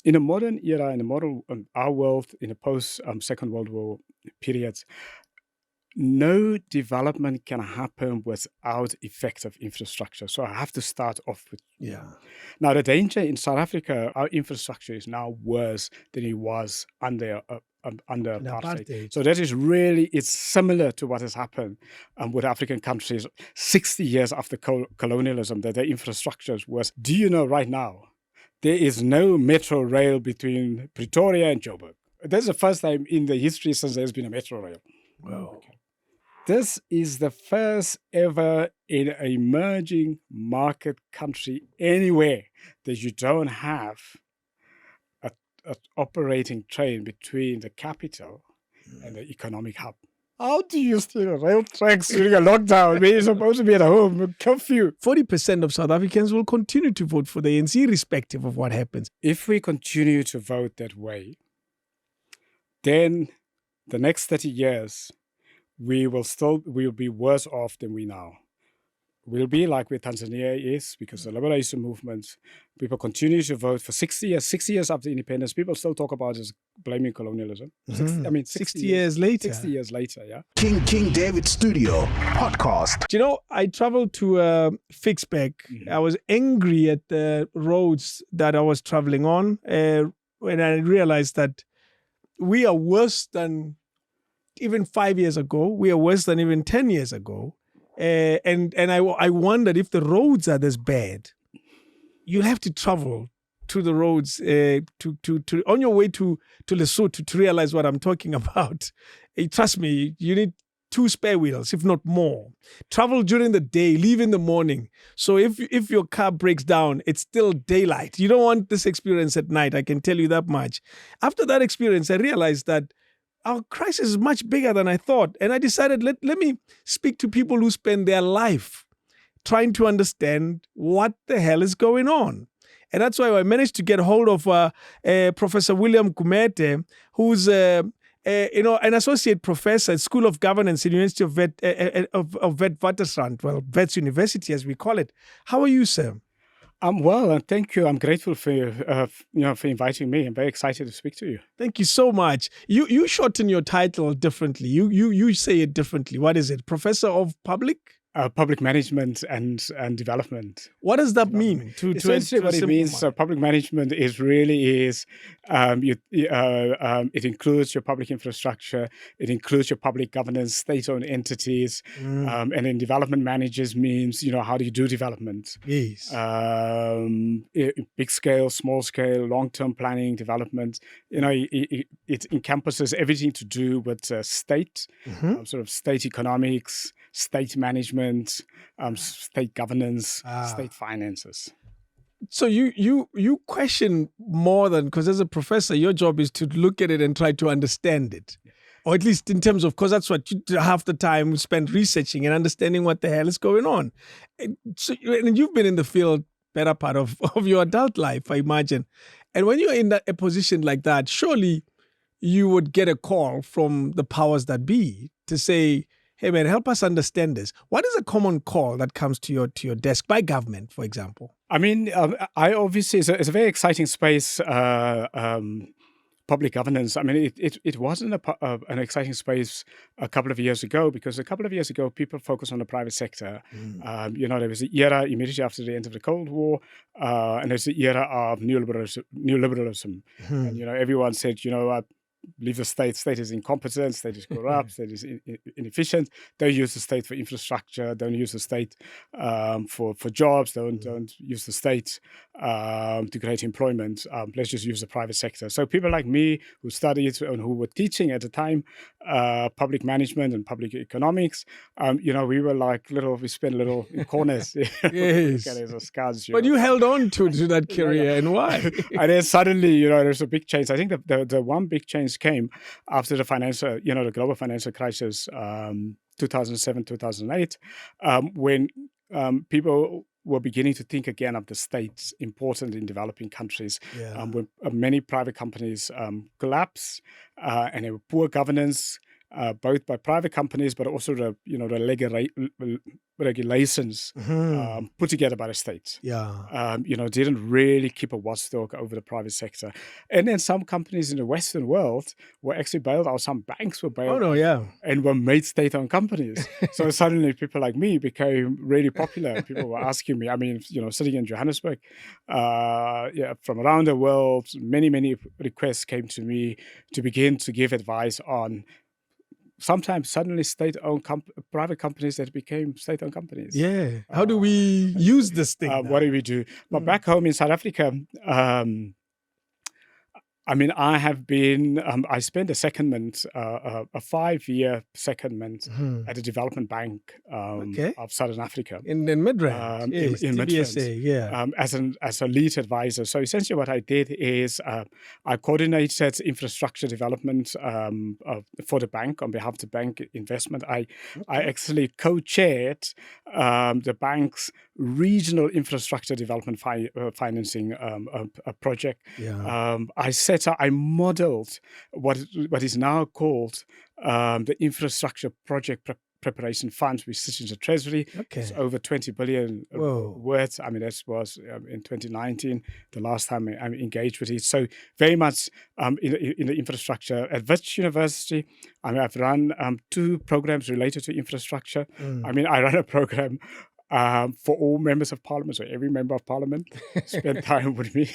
in a modern era, in a modern our world, in a post Second World War period, no development can happen without effective infrastructure. So I have to start off with Yeah. now the danger in South Africa. Our infrastructure is now worse than it was under And apartheid. apartheid. So that is really it's similar to what has happened with African countries 60 years after colonialism. That their infrastructure is worse. Do you know right now there is no metro rail between Pretoria and Joburg? That's the first time in the history since there's been a metro rail. Wow. This is the first ever in an emerging market country anywhere that you don't have an operating train between the capital and the economic hub. How do you steal rail tracks during a lockdown when you're supposed to be at home? Curfew. 40% of South Africans will continue to vote for the ANC irrespective of what happens. If we continue to vote that way, then the next 30 years, we'll be worse off than we now. We'll be like where Tanzania is because the liberation movement, people continue to vote for 60 years. 60 years after independence, people still talk about as blaming colonialism. 60 years later. 60 years later, yeah. King David Studio Podcast. Do you know, I traveled to Fixback. I was angry at the roads that I was traveling on when I realized that we are worse than even 5 years ago. We are worse than even 10 years ago. And I wondered if the roads are this bad, you'll have to travel to the roads to on your way to Lesotho to realize what I'm talking about. Trust me, you need 2 spare wheels, if not more. Travel during the day, leave in the morning. So if your car breaks down, it's still daylight. You don't want this experience at night, I can tell you that much. After that experience, I realized that our crisis is much bigger than I thought. And I decided, let me speak to people who spend their life trying to understand what the hell is going on. And that's why I managed to get hold of Professor William Gumede, who's an associate professor at School of Governance at University of Witwatersrand, well, Wits University as we call it. How are you, sir? Well, and thank you. I'm grateful for for inviting me. I'm very excited to speak to you. Thank you so much. You shorten your title differently. You say it differently. What is it? Professor of Public? Public management and development. What does that mean? Essentially, what it means, public management is it includes your public infrastructure, it includes your public governance, state-owned entities, and then development managers means how do you do development? Yes. Big scale, small scale, long-term planning, development. It encompasses everything to do with state, sort of state economics, state management, state governance, state finances. So you question more than, because as a professor, your job is to look at it and try to understand it. Or at least in terms of, because that's what you half the time spend researching and understanding what the hell is going on. And you've been in the field better part of your adult life, I imagine. And when you're in a position like that, surely you would get a call from the powers that be to say, hey man, help us understand this. What is a common call that comes to your desk by government, for example? I mean, I obviously it's a very exciting space. Public governance. I mean, it wasn't an exciting space a couple of years ago because a couple of years ago people focused on the private sector. There was the era immediately after the end of the Cold War, and there's the era of neoliberalism. And everyone said, leave the state. State is incompetent. State is corrupt. State is inefficient. Don't use the state for infrastructure. Don't use the state for jobs. Don't use the state to create employment. Let's just use the private sector. So people like me who studied and who were teaching at the time public management and public economics, we were like we spent little in corners. Yes. As a scouts, but you held on to that career, and why? And then suddenly, there's a big change. I think the one big change came after the financial, the global financial crisis, 2007, 2008, when people were beginning to think again of the state's important in developing countries. When many private companies collapsed and there were poor governance. both by private companies, but also the regulations put together by the state. Didn't really keep a watchdog over the private sector. And then some companies in the Western world were actually bailed out. Some banks were bailed out and were made state-owned companies. So suddenly people like me became really popular. People were asking me, sitting in Johannesburg, from around the world, many requests came to me to begin to give advice on sometimes suddenly state-owned private companies that became state-owned companies. Yeah. How do we use this thing? What do we do? But back home in South Africa, I have been, I spent a secondment, a 5-year secondment at the Development Bank of Southern Africa. In Midrand? Yes, in Midrand, as a lead advisor. So essentially what I did is I coordinated infrastructure development for the bank on behalf of the bank investment. I actually co-chaired the bank's regional infrastructure development financing project. I modeled what is now called the Infrastructure Project Preparation Fund, which sits in the Treasury. It's over 20 billion worth. That was in 2019, the last time I engaged with it. So very much in the infrastructure. At Wits University, I've run 2 programs related to infrastructure. I run a program for all members of parliament. So every member of parliament spent time with me.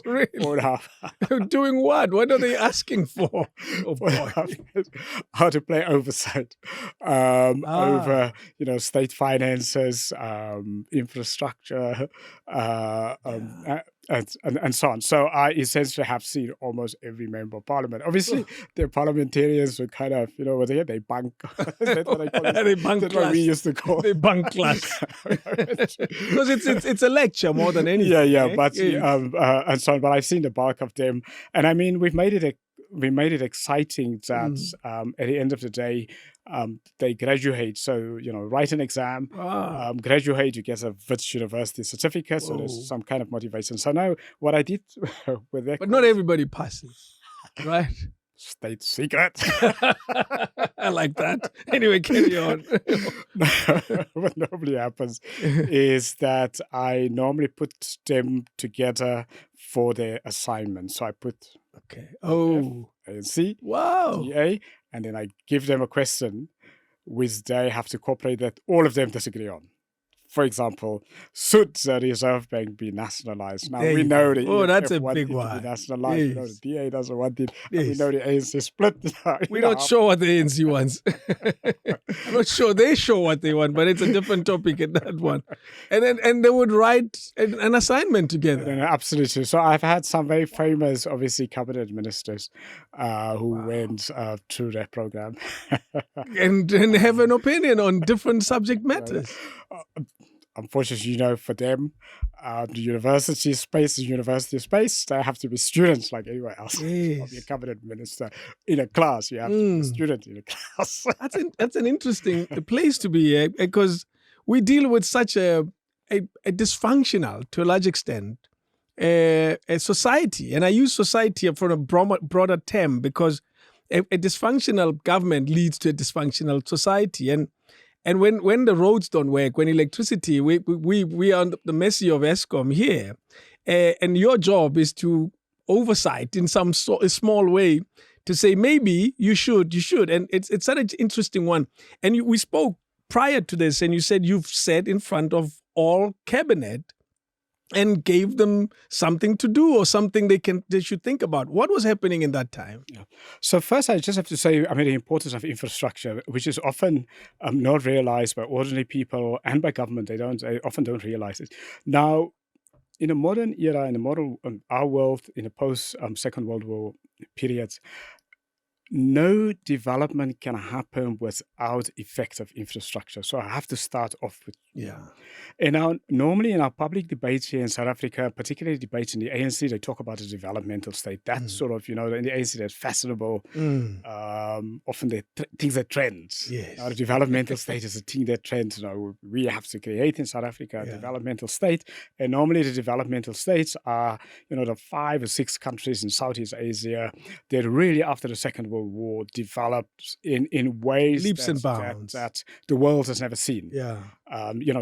Really? 4.5. Doing what? What are they asking for? Oh, boy. How to play oversight over, state finances, infrastructure, and so on. So I essentially have seen almost every member of parliament. Obviously, the parliamentarians were kind of, they bunk. That's what I call it. They bunk That's class. what we used to call. They bunk class. Because it's a lecture more than anything. But and so on. But I've seen the bulk of them, and we've made it exciting that at the end of the day, they graduate. So, write an exam, graduate, you get a Wits University certificate. So there's some kind of motivation. So now what I did with that. But not everybody passes, right? State secret. I like that. Anyway, carry on. What normally happens is that I normally put them together for their assignment. So I put F, A, and C, wow, A, and then I give them a question which they have to cooperate that all of them disagree on. For example, should the Reserve Bank be nationalized? Now, we know the that's a EFF big want it one. to be nationalized. We know the DA doesn't want it. Yes. And we know the ANC split. We're not sure what the ANC wants. I'm not sure they're sure what they want, but it's a different topic in that one. And they would write an assignment together. Absolutely. So I've had some very famous, obviously, cabinet ministers who went through that program. and have an opinion on different subject matters. Unfortunately, for them, the university space is university space. They have to be students like anywhere else. Yes. Be a cabinet minister in a class. You have to be a student in a class. That's an interesting place to be, because we deal with such a dysfunctional, to a large extent, a society. And I use society for a broader term because a dysfunctional government leads to a dysfunctional society. And when the roads don't work, when electricity, we are on the mercy of Eskom here. And your job is to oversight in some a small way to say, maybe you should. And it's such an interesting one. And we spoke prior to this, and you said you've sat in front of all cabinet and gave them something to do or something they should think about. What was happening in that time? Yeah. So first, I just have to say, the importance of infrastructure, which is often not realized by ordinary people and by government. They often don't realize it. Now, in a modern era, in a modern our world, in a post Second World War period, no development can happen without effective infrastructure. So I have to start off with. And now, normally in our public debates here in South Africa, particularly debates in the ANC, they talk about a developmental state. That's sort of, in the ANC, that's fashionable. Often they things that trends. Yes. The developmental state is a thing that trends. We have to create in South Africa a developmental state. And normally the developmental states are, the 5 or 6 countries in Southeast Asia that really, after the Second World Cold War developed in ways Leaps and bounds. that the world has never seen. Yeah.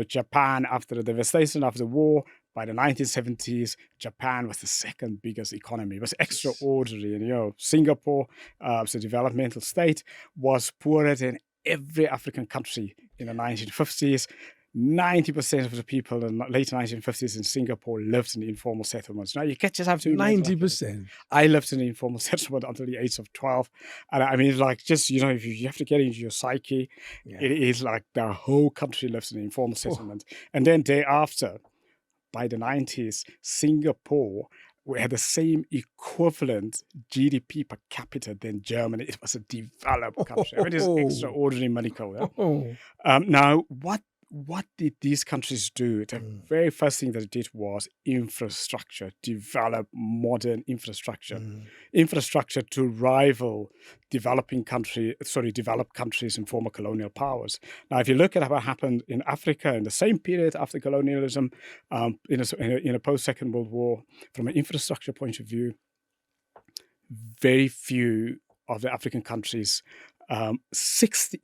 Japan, after the devastation of the war, by the 1970s, Japan was the second biggest economy. It was extraordinary. And, Singapore, the developmental state, was poorer than every African country in the 1950s. 90% of the people in the late 1950s in Singapore lived in informal settlements. Now, you just have to imagine, 90%. I lived in an informal settlement until the age of 12. And I mean, like, just, if you have to get into your psyche, it is like the whole country lives in an informal settlement. And then thereafter, by the 90s, Singapore, we had the same equivalent GDP per capita than Germany. It was a developed country. It is extraordinary, Maniko. Now, what did these countries do? The very first thing that it did was infrastructure, develop modern infrastructure. Infrastructure to rival developed countries and former colonial powers. Now, if you look at what happened in Africa in the same period after colonialism, in a post-Second World War, from an infrastructure point of view, very few of the African countries 60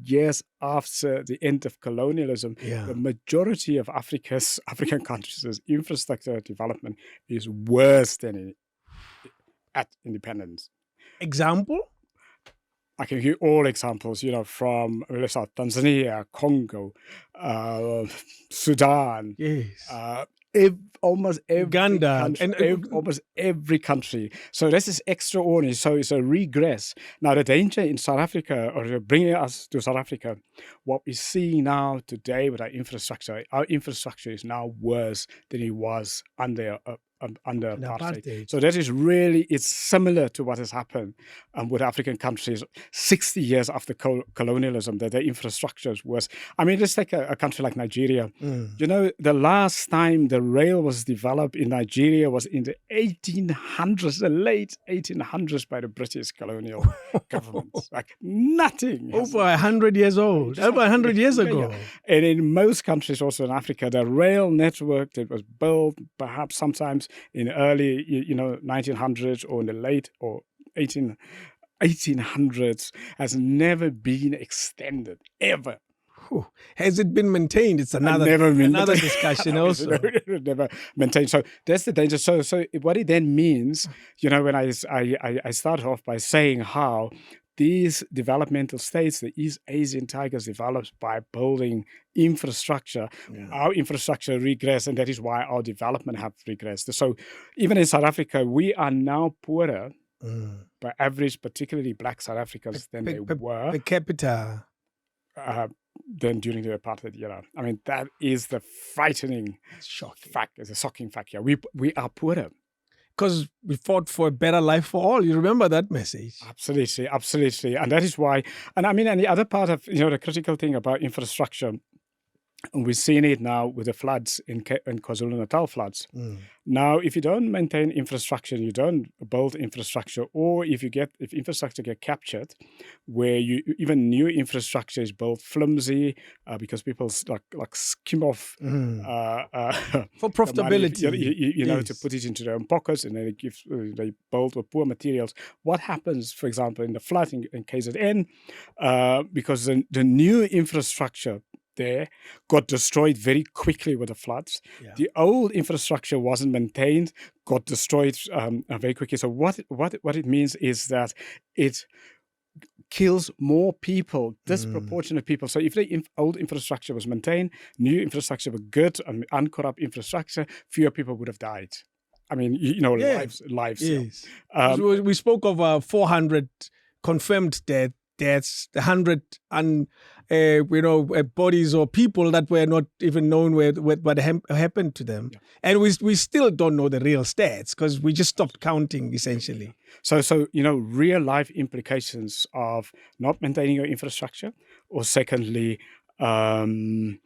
years after the end of colonialism, the majority of African countries' infrastructure development is worse than at independence. Example? I can give you all examples, from Tanzania, Congo, Sudan, almost every Uganda, country, almost every country. So this is extraordinary. So it's a regress. Now, the danger in South Africa, or bringing us to South Africa, what we see now today with our infrastructure is now worse than it was under apartheid. So that is really, it's similar to what has happened with African countries 60 years after colonialism, that their infrastructure is worse. I mean, let's take a country like Nigeria. The last time the rail was developed in Nigeria was in the 1800s, the late 1800s, by the British colonial government. Like nothing. Over 100 years old. Over 100 years ago. And in most countries, also in Africa, the rail network that was built perhaps sometimes in early 1900s or in the late or 1800s has never been extended, ever. Has it been maintained? It's another discussion also. Never maintained. So that's the danger. So what it then means, when I started off by saying how these developmental states, the East Asian tigers, developed by building infrastructure. Our infrastructure regressed, and that is why our development have regressed. So even in South Africa, we are now poorer by average, particularly Black South Africans, than they were. Per capita. Than during the apartheid era. I mean, that is the frightening fact. It's a shocking fact here. We are poorer. Because we fought for a better life for all. You remember that message? Absolutely. And that is why, and the other part of, the critical thing about infrastructure, and we've seen it now with the floods in KwaZulu-Natal floods. Now, if you don't maintain infrastructure, you don't build infrastructure, or if infrastructure get captured, where even new infrastructure is built flimsy because people like skim off for profitability, to put it into their own pockets, and then they build with poor materials. What happens, for example, in the flood in KZN, because the new infrastructure there got destroyed very quickly with the floods. The old infrastructure wasn't maintained, got destroyed very quickly. So what it means is that it kills more people, disproportionate people. So if the old infrastructure was maintained, new infrastructure was good, uncorrupt infrastructure, fewer people would have died. I mean, lives. Yes. We spoke of 400 confirmed deaths, 100 bodies or people that were not even known what happened to them. And we still don't know the real stats because we just stopped counting, essentially. So real life implications of not maintaining your infrastructure, or secondly, building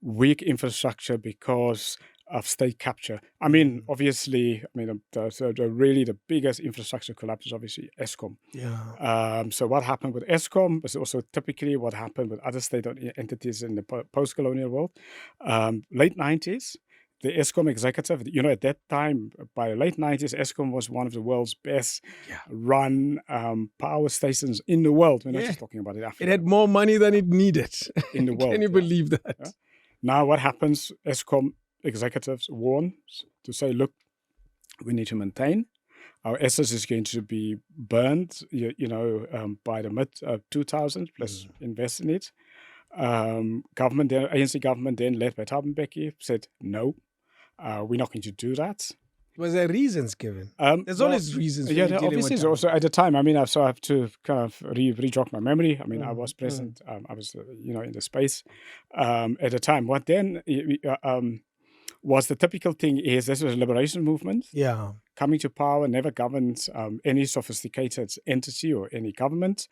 weak infrastructure because of state capture. I mean, obviously, the biggest infrastructure collapse is obviously Eskom. So what happened with Eskom was also typically what happened with other state entities in the post-colonial world. Late 90s, the Eskom executive, at that time, by the late 90s, Eskom was one of the world's best run power stations in the world. We're not just talking about it. Africa. It had more money than it needed. In the world. Can you believe that? Yeah. Now what happens, Eskom executives warn to say, look, we need to maintain. Our assets is going to be burned, by the mid-2000s, plus invest in it. Government, the ANC government then led by Thabo Mbeki, said, no, we're not going to do that. Was there reasons given? There's always reasons. Yeah, there obviously is also at the time. I mean, so I have to kind of re-jog my memory. I mean, I was present. I was, in the space at the time. What then was the typical thing is this was a liberation movement. Yeah. Coming to power, never governed any sophisticated entity or any government,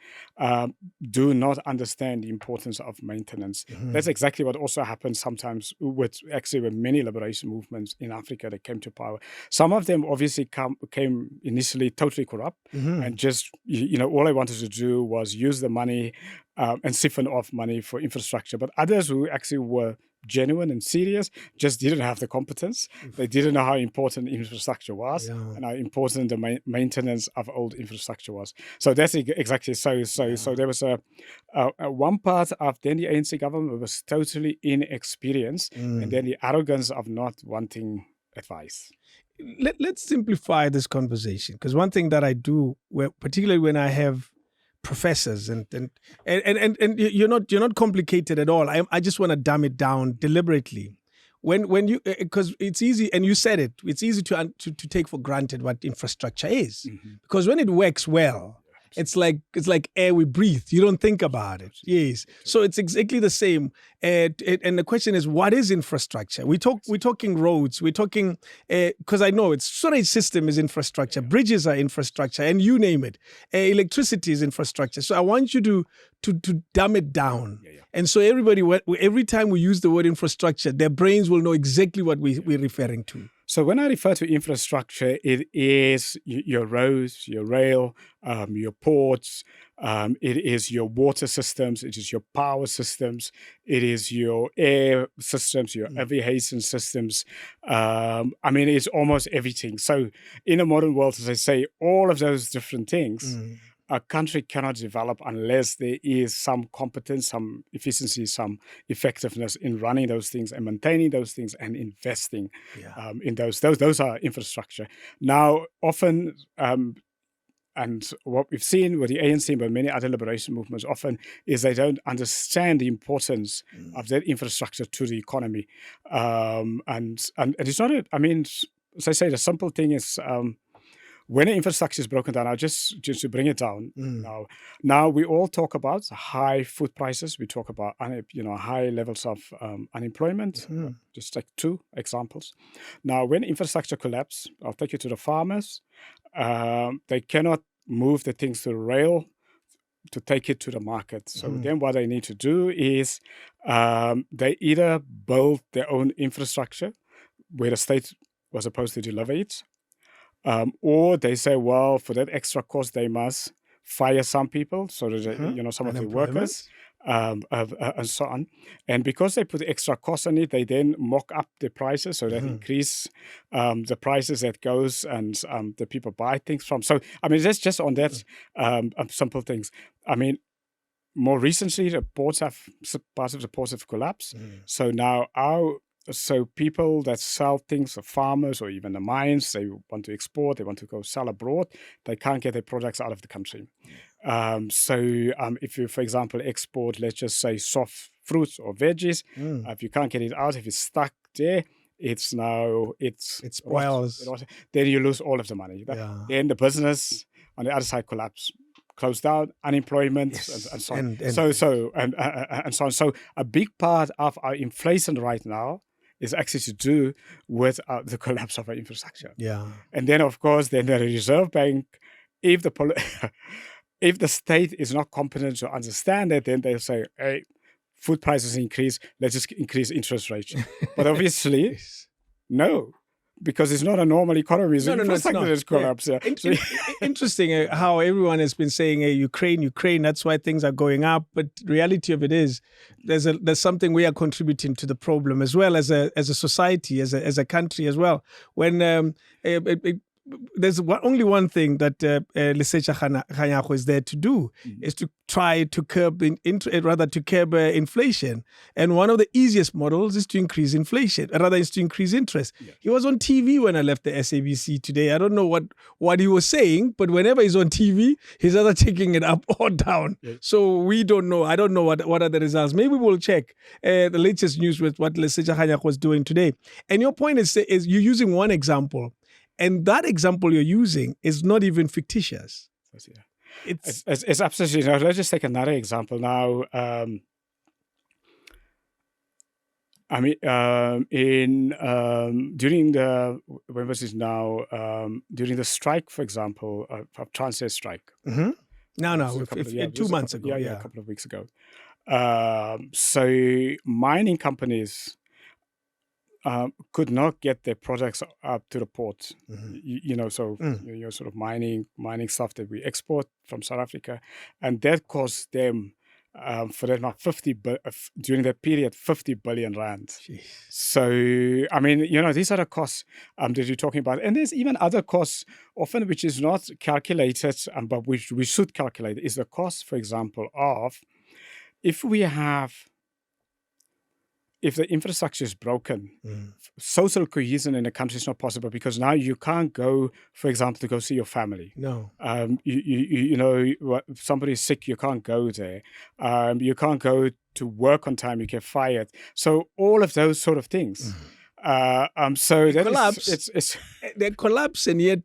do not understand the importance of maintenance. That's exactly what also happens sometimes with many liberation movements in Africa that came to power. Some of them obviously came initially totally corrupt and just, all they wanted to do was use the money and siphon off money for infrastructure. But others who actually were genuine and serious just didn't have the competence. They didn't know how important infrastructure was and how important the maintenance of old infrastructure was. So that's exactly so. So there was a one part of then the ANC government was totally inexperienced, and then the arrogance of not wanting advice. Let's simplify this conversation, because one thing that I do, particularly when I have professors and you're not complicated at all. I just want to dumb it down deliberately. When you, because it's easy, and you said it, it's easy to take for granted what infrastructure is, because when it works well, it's like air we breathe. You don't think about it. Yes. So it's exactly the same. And the question is, what is infrastructure? We're talking roads. We're talking, because I know it's storage system is infrastructure. Bridges are infrastructure, and you name it. Electricity is infrastructure. So I want you to dumb it down. And so every time we use the word infrastructure, their brains will know exactly what we're referring to. So when I refer to infrastructure, it is your roads, your rail, your ports, it is your water systems, it is your power systems, it is your air systems, your aviation systems. I mean, it's almost everything. So in a modern world, as I say, all of those different things, a country cannot develop unless there is some competence, some efficiency, some effectiveness in running those things and maintaining those things and investing in those. Those are infrastructure. Now, often, and what we've seen with the ANC but many other liberation movements often is they don't understand the importance of that infrastructure to the economy. And it's not, as I say, the simple thing is, when the infrastructure is broken down, just to bring it down. Now we all talk about high food prices. We talk about high levels of unemployment. Just take two examples. Now, when infrastructure collapses, I'll take you to the farmers. They cannot move the things to the rail to take it to the market. So then what they need to do is they either build their own infrastructure where the state was supposed to deliver it, or they say, well, for that extra cost, they must fire some people, so that some of the workers, and so on. And because they put extra cost on it, they then mock up the prices, so that increase the prices that goes and the people buy things from. So that's just on that simple things. More recently, parts of the ports have collapsed. So now So people that sell things, the farmers or even the mines, they want to export, they want to go sell abroad, they can't get their products out of the country. If you, for example, export, let's just say soft fruits or veggies, if you can't get it out, if it's stuck there, it spoils. Then you lose all of the money. Then the business on the other side closed down, unemployment, and so on. And so on. So a big part of our inflation right now is actually to do with the collapse of our infrastructure. And then, of course, the Reserve Bank, if the state is not competent to understand it, then they'll say, hey, food prices increase, let's just increase interest rates. But obviously, no. because it's not a normal economy. So No, it's not. is collapse. Yeah. Interesting how everyone has been saying, Ukraine, that's why things are going up. But reality of it is, there's something we are contributing to the problem as well as a society, as a country as well. When there's only one thing that Lesetja Kganyago is there to do, is to try to curb inflation. And one of the easiest models is to increase inflation, is to increase interest. Yeah. He was on TV when I left the SABC today. I don't know what he was saying, but whenever he's on TV, he's either taking it up or down. Yeah. So we don't know. I don't know what are the results. Maybe we'll check the latest news with what Lesetja Kganyago was doing today. And your point is you're using one example. And that example you're using is not even fictitious. Yeah. It's absolutely not. Let's just take another example now. During the when was it now? During the strike, for example, of Transnet strike. Mm-hmm. No, 2 months ago. Yeah, a couple of weeks ago. So mining companies could not get their products up to the port, you're sort of mining stuff that we export from South Africa, and that cost them for that about during that period 50 billion rand. Jeez. So these are the costs that you're talking about, and there's even other costs often which is not calculated, but which we should calculate is the cost, for example, of if the infrastructure is broken, social cohesion in a country is not possible, because now you can't go, for example, to go see your family. No. If somebody is sick, you can't go there. You can't go to work on time, you get fired. So all of those sort of things. So that collapse. They collapse, and yet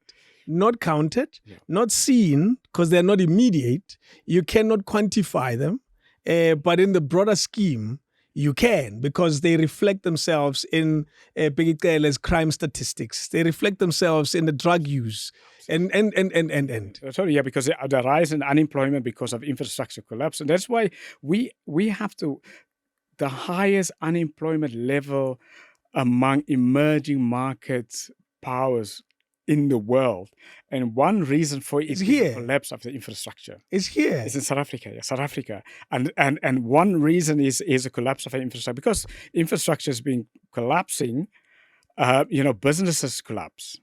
not counted, not seen, because they're not immediate. You cannot quantify them. But in the broader scheme, you can, because they reflect themselves in Bigitele's crime statistics. They reflect themselves in the drug use and. Sorry, yeah, because the rise in unemployment because of infrastructure collapse. And that's why we have the highest unemployment level among emerging market powers in the world. And one reason for it is the collapse of the infrastructure. It's here. It's in South Africa. Yeah, South Africa. And one reason is a collapse of the infrastructure. Because infrastructure has been collapsing, businesses collapse.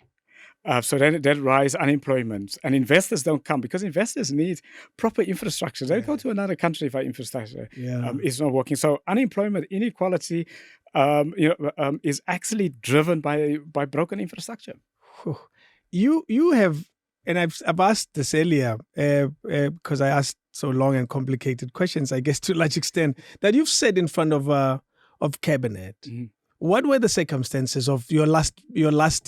So then that rise unemployment. And investors don't come, because investors need proper infrastructure. They go to another country if our infrastructure is not working. So unemployment, inequality is actually driven by broken infrastructure. You have, and I've asked this earlier because I asked so long and complicated questions, I guess to a large extent, that you've said in front of Cabinet. Mm-hmm. What were the circumstances of your last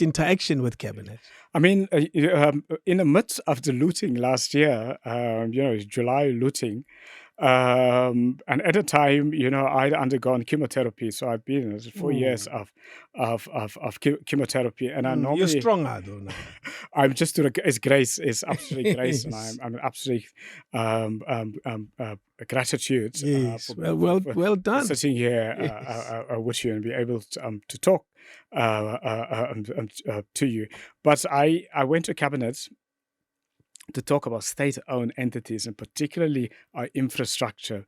interaction with Cabinet? I mean, in the midst of the looting last year, July looting, and at the time, I'd undergone chemotherapy, so I've been in 4 years of chemotherapy, and I normally you're stronger though now. I'm just doing it's grace, it's absolutely grace, and I'm absolutely gratitude. Yes, well done. Sitting here with you and be able to talk to you, but I went to Cabinet to talk about state-owned entities, and particularly our infrastructure,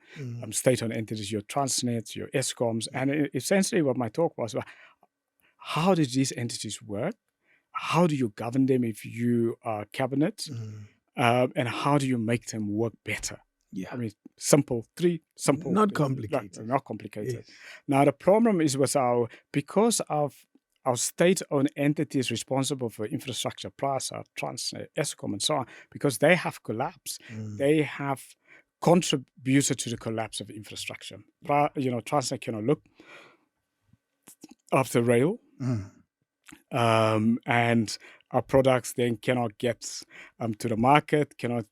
state-owned entities, your Transnet, your Escoms. And essentially what my talk was about, how do these entities work? How do you govern them if you are Cabinet? And how do you make them work better? Yeah. I mean, simple. Not complicated. Not complicated. Yes. Now, the problem is because of our state-owned entities responsible for infrastructure, PRASA, Transnet, Eskom, and so on, because they have collapsed, they have contributed to the collapse of infrastructure. Transnet cannot look after rail, and our products then cannot get to the market, cannot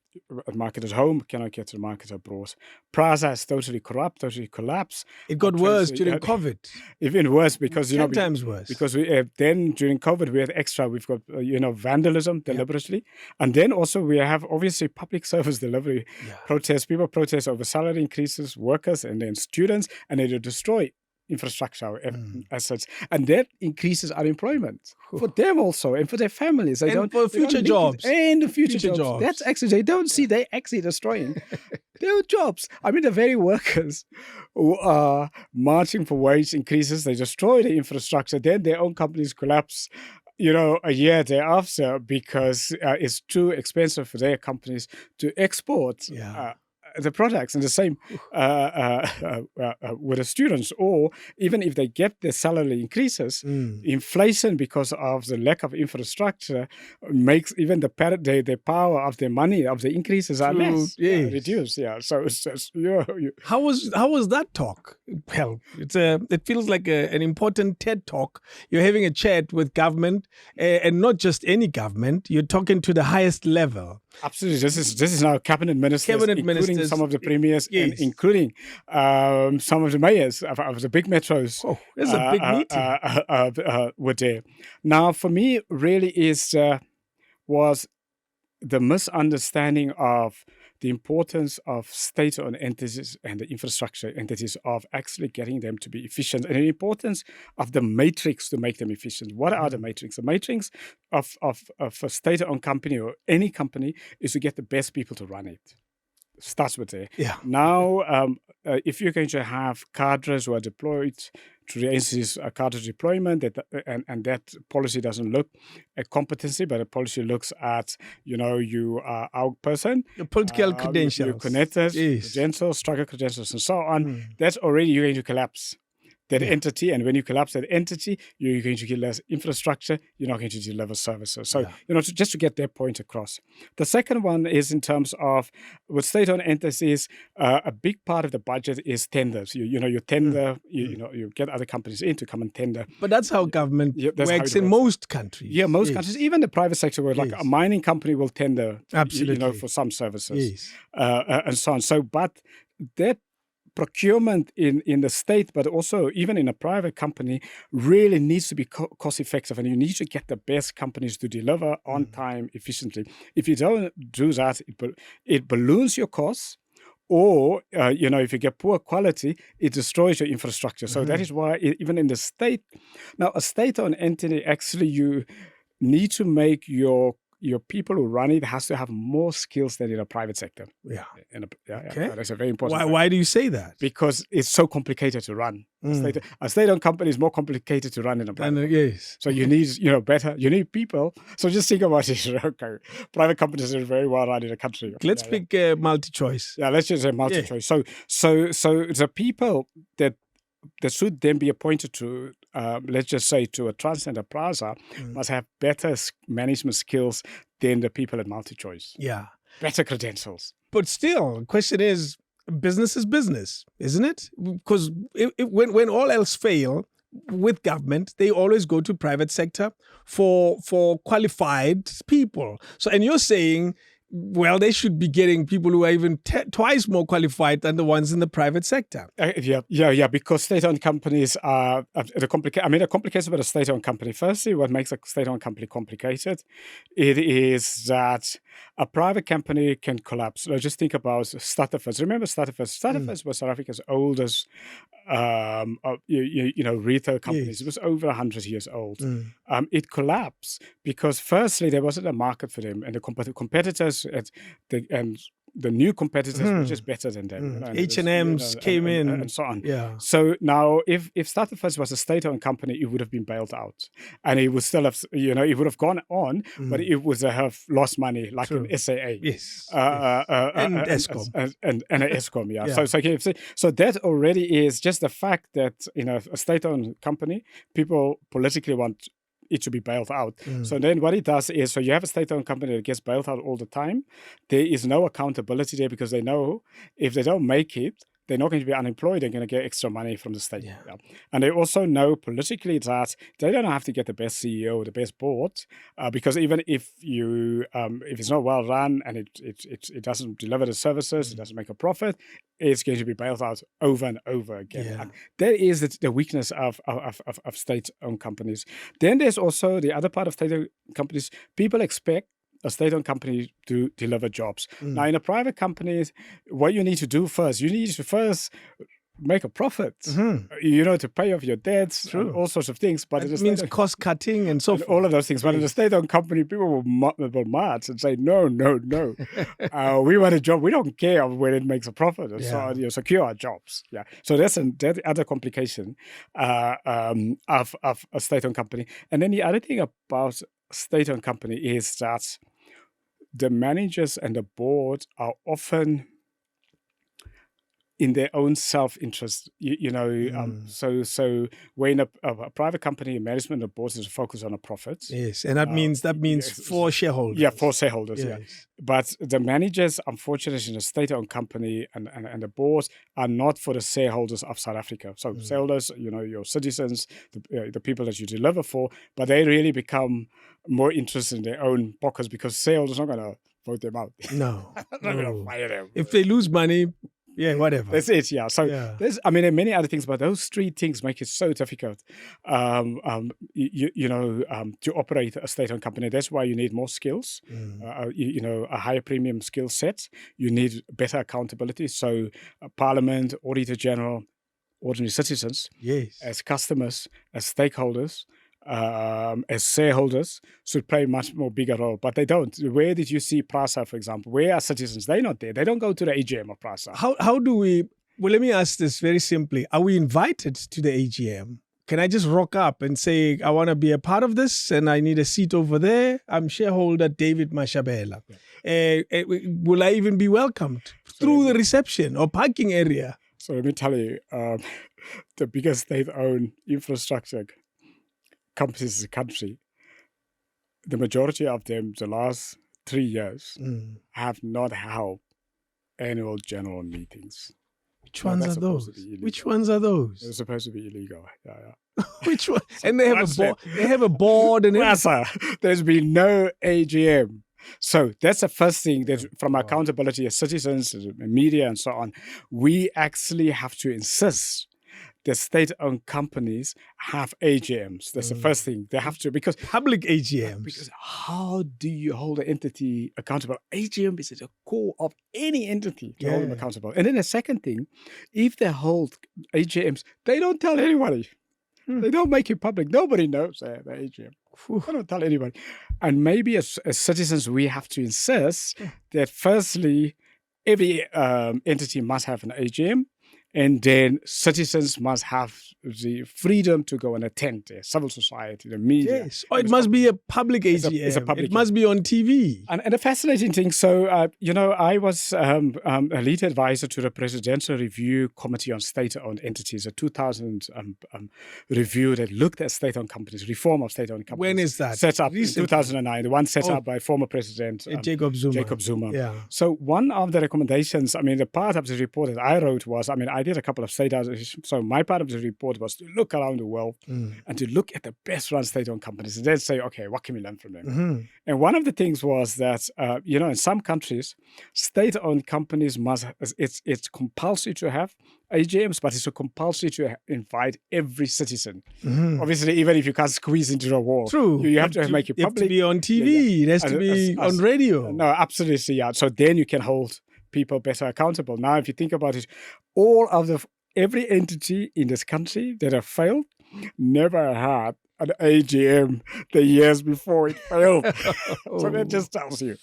market at home, cannot get to the market abroad. PRASA is totally corrupt, totally collapsed. It got worse during COVID. Even worse because 10 times worse. Because then during COVID we had extra. We've got vandalism deliberately, and then also we have obviously public service delivery protests. People protest over salary increases, workers, and then students, and they destroy infrastructure assets, and that increases unemployment for them also and for their families. And for future jobs. And the future jobs. That's actually, they don't see, they actually destroying their jobs. I mean, the very workers who are marching for wage increases, they destroy the infrastructure, then their own companies collapse, a year thereafter because it's too expensive for their companies to export the products. And the same with the students, or even if they get their salary increases, inflation, because of the lack of infrastructure, makes even the power of their money, of the increases are less, reduced. So it's just, How was that talk? Well, it feels like an important TED talk. You're having a chat with government, and not just any government. You're talking to the highest level. Absolutely. This is now cabinet ministers, including some of the premiers, and including some of the mayors of the big metros. Oh, it's a big meeting. Were there. Now, for me, really was the misunderstanding of the importance of state-owned entities and the infrastructure entities, of actually getting them to be efficient, and the importance of the matrix to make them efficient. What are the matrix? The matrix of a state-owned company or any company is to get the best people to run it. Starts with there. Yeah. Now, if you're going to have cadres who are deployed to the agencies, cadre deployment, and that policy doesn't look at competency, but the policy looks at, you are our person. Your political credentials. Your credentials, struggle credentials, and so on. That's already, you're going to collapse that entity. And when you collapse that entity, you're going to get less infrastructure, you're not going to deliver services. So, just to get that point across. The second one is in terms of, with state-owned entities, a big part of the budget is tenders. You tender, you get other companies in to come and tender. But that's how government works in most countries. Yeah, most countries, even the private sector, where like a mining company will tender, absolutely, for some services, and so on. So, but that procurement in the state, but also even in a private company, really needs to be cost effective, and you need to get the best companies to deliver on time, efficiently. If you don't do that, it balloons your costs, or if you get poor quality, it destroys your infrastructure. So that is why even in the state, now a state-owned entity, actually you need to make your people who run it has to have more skills than in a private sector. That's a very important. Why do you say that? Because it's so complicated to run. A state-owned company is more complicated to run than a private. So you need, you need people. So just think about it. Okay, private companies are very well run in the country. Let's pick multi-choice. Yeah, let's just say multi-choice. So the people that should then be appointed to, let's just say, to a trust and a plaza, must have better management skills than the people at multi-choice. Yeah. Better credentials. But still, the question is business, isn't it? Because when all else fail with government, they always go to private sector for qualified people. So, and you're saying, well, they should be getting people who are even twice more qualified than the ones in the private sector. Because state-owned companies are the complication about a state-owned company. Firstly, what makes a state-owned company complicated, it is that a private company can collapse. So just think about Starterfus. Remember Starterfus? Starterfus was South Africa's oldest, retail companies. It was over 100 years old. It collapsed because, firstly, there wasn't a market for them, and the competitors and the new competitors were just better than them. H&M's came in. And so on. Yeah. So now, if Starterfus was a state-owned company, it would have been bailed out. And it would still have, it would have gone on, but it would have lost money, like an SAA. Yes. And Eskom. And an Eskom, yeah. So that already is just the fact that, a state-owned company, people politically want it to be bailed out. So then what it does is, so you have a state-owned company that gets bailed out all the time. There is no accountability there because they know if they don't make it, they're not going to be unemployed. They're going to get extra money from the state. Yeah. And they also know politically that they don't have to get the best CEO, the best board, because even if it's not well run and it doesn't deliver the services, it doesn't make a profit, it's going to be bailed out over and over again. Yeah. And that is the weakness of state-owned companies. Then there's also the other part of state-owned companies. People expect a state-owned company to deliver jobs. Now, in a private company, what you need to do first, you need to first make a profit, to pay off your debts, and all sorts of things. But it means cost cutting and so forth. All of those things. But in a state-owned company, people will march and say, no. We want a job. We don't care when it makes a profit. So secure our jobs. Yeah. So that's the other complication of a state-owned company. And then the other thing about a state-owned company is that the managers and the board are often in their own self-interest, so when a private company, management and boards is focused on a profit. Yes, and that means for shareholders. Yeah, for shareholders, yes. But the managers, unfortunately, in a state-owned company and the boards are not for the shareholders of South Africa. So shareholders, your citizens, the people that you deliver for, but they really become more interested in their own pockets because shareholders are not going to vote them out. No. Not going to fire them. If they lose money, whatever. That's it, So there's, there are many other things, but those three things make it so difficult, to operate a state-owned company. That's why you need more skills, a higher premium skill set. You need better accountability. So Parliament, Auditor General, ordinary citizens, as customers, as stakeholders, as shareholders should play a much more bigger role, but they don't. Where did you see PRASA, for example? Where are citizens? They're not there. They don't go to the AGM of PRASA. How do we... Well, let me ask this very simply. Are we invited to the AGM? Can I just rock up and say, I want to be a part of this and I need a seat over there? I'm shareholder David Mashabela. Will I even be welcomed through the reception or parking area? So let me tell you, the biggest state-owned infrastructure companies in the country, the majority of them, the last 3 years, have not held annual general meetings. Which ones are those? Which ones are those? They're supposed to be illegal. Which one? And they have a board. They have a board and there's been no AGM. So that's the first thing that from accountability as citizens, as media and so on, we actually have to insist the state-owned companies have AGMs. That's the first thing. They have to, because... Public AGMs. Because how do you hold an entity accountable? AGM is at the core of any entity to hold them accountable. And then the second thing, if they hold AGMs, they don't tell anybody. They don't make it public. Nobody knows the AGM. They don't tell anybody. And maybe as citizens, we have to insist that firstly, every entity must have an AGM. And then citizens must have the freedom to go and attend the civil society, the media. Yes. It must be a public AGM. It's a public. It must be on TV. And a fascinating thing. So, I was a lead advisor to the Presidential Review Committee on State-Owned Entities, a 2000 review that looked at state-owned companies, reform of state-owned companies. When is that? Set up recently? In 2009. The one set up by former President Jacob Zuma. Yeah. So one of the recommendations, the part of the report that I wrote was, I did a couple of state-owned. So my part of the report was to look around the world and to look at the best-run state-owned companies and then say, okay, what can we learn from them? And one of the things was that, in some countries, state-owned companies it's compulsory to have AGMs, but it's a compulsory to invite every citizen. Obviously, even if you can't squeeze into the wall, true, you have to make it public. It has to be on TV. It has to be on radio. No, absolutely, yeah. So then you can hold people better accountable. Now, if you think about it, every entity in this country that have failed never had an AGM the years before it failed. So that just tells you.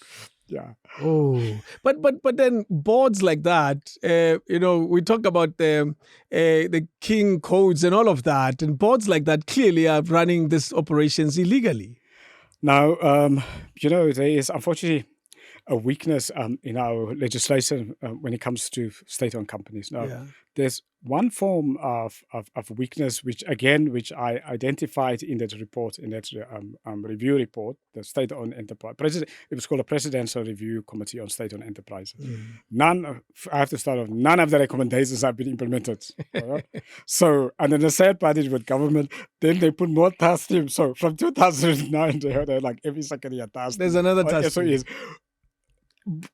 Yeah. Oh, but then boards like that, we talk about the King codes and all of that, and boards like that clearly are running these operations illegally. Now, there is unfortunately a weakness in our legislation when it comes to state-owned companies. Now, there's one form of weakness, which I identified in that report, in that review report, the state-owned enterprise. It was called a Presidential Review Committee on State-Owned Enterprises. I have to start off, none of the recommendations have been implemented. Right? So, and then the sad part is with government, then they put more tasks to him. So from 2009, they're like every second year task. There's another task. So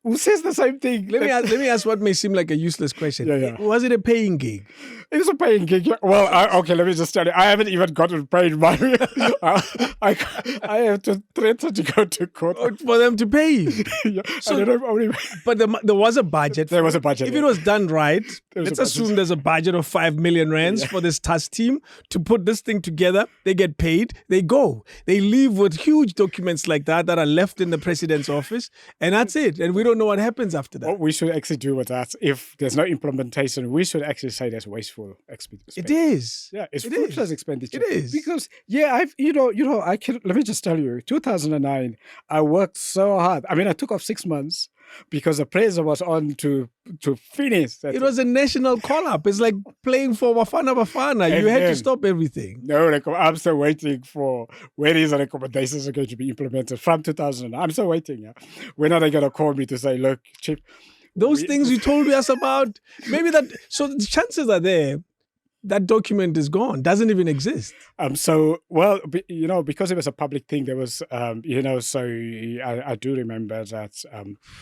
who says the same thing? Let me ask what may seem like a useless question. Yeah. Was it a paying gig? It was a paying gig. Well, okay, let me just tell you. I haven't even gotten paid money. I have to threaten to go to court. For them to pay you. Yeah, So- I don't know how many. But there was a budget. There was a budget. If it was done right, was let's a budget. assume there's a budget of 5 million rands for this task team to put this thing together. They get paid. They go. They leave with huge documents like that are left in the president's office. And that's it. And we don't know what happens after that. What we should actually do with that, if there's no implementation, we should actually say that's wasteful expenditure. It is. Yeah, it's It fruitless is. expenditure. It is. Because I can. Let me just tell you, 2009, I worked so hard. I mean, I took off 6 months because the pressure was on to finish. It was a national call-up. It's like playing for Bafana Bafana. You And had to then- stop everything. No, I'm still waiting for when these recommendations are going to be implemented from 2009. I'm still waiting. Yeah. When are they going to call me to say, look, Chief, Those things you told us about, maybe that. So the chances are there that document is gone, doesn't even exist. Because it was a public thing, there was, I do remember that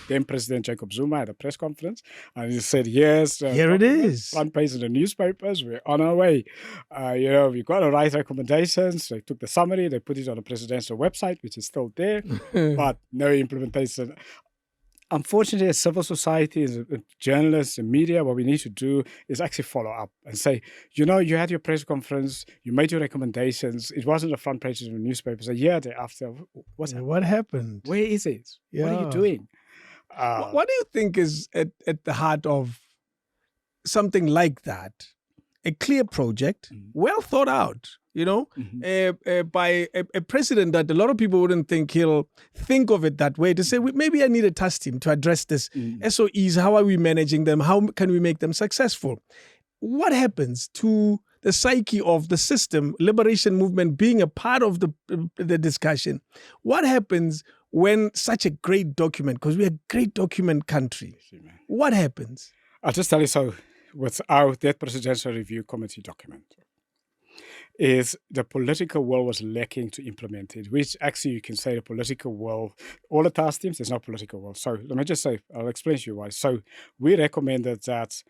then President Jacob Zuma had a press conference and he said, yes, Here it is. front page of the newspapers, we're on our way. We've got to write recommendations. They took the summary, they put it on the presidential website, which is still there, but no implementation. Unfortunately, as civil society, as journalists and media, what we need to do is actually follow up and say, you had your press conference, you made your recommendations. It wasn't the front pages of the newspapers. A year thereafter, What happened? where is it? What are Yeah. you doing? What do you think is at the heart of something like that? A clear project, well thought out, by a president that a lot of people wouldn't think he'll think of it that way, to say, maybe I need a task team to address this. SOEs, how are we managing them? How can we make them successful? What happens to the psyche of the system, liberation movement being a part of the discussion? What happens when such a great document, because we're a great document country, what happens? I'll just tell you so. Without that presidential review committee document, is the political will was lacking to implement it, which actually you can say the political will, all the task teams, there's no political will. So let me just say, I'll explain to you why. So we recommended that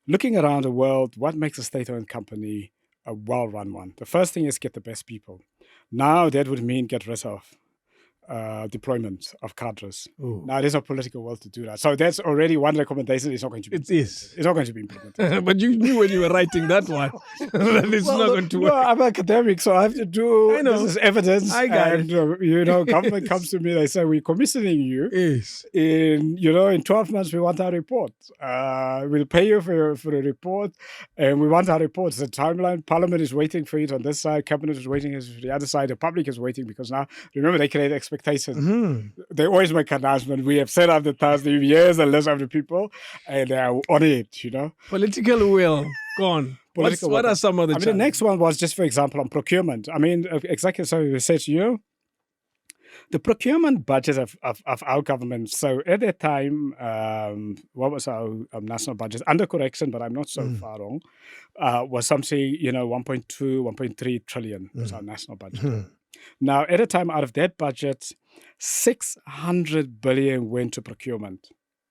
looking around the world, what makes a state-owned company a well-run one? The first thing is get the best people. Now that would mean get rid of deployment of cadres. Ooh. Now there's no political will to do that. So that's already one recommendation. It's not going to be It is. It's not going to be implemented. But you knew when you were writing that one that it's not going to work. No, I'm an academic, so I have to do. I know. This is evidence. I got and, government comes to me. They say we're commissioning you. Yes. In 12 months we want our report. We'll pay you for the report, and we want our report. It's a timeline. Parliament is waiting for it on this side. Cabinet is waiting for the other side. The public is waiting because now remember they create expectations. They always make an announcement. We have set up the task. Here's a list of the people, and they are on it. Political will gone. What are some of the the next one was just, for example, on procurement. I mean, exactly so we said to you. The procurement budget of our government, so at that time, what was our national budget? Under correction, but I'm not so far wrong, was something, 1.2, 1.3 trillion was our national budget. Now, at a time, out of that budget, 600 billion went to procurement.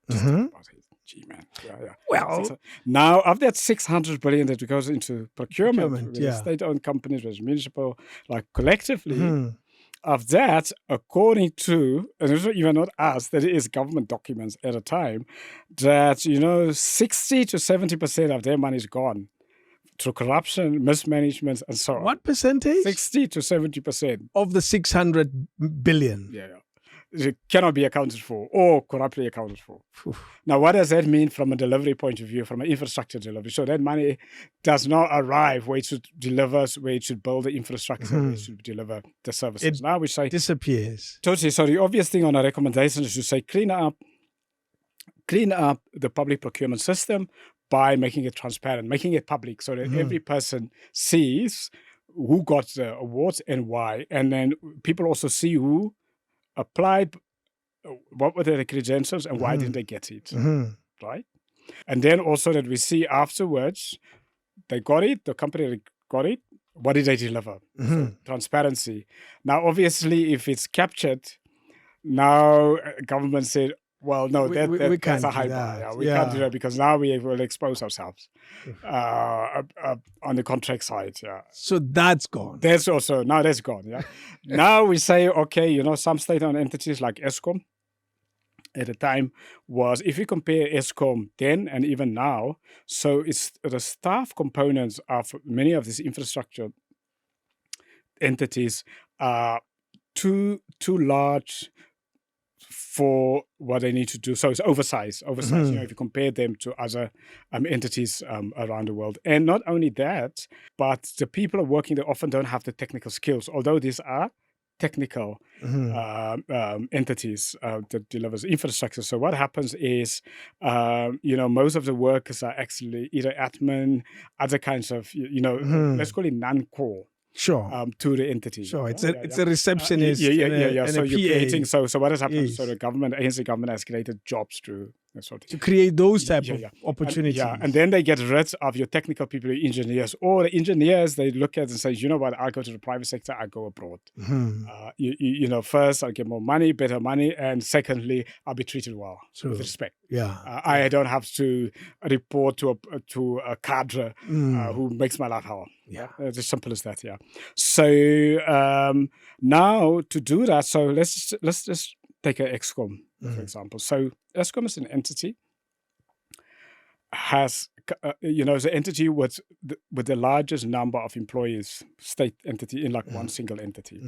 Gee, man. Yeah. Well, now, of that 600 billion that goes into procurement with yeah. state-owned companies, with municipal, like collectively, of that, according to, and it's even not us, that it is government documents at a time, that, 60 to 70% of their money is gone through corruption, mismanagement, and so on. What percentage? 60 to 70%. Of the 600 billion. Yeah. It cannot be accounted for or corruptly accounted for. Now, what does that mean from a delivery point of view, from an infrastructure delivery? So that money does not arrive where it should deliver, where it should build the infrastructure, where it should deliver the services. Now we say disappears. Totally. So the obvious thing on a recommendation is to say clean up the public procurement system by making it transparent, making it public, so that every person sees who got the awards and why, and then people also see who applied, what were their credentials and why didn't they get it, right? And then also that we see afterwards, they got it, the company got it, what did they deliver? So transparency. Now, obviously, if it's captured, now government said, Well, no, We- that, we- that we that's can't a do high bar. that. Yeah, we can't do Yeah. that because now we will expose ourselves on the contract side. Yeah, So that's gone. that's also now that's gone. Yeah, now we say okay, some state-owned entities like Eskom at the time was, if you compare Eskom then and even now, so it's the staff components of many of these infrastructure entities are too large for what they need to do. So it's oversized. If you compare them to other entities around the world. And not only that, but the people who are working, they often don't have the technical skills, although these are technical entities that delivers infrastructure. So what happens is, most of the workers are actually either admin, other kinds of, let's call it non-core. Sure. To the entity. Sure. It's a receptionist and So a you're PA. creating. So what has happened? Yes. So the government has created jobs through that sort of To create those type of and, opportunities. and then they get rid of your technical people, your engineers, or the engineers. They look at it and say, you know what? I'll go to the private sector. I go abroad. First I'll get more money, better money, and secondly, I'll be treated well with respect. Yeah. I don't have to report to a cadre who makes my life hell. Yeah. It's as simple as that. Yeah. So now to do that, so let's just take an Eskom for example. So Eskom is an entity, has the entity with the largest number of employees, state entity in like one single entity.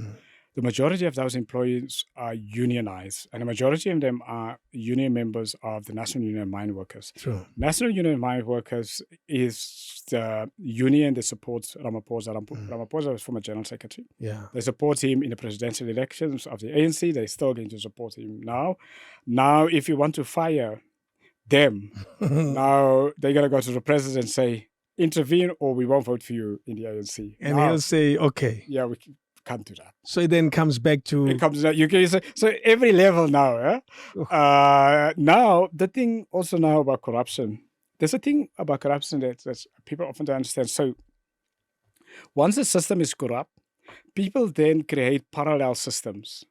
The majority of those employees are unionized, and the majority of them are union members of the National Union of Mine Workers. True. National Union of Mine Workers is the union that supports Ramaphosa. Ramaphosa is former General Secretary. Yeah. They support him in the presidential elections of the ANC. They're still going to support him now. Now, if you want to fire them, now they're going to go to the president and say, intervene or we won't vote for you in the ANC. And now, he'll say, okay. Yeah, we can't do that. So it then comes back to... It comes, you can say, so every level now. Now, the thing also now about corruption, there's a thing about corruption that people often don't understand. So once the system is corrupt, people then create parallel systems.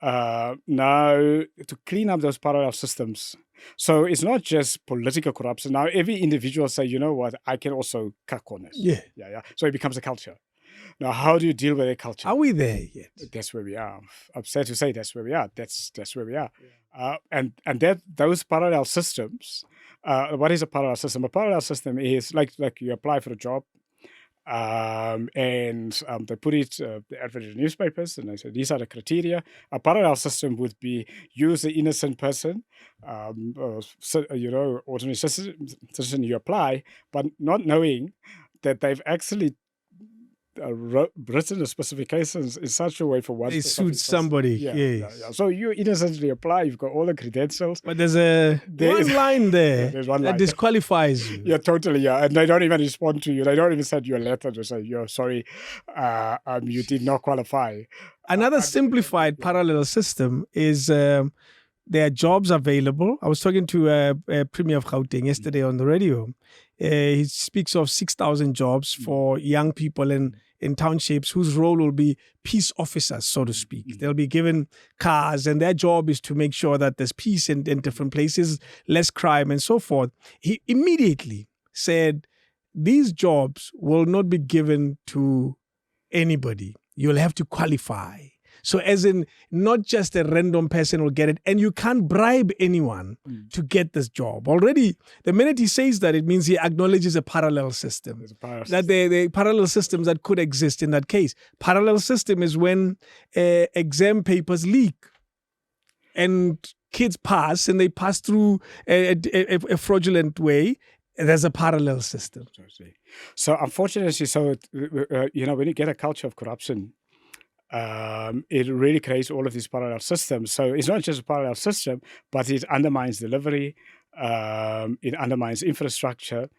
Now, to clean up those parallel systems. So it's not just political corruption. Now, every individual say, you know what, I can also cut corners. Yeah. So it becomes a culture. Now, how do you deal with a culture? Are we there yet? That's where we are. I'm sad to say that's where we are. That's where we are. Yeah. And that those parallel systems, what is a parallel system? A parallel system is like you apply for a job, and they put it, they advertise in newspapers, and they say these are the criteria. A parallel system would be use the innocent person, ordinary citizen you apply, but not knowing that they've actually written the specifications in such a way for what they suit somebody. Yeah. So you innocently apply, you've got all the credentials. But there's one line there that disqualifies you. Yeah, totally. Yeah. And they don't even respond to you. They don't even send you a letter to say, you're sorry, you did not qualify. Another simplified parallel system is there are jobs available. I was talking to a Premier of Gauteng yesterday on the radio. He speaks of 6,000 jobs for young people in townships whose role will be peace officers, so to speak. They'll be given cars, and their job is to make sure that there's peace in different places, less crime, and so forth. He immediately said, these jobs will not be given to anybody. You'll have to qualify. So as in, not just a random person will get it, and you can't bribe anyone to get this job. Already, the minute he says that, it means he acknowledges a parallel system. That the parallel systems that could exist in that case. Parallel system is when exam papers leak and kids pass, and they pass through a fraudulent way. There's a parallel system. So unfortunately, when you get a culture of corruption, it really creates all of these parallel systems. So it's not just a parallel system, but it undermines delivery, it undermines infrastructure,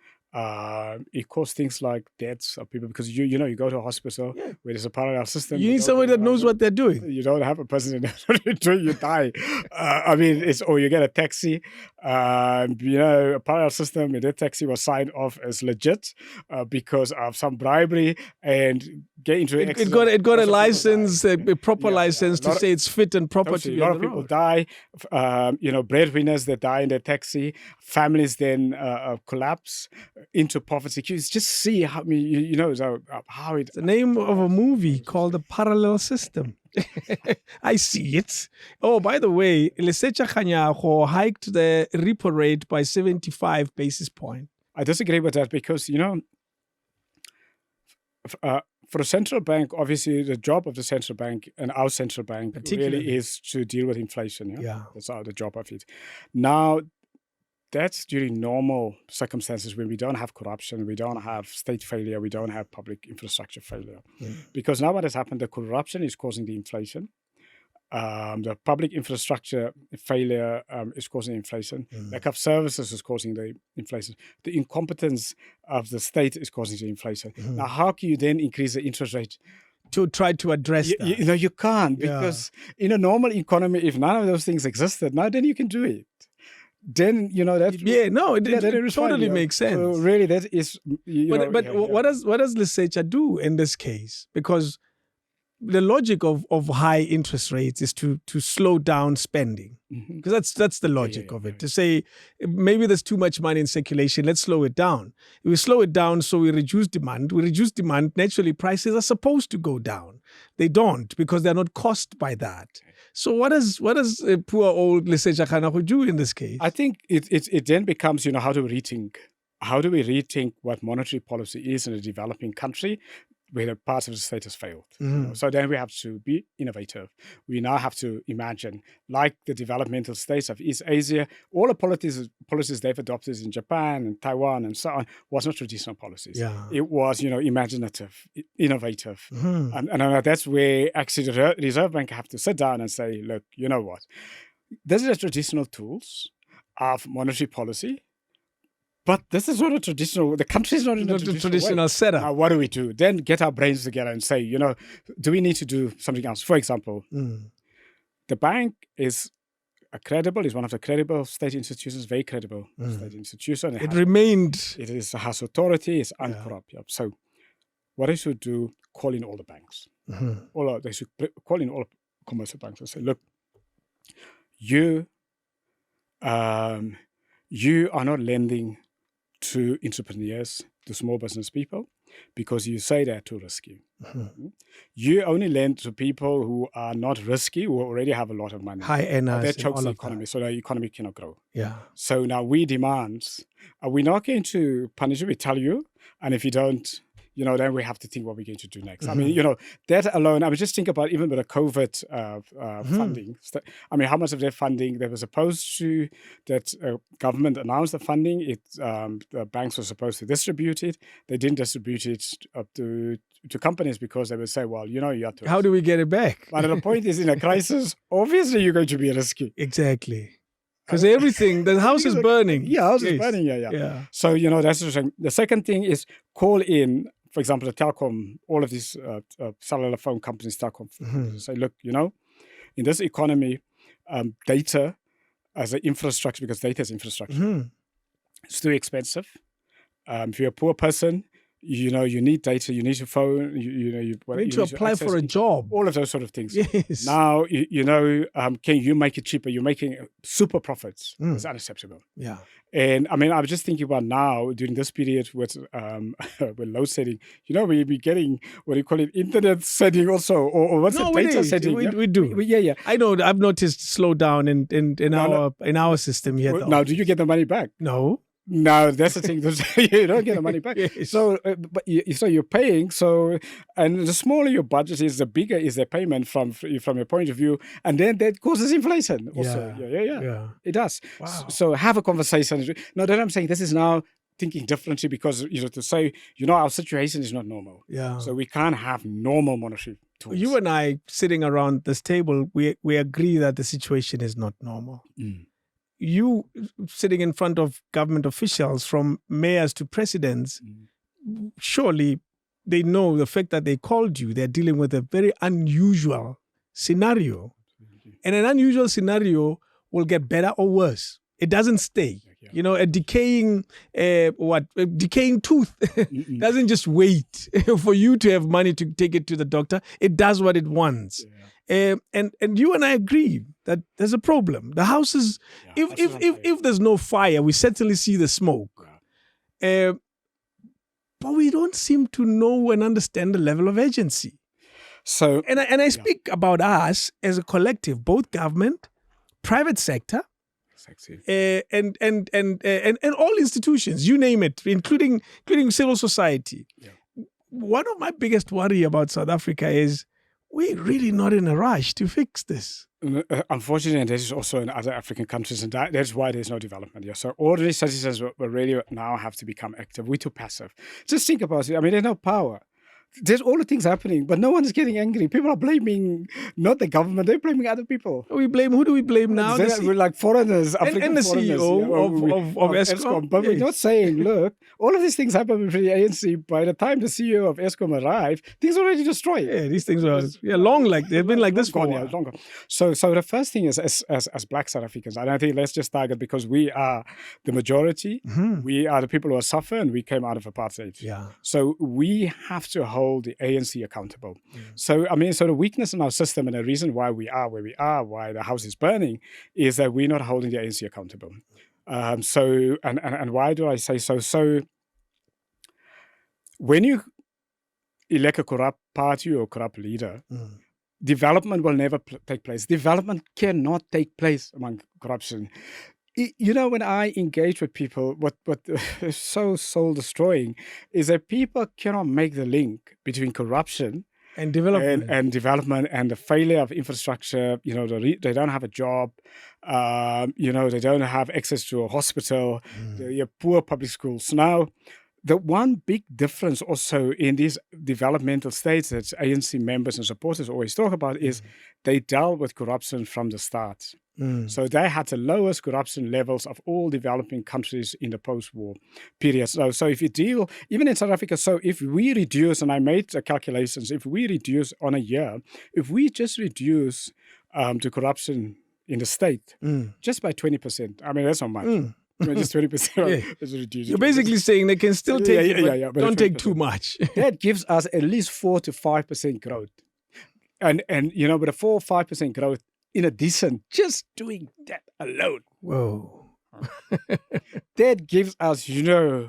It caused things like deaths of people because you know you go to a hospital where there's a parallel system. You need somebody that knows what they're doing. You don't have a person that knows what you're doing, you die. I mean, or you get a taxi. You know, a parallel system. And that taxi was signed off as legit because of some bribery and get into an accident. It got a license, a proper license to say it's fit and proper to be a lot on of the people road. die. You know, breadwinners that die in their taxi. Families then collapse into poverty. You just see how you know how it. The name of a movie called The Parallel System. I see it. Oh, by the way, Lesetja Kganyago hiked the repo rate by 75 basis points. I disagree with that because, you know, for a central bank, obviously the job of the central bank and our central bank really is to deal with inflation. Yeah? That's the job of it. Now, that's during normal circumstances when we don't have corruption, we don't have state failure, we don't have public infrastructure failure. Because now what has happened, the corruption is causing the inflation. The public infrastructure failure is causing inflation. Lack of services is causing the inflation. The incompetence of the state is causing the inflation. Now, how can you then increase the interest rate? To try to address that. You know, you can't because in a normal economy, if none of those things existed, now then you can do it. Then, you know, that... it totally makes sense. So really, that is... What does Lesetja do in this case? Because the logic of high interest rates is to slow down spending. Because that's the logic of it. To say, maybe there's too much money in circulation, let's slow it down. If we slow it down, so we reduce demand. We reduce demand, naturally prices are supposed to go down. They don't because they're not caused by that. So what does poor old Lesetja Kganyago do in this case? I think it then becomes, you know, how do we rethink? How do we rethink what monetary policy is in a developing country where parts of the state has failed? You know? So then we have to be innovative. We now have to imagine, like the developmental states of East Asia, all the policies they've adopted in Japan and Taiwan and so on was not traditional policies. It was, you know, imaginative, innovative. And that's where actually the Reserve Bank have to sit down and say, look, you know what? These are the traditional tools of monetary policy. But this is not a traditional, the country is not in a traditional setup. Now, what do we do? Then get our brains together and say, you know, do we need to do something else? For example, the bank is is one of the credible state institutions, very credible state institution. It remained. It has authority, it's uncorrupt. So what they should do, call in all the banks. They should call in all commercial banks and say, look, you are not lending to entrepreneurs, to small business people, because you say they're too risky. You only lend to people who are not risky, who already have a lot of money. High earners. That chokes the economy, so the economy cannot grow. So now we demand, we're not going to punish you, we tell you, and if you don't, you know, then we have to think what we're going to do next. I mean, you know, that alone, I was just thinking about even with the COVID funding. I mean, how much of their funding they were supposed to, that government announced the funding, the banks were supposed to distribute it. They didn't distribute it up to companies because they would say, well, you know, you have to... How do we get it back? But the point is, in a crisis, obviously you're going to be risky. Exactly. Because everything, the house is burning. Yeah, house is burning, yeah. So, you know, that's the thing. The second thing is call in, for example, the telecom, all of these cellular phone companies, telecom, say, look, you know, in this economy, data as an infrastructure, because data is infrastructure, it's too expensive. If you're a poor person, you know, you need data, you need to phone, you need to apply for a job. All of those sort of things. Yes. Now, you know, can you make it cheaper? You're making super profits. It's unacceptable. Yeah. And I mean, I was just thinking about now, during this period with load setting, you know, we'll be getting, what do you call it, internet setting also, or what's it, data setting? We do. Yeah. I know, I've noticed slowdown in our system here. Now, do you get the money back? No. No, that's the thing. You don't get the money back. Yes. So, so you're paying. So, and the smaller your budget is, the bigger is the payment from your point of view, and then that causes inflation. Also, yeah. It does. Wow. So have a conversation. No, that I'm saying this is now thinking differently because to say our situation is not normal. Yeah. So we can't have normal monetary tools. You and I sitting around this table, we agree that the situation is not normal. you sitting in front of government officials, from mayors to presidents, surely they know the fact that they called you, they're dealing with a very unusual scenario. And an unusual scenario will get better or worse. It doesn't stay. You know, a decaying tooth doesn't just wait for you to have money to take it to the doctor. It does what it wants. And you and I agree that there's a problem. The houses, if there's no fire, we certainly see the smoke. But we don't seem to know and understand the level of urgency. So, and I speak about us as a collective, both government, private sector, and all institutions, you name it, including civil society. Yeah. One of my biggest worry about South Africa is we're really not in a rush to fix this. Unfortunately, and this is also in other African countries, and that's why there's no development here. So ordinary citizens will really now have to become active. We're too passive. Just think about it. I mean, there's no power. There's all the things happening, but no one is getting angry. People are blaming not the government; they're blaming other people. Who do we blame now? We're like foreigners, African and the foreigners, CEO of Eskom. But we're not saying, look, all of these things happened with the ANC. By the time the CEO of Eskom arrived, things were already destroyed. Yeah, these things were they've been like this for a while. Longer. So the first thing is, as Black South Africans, and I think let's just target, because we are the majority. Mm-hmm. We are the people who are suffering. We came out of apartheid. Yeah. So we have to hold the ANC accountable. So the weakness in our system, and the reason why we are where we are, why the house is burning, is that we're not holding the ANC accountable. And why do I say so? So when you elect a corrupt party or corrupt leader, development will never take place. Development cannot take place among corruption. You know, when I engage with people, what is so soul-destroying is that people cannot make the link between corruption and development and the failure of infrastructure. You know, they don't have a job. They don't have access to a hospital. They have poor public schools. Now, the one big difference also in these developmental states that ANC members and supporters always talk about is they dealt with corruption from the start. So they had the lowest corruption levels of all developing countries in the post-war period. So if you deal, even in South Africa, so if we reduce, and I made the calculations, if we reduce on a year, if we just reduce the corruption in the state just by 20%, I mean, that's not much. Just 20%. You're basically saying they can still take it, but don't take too much. That gives us at least 4 to 5% growth. And with a 4 or 5% growth, in addition, just doing that alone. Whoa. That gives us,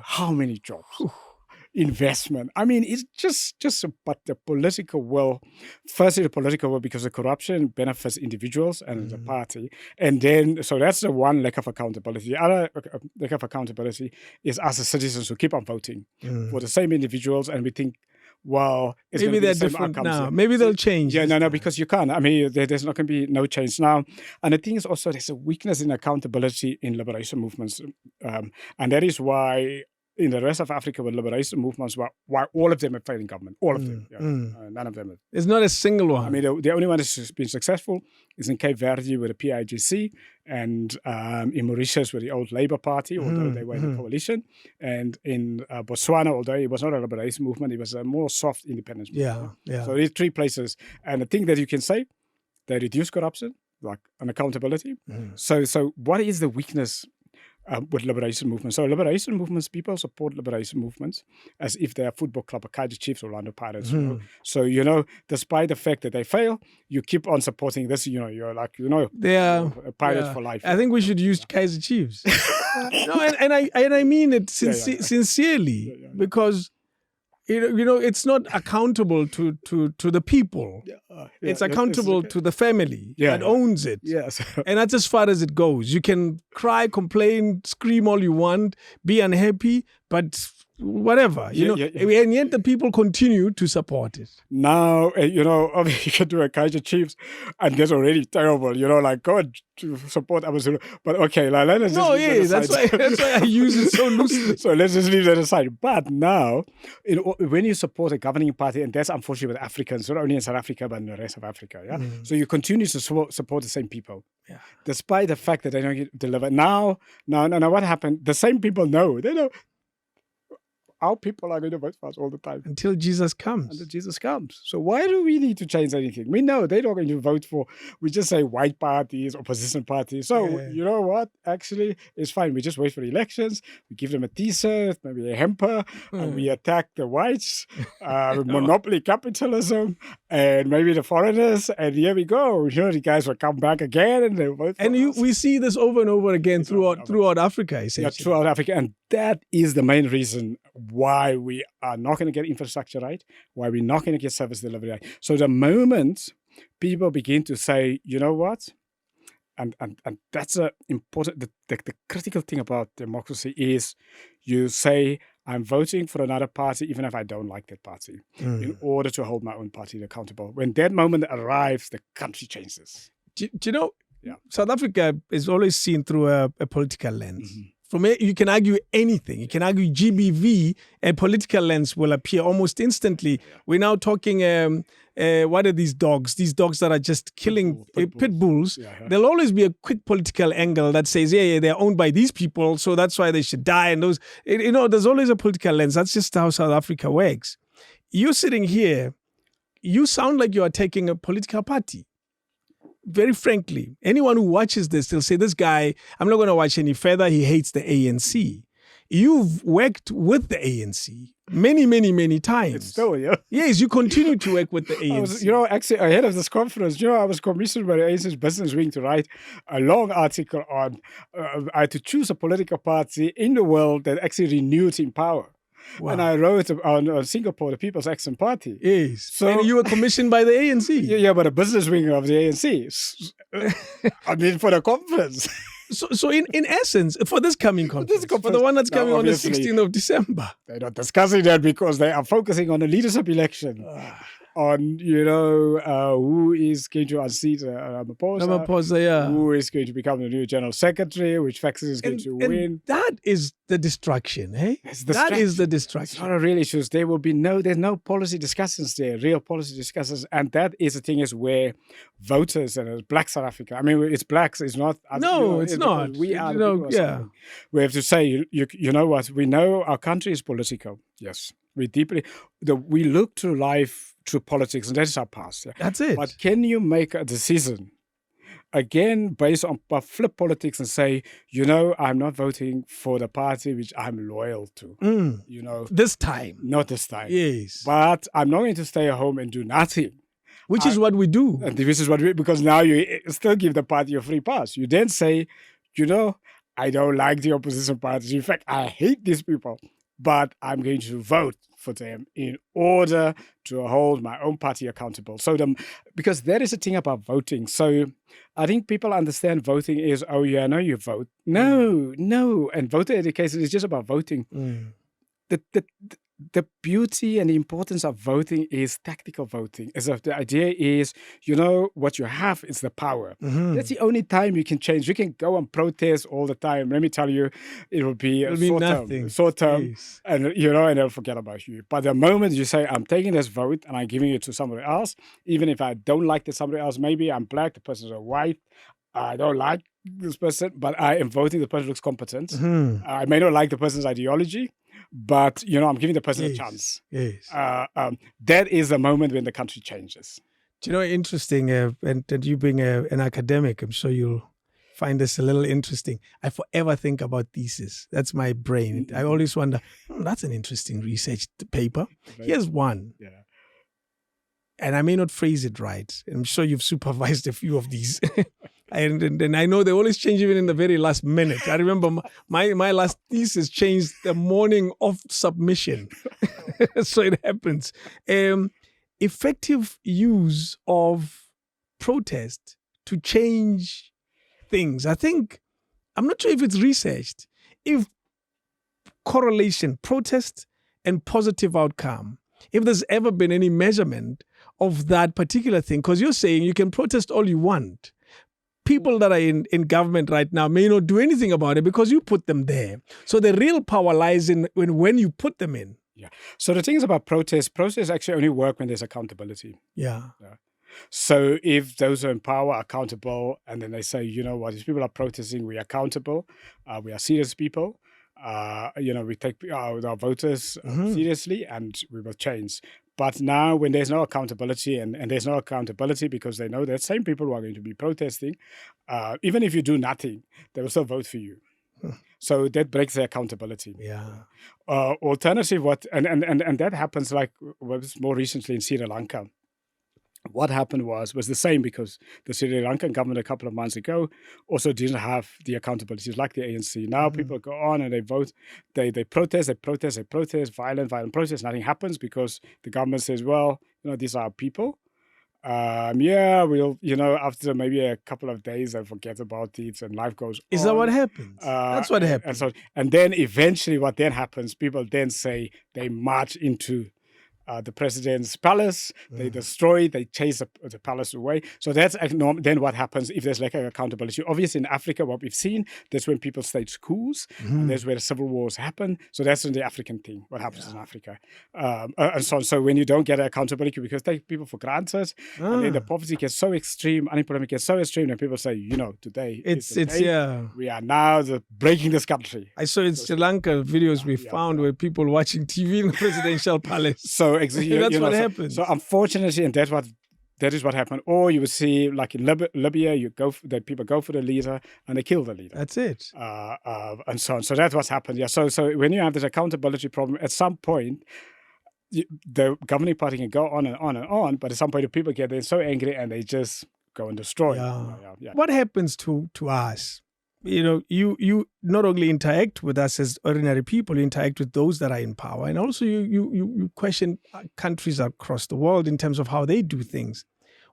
how many jobs? Investment. I mean, it's just about the political will. Firstly, the political will, because the corruption benefits individuals and the party. And then, so that's the one lack of accountability. The other lack of accountability is us as citizens who keep on voting for the same individuals, and we think, well, it's maybe they're the different now. Maybe they'll change. Yeah, no, because you can't. I mean, there's not going to be no change now. And the thing is also, there's a weakness in accountability in liberation movements. And that is why in the rest of Africa with liberation movements, why all of them are failing government. All of them. None of them. It's not a single one. I mean, the only one that's been successful is in Cape Verde with the PIGC, and in Mauritius with the old Labour Party, although they were in a coalition. And in Botswana, although it was not a liberation movement, it was a more soft independence movement. Yeah. So these three places. And the thing that you can say, they reduce corruption, like an accountability. So what is the weakness with liberation movements? So liberation movements, people support liberation movements as if they are football club or Kaiser Chiefs or Orlando Pirates. So, despite the fact that they fail, you keep on supporting this. You're like, they are a pirate for life. I think we should use Kaiser Chiefs. No, and I mean it sincerely, because it's not accountable to the people. It's accountable to the family that owns it. Yes. And that's as far as it goes. You can cry, complain, scream all you want, be unhappy, but whatever, Yeah, and yet the people continue to support it. Now, you can do a Kaiser Chiefs, and that's already terrible. Like, God to support Amazulu. But okay, let's just leave that aside. That's why I use it so loosely. So let's just leave that aside. But now, when you support a governing party, and that's unfortunate with Africans, not only in South Africa, but in the rest of Africa, so you continue to support the same people. Yeah. Despite the fact that they don't deliver. Now, what happened? The same people know. They know our people are going to vote for us all the time. Until Jesus comes. Until Jesus comes. So why do we need to change anything? We know they're not going to vote for, we just say white parties, opposition parties. So you know what? Actually, it's fine. We just wait for the elections. We give them a t-shirt, maybe a hamper, and we attack the whites, monopoly capitalism, and maybe the foreigners. And here we go. The guys will come back again and they'll vote for us. We see this over and over again throughout Africa, essentially. Yeah, throughout Africa. And that is the main reason why we are not going to get infrastructure right, why we're not going to get service delivery right. So the moment people begin to say, you know what, and that's a important, the critical thing about democracy is you say, I'm voting for another party even if I don't like that party, in order to hold my own party accountable. When that moment arrives, the country changes. Do you know, South Africa is always seen through a political lens. From it, you can argue anything. You can argue GBV, a political lens will appear almost instantly. We're now talking, what are these dogs? These dogs that are just killing pit bulls. There'll always be a quick political angle that says, they're owned by these people, so that's why they should die. And those, there's always a political lens. That's just how South Africa works. You're sitting here, you sound like you are taking a political party. Very frankly, anyone who watches this, they'll say, this guy, I'm not going to watch any further. He hates the ANC. You've worked with the ANC many, many, many times. It's still, Yes, you continue to work with the ANC. Actually, ahead of this conference, I was commissioned by the ANC's business wing to write a long article on to choose a political party in the world that actually renewed in power. Wow. And I wrote on Singapore, the People's Action Party. Yes. So, and you were commissioned by the ANC. Yeah, but a business wing of the ANC. For the conference. So in essence, for this coming conference, for the one that's coming on the 16th of December. They're not discussing that because they are focusing on the leadership election. On, who is going to unseat Ramaphosa, who is going to become the new general secretary, which faction is going to win. That is the distraction, eh? That is the distraction. It's not a real issue. There's no policy discussions there, real policy discussions. And that is the thing is where voters, and Black South Africa, I mean, it's blacks, it's not. No, it's not. We are we have to say, you know what, we know our country is political, yes. We look through life through politics, and that is our past. Yeah? That's it. But can you make a decision, again, based on flip politics and say, I'm not voting for the party which I'm loyal to. This time. Not this time. Yes. But I'm not going to stay at home and do nothing. Which is what we do. And this is what because now you still give the party a free pass. You then say, I don't like the opposition parties. In fact, I hate these people. But I'm going to vote for them in order to hold my own party accountable. So because there is a thing about voting. So I think people understand voting is, you vote. No. And voter education is just about voting. The beauty and the importance of voting is tactical voting. As if the idea is, what you have is the power. That's the only time you can change. You can go and protest all the time. Let me tell you, it'll be short term, yes. And and they'll forget about you. But the moment you say, I'm taking this vote and I'm giving it to somebody else, even if I don't like that somebody else, maybe I'm black, the person's white, I don't like this person, but I am voting the person looks competent. I may not like the person's ideology, but, I'm giving the person a chance. Yes. That is the moment when the country changes. Do you know, interesting, and you being an academic, I'm sure you'll find this a little interesting. I forever think about thesis. That's my brain. I always wonder, that's an interesting research paper. Here's one. Yeah. And I may not phrase it right. I'm sure you've supervised a few of these. And I know they always change even in the very last minute. I remember my last thesis changed the morning of submission. So it happens. Effective use of protest to change things. I'm not sure if it's researched. If correlation, protest and positive outcome. If there's ever been any measurement of that particular thing, because you're saying you can protest all you want. People that are in government right now may not do anything about it because you put them there. So the real power lies in when you put them in. Yeah. So the thing is about protests actually only work when there's accountability. Yeah. So if those who are in power are accountable, and then they say, you know what, these people are protesting, we are accountable, we are serious people, we take our voters seriously, and we will change. But now when there's no accountability, and there's no accountability because they know that same people who are going to be protesting, even if you do nothing, they will still vote for you. So that breaks the accountability. Yeah. Alternative, and that happens like was more recently in Sri Lanka. What happened was the same, because the Sri Lankan government a couple of months ago also didn't have the accountability like the ANC. Now people go on and they vote, they protest, violent protest. Nothing happens because the government says, well, these are our people. We'll, after maybe a couple of days, I forget about it and life goes on. Is that what happens? That's what happens. And then eventually what then happens, people then say they march into the president's palace, they destroy, they chase the palace away. So that's then what happens if there's lack of accountability. Obviously in Africa, what we've seen, that's when people stage coups, and that's where the civil wars happen. So that's in the African thing, what happens in Africa. And so on. So when you don't get accountability because they take people for granted, and then the poverty gets so extreme, unemployment gets so extreme, and people say, today we are now breaking this country. I saw in Sri Lanka videos we found where people watching TV in the presidential palace. So that's what happens. So unfortunately, and that is what happened. Or you would see, like in Libya, people go for the leader and they kill the leader. That's it. And so on. So that's what's happened. Yeah. So when you have this accountability problem, at some point, the governing party can go on and on and on, but at some point, the people get there so angry and they just go and destroy. Yeah. What happens to us? You not only interact with us as ordinary people, you interact with those that are in power, and also you question countries across the world in terms of how they do things.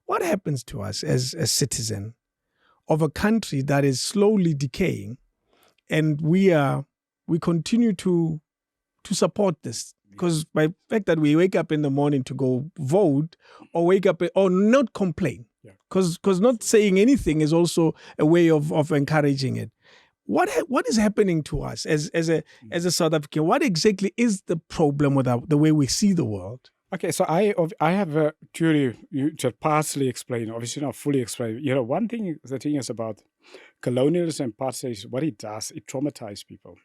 What happens to us as a citizen of a country that is slowly decaying, and we continue to support this? Because by the fact that we wake up in the morning to go vote, or wake up or not complain. Because not saying anything is also a way of encouraging it. What is happening to us as a South African? What exactly is the problem with the way we see the world? Okay, so I have a theory to partially explain, obviously not fully explain. One thing, the thing is about colonialism and apartheid, what it does, it traumatizes people.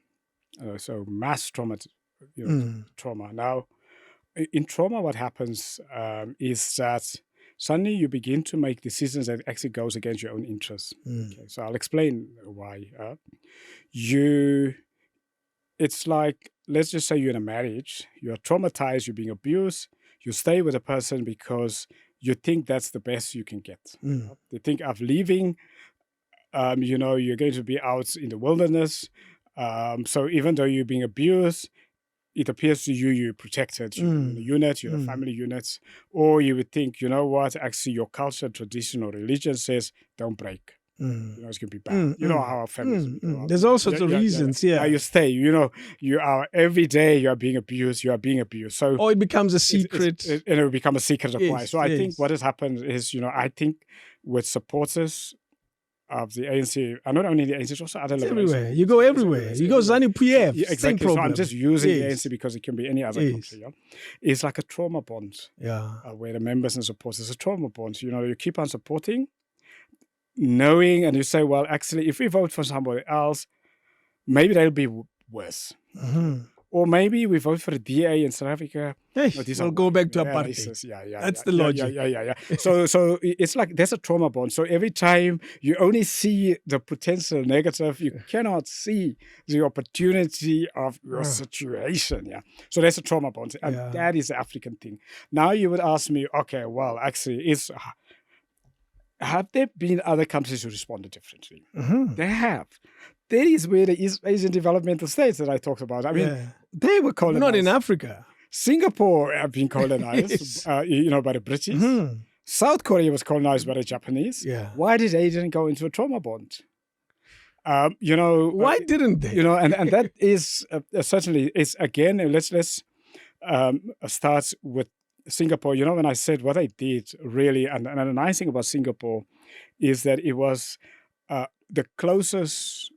So mass trauma. Now, in trauma, what happens is that suddenly you begin to make decisions that actually goes against your own interests. Okay, so I'll explain why. It's like, let's just say you're in a marriage, you're traumatized, you're being abused, you stay with a person because you think that's the best you can get. They think of leaving, you're going to be out in the wilderness. So even though you're being abused, it appears to you're protected, you're in a unit, you're a family unit, or you would think, actually your culture, tradition, or religion says, don't break. It's going to be bad. You know how our families There's all sorts of reasons, Now you stay, you are every day you are being abused, So or it becomes a secret. And it will become a secret of why. So I think what has happened is, I think with supporters of the ANC, and not only the ANC, it's also other everywhere. You go everywhere. You go ZANU-PF. Yeah, exactly. So I'm just using the ANC because it can be any other country. It's like a trauma bond. Where the members and supporters, it's a trauma bond. You keep on supporting, knowing, and you say, well, actually, if we vote for somebody else, maybe they'll be worse. Or maybe we vote for the DA in South Africa. We'll go back to apartheid. That's the logic. Yeah. So it's like there's a trauma bond. So every time you only see the potential negative, you cannot see the opportunity of your situation. Yeah. So there's a trauma bond. And that is the African thing. Now you would ask me, okay, well, actually, have there been other countries who responded differently? They have. That is where the Asian developmental states that I talked about. I mean, they were colonized. Not in Africa. Singapore have been colonized, by the British. South Korea was colonized by the Japanese. Why did they didn't go into a trauma bond? Why didn't they? And that is certainly is again. Let's start with Singapore. When I said what I did really, and the nice thing about Singapore is that it was the closest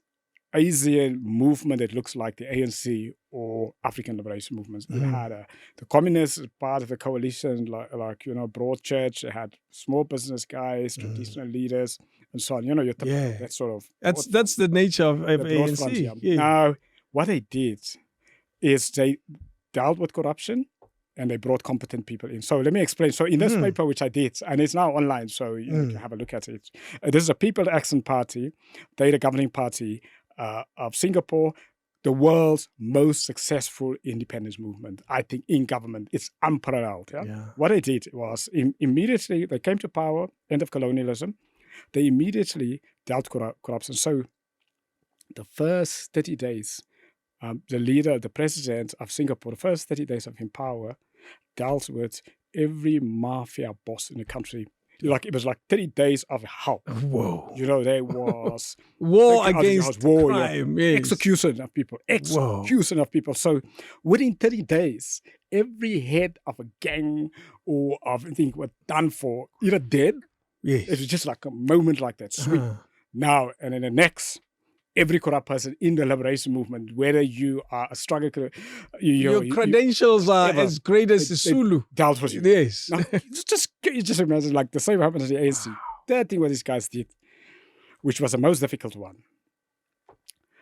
Asian movement that looks like the ANC or African liberation movements. It had the communists as part of the coalition, like Broadchurch. It had small business guys, traditional leaders, and so on. You're that sort of. That's the nature of ANC. Yeah. Now, what they did is they dealt with corruption and they brought competent people in. So let me explain. So in this paper, which I did, and it's now online, so you can have a look at it. This is a People's Action Party. They're the governing party of Singapore, the world's most successful independence movement, I think, in government. It's unparalleled. Yeah? What they did was immediately they came to power, end of colonialism. They immediately dealt corruption. So the first 30 days, the president of Singapore, the first 30 days of his power, dealt with every mafia boss in the country. It was like 30 days of hell. Whoa. There was war against crime. Yes. Execution of people. So within 30 days, every head of a gang or of anything was done for, either dead. Yes. It was just like a moment like that. Sweet. Now, and then the next, every corrupt person in the liberation movement, whether you are a struggle, your credentials are as great as the Zulu. Dealt with you. Yes. Now, you just imagine, like the same happened to the ANC. That thing what these guys did, which was the most difficult one.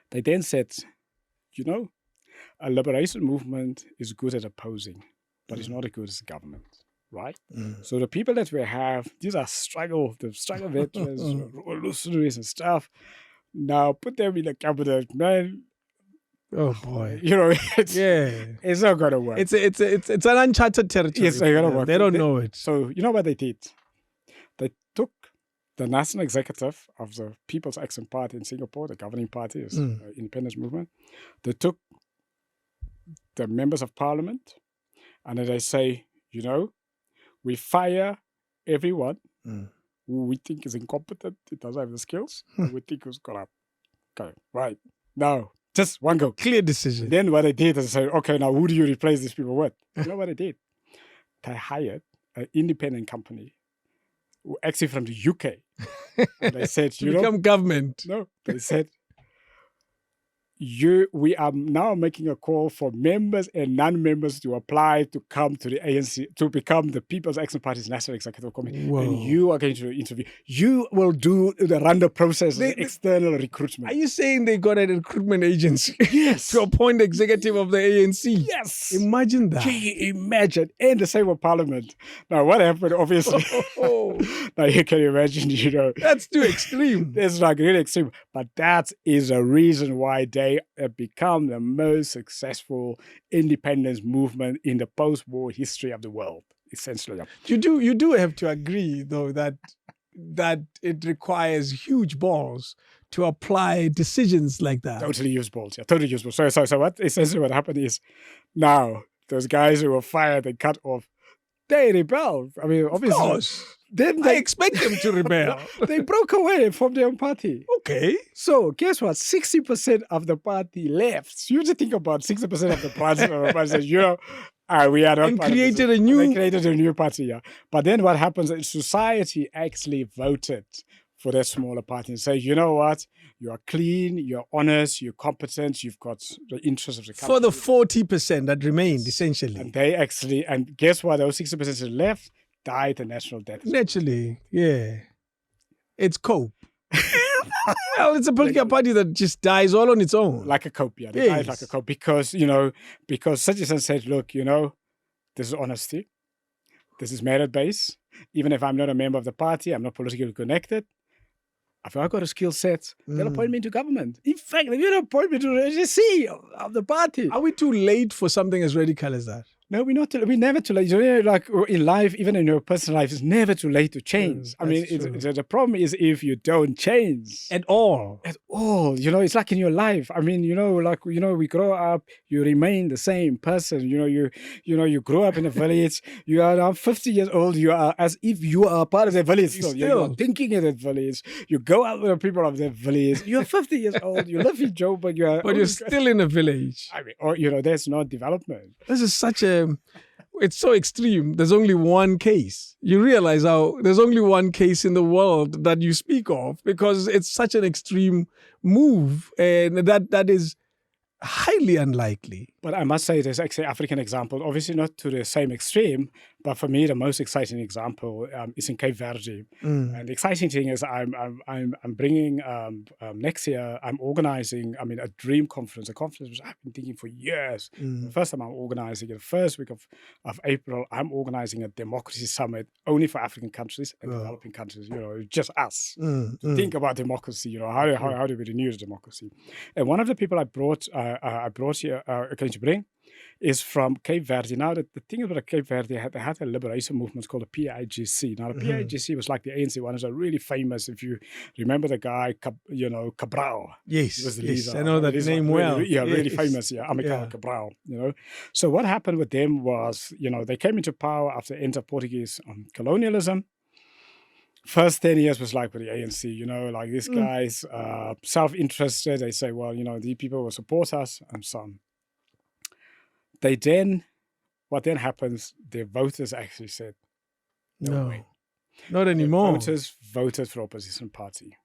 They then said, a liberation movement is good at opposing, but it's not as good as government. Right? So the people that we have, these are the struggle veterans, revolutionaries and stuff. Now put them in the cabinet, man. Oh boy! it's not gonna work. It's an uncharted territory. It's not gonna work. They don't know it. So you know what they did? They took the national executive of the People's Action Party in Singapore, the governing party, is independence movement. They took the members of parliament, and then they say, we fire everyone who we think is incompetent, it doesn't have the skills, we think is corrupt. Okay, right. Now, just one go. Clear decision. Then what they did is say, okay, now who do you replace these people with? You know what they did? They hired an independent company, who actually from the UK. And they said, become government. No, they said, we are now making a call for members and non-members to apply to come to the ANC, to become the People's Action Party's National Executive Committee. Whoa. And you are going to interview. You will run the process of external recruitment. Are you saying they got a recruitment agency? Yes. To appoint the executive of the ANC? Yes. Imagine that. Imagine. And the same with Parliament. Now, what happened, obviously, now you can imagine, That's too extreme. It's like really extreme. But that is a reason why they have become the most successful independence movement in the post-war history of the world, essentially. You do have to agree, though, that it requires huge balls to apply decisions like that. Totally use balls, yeah. Totally use balls. So what happened is, now those guys who were fired and cut off, they rebelled. I mean, obviously. Of course. Then I expect them to rebel. They broke away from their own party. Okay. So guess what? 60% of the party left. You just think about 60% of the party says, we are not. And created a new. They created a new party, yeah. But then what happens is society actually voted for that smaller party and say, you know what? You are clean, you're honest, you're competent, you've got the interests of the country. For the 40% that remained, essentially. And they actually, and guess what? Those 60% that left died a national death. Naturally, yeah. It's cope. Well, it's a political party that just dies all on its own. Like a cope, yeah. They died like a cope because, because citizen said, look, this is honesty. This is merit-based. Even if I'm not a member of the party, I'm not politically connected. If I've got a skill set, they'll appoint me into government. In fact, if you don't appoint me to the AGC of the party. Are we too late for something as radical as that? No, we're never too late. You know, like in life, even in your personal life, it's never too late to change. I mean, the problem is if you don't change At all. at all. You know, it's like in your life. I mean, you know, like we grow up, you remain the same person. You grow up in a village. You are now 50 years old. You are as if you are part of the village. Still, you're thinking in that village. You go out with the people of that village. You're 50 years old. You live in Joburg. But you're still in a village. I mean, or there's no development. This is such a. It's so extreme. There's only one case. You realize how there's only one case in the world that you speak of because it's such an extreme move, and that is highly unlikely. But I must say, there's actually African example, obviously not to the same extreme, but for me, the most exciting example is in Cape Verde. And the exciting thing is I'm bringing, next year, I'm organizing, a dream conference, a conference which I've been thinking for years. The first time I'm organizing it, the first week of April, I'm organizing a democracy summit only for African countries and developing countries, just us. Think about democracy, how do we renew democracy? And one of the people I brought here, to bring is from Cape Verde. Now, the thing about Cape Verde, they had a liberation movement called the PIGC. Now, the PIGC was like the ANC one. It was really famous. If you remember the guy, Cabral. Yes, he was the yes, leader. I know that name well. Really famous, Amilcar Cabral, So what happened with them was, they came into power after the end of Portuguese colonialism. First 10 years was like with the ANC, like these guys, self-interested. They say, well, these people will support us and so on. What then happens, the voters actually said, no way. Not anymore. The voters voted for opposition party,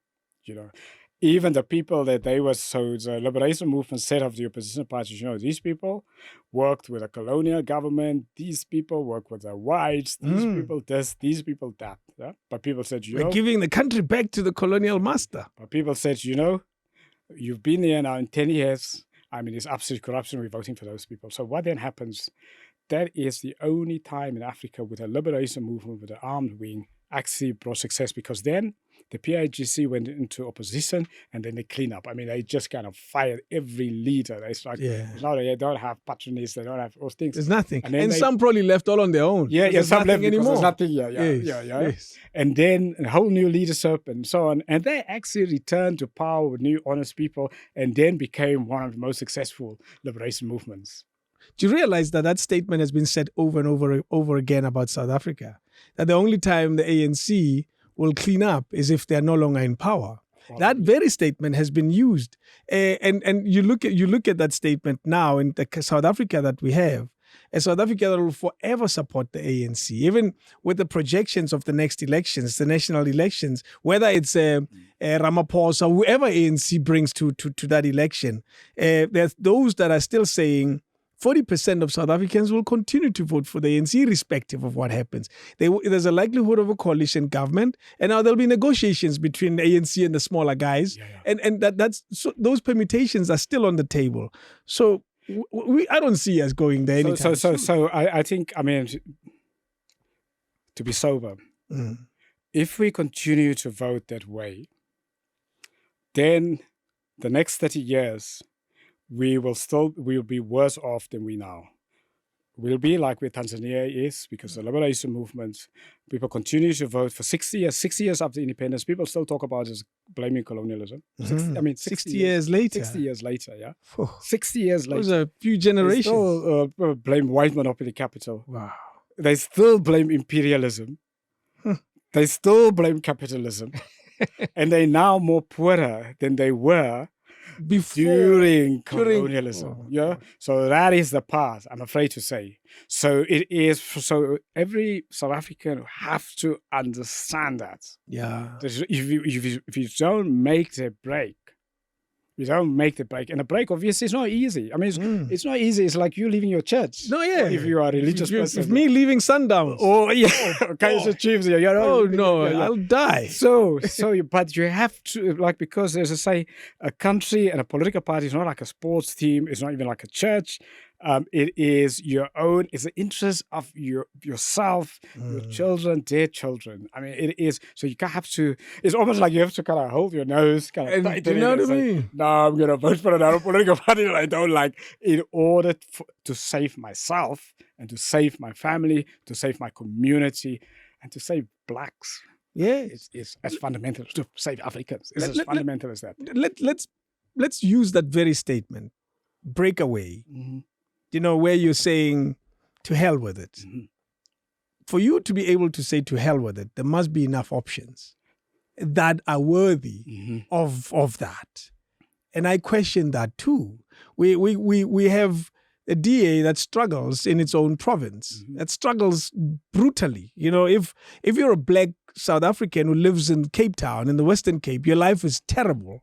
Even the people that the liberation movement set of the opposition parties, these people worked with a colonial government, these people work with the whites, these people this, these people that. Yeah? But people said, we're giving the country back to the colonial master. But people said, you've been here now in 10 years. It's absolute corruption. We're voting for those people. So what then happens? That is the only time in Africa with a liberation movement with an armed wing actually brought success, because then the PIGC went into opposition and then they clean up. They just kind of fired every leader. It's like, now they don't have patronists, they don't have those things. There's nothing. And some probably left all on their own. Some left anymore. There's nothing. Yes. And then a whole new leadership and so on. And they actually returned to power with new honest people and then became one of the most successful liberation movements. Do you realize that statement has been said over and over again about South Africa? That the only time the ANC will clean up is if they're no longer in power. Wow. That very statement has been used. And you look at that statement now in the South Africa that we have, a South Africa that will forever support the ANC, even with the projections of the next elections, the national elections, whether it's Ramaphosa, whoever ANC brings to that election. There's those that are still saying 40% of South Africans will continue to vote for the ANC irrespective of what happens. There's a likelihood of a coalition government, and now there'll be negotiations between the ANC and the smaller guys, and those permutations are still on the table. So I don't see us going there anytime soon. So I think, to be sober, if we continue to vote that way, then the next 30 years, we'll be worse off than we now. We'll be like where Tanzania is, because the liberation movement, people continue to vote for 60 years. 60 years after independence, people still talk about as blaming colonialism. 60 years later. 60 years later, yeah. 60 years later. Those are a few generations. They still blame white monopoly capital. Wow. They still blame imperialism. They still blame capitalism. And they're now more poorer than they were during colonialism. So that is the past, I'm afraid to say. So it is. So every South African have to understand that. If you don't make the break, and the break obviously is not easy. It's not easy. It's like you leaving your church. If you are a religious person. If me leaving Sundowns. Kaizer Chiefs. I'll die. But you have to, because there's a country and a political party is not like a sports team. It's not even like a church. It is your own. It's the interest of yourself, your children, their children. I mean, it is. So you have to. It's almost like you have to kind of hold your nose, kind of And tighten do you it know and what I say, mean? "No, I'm going to vote for another political party that I don't like, in order to save myself and to save my family, to save my community, and to save blacks." Yes. It's as fundamental to save Africans. It's as Let- fundamental as that. Let's use that very statement, breakaway. Mhm. You know, where you're saying, to hell with it. Mhm. For you to be able to say to hell with it, there must be enough options that are worthy Mhm. of that. And I question that too. We have a DA that struggles in its own province, that struggles brutally. You know, if you're a black South African who lives in Cape Town, in the Western Cape, your life is terrible.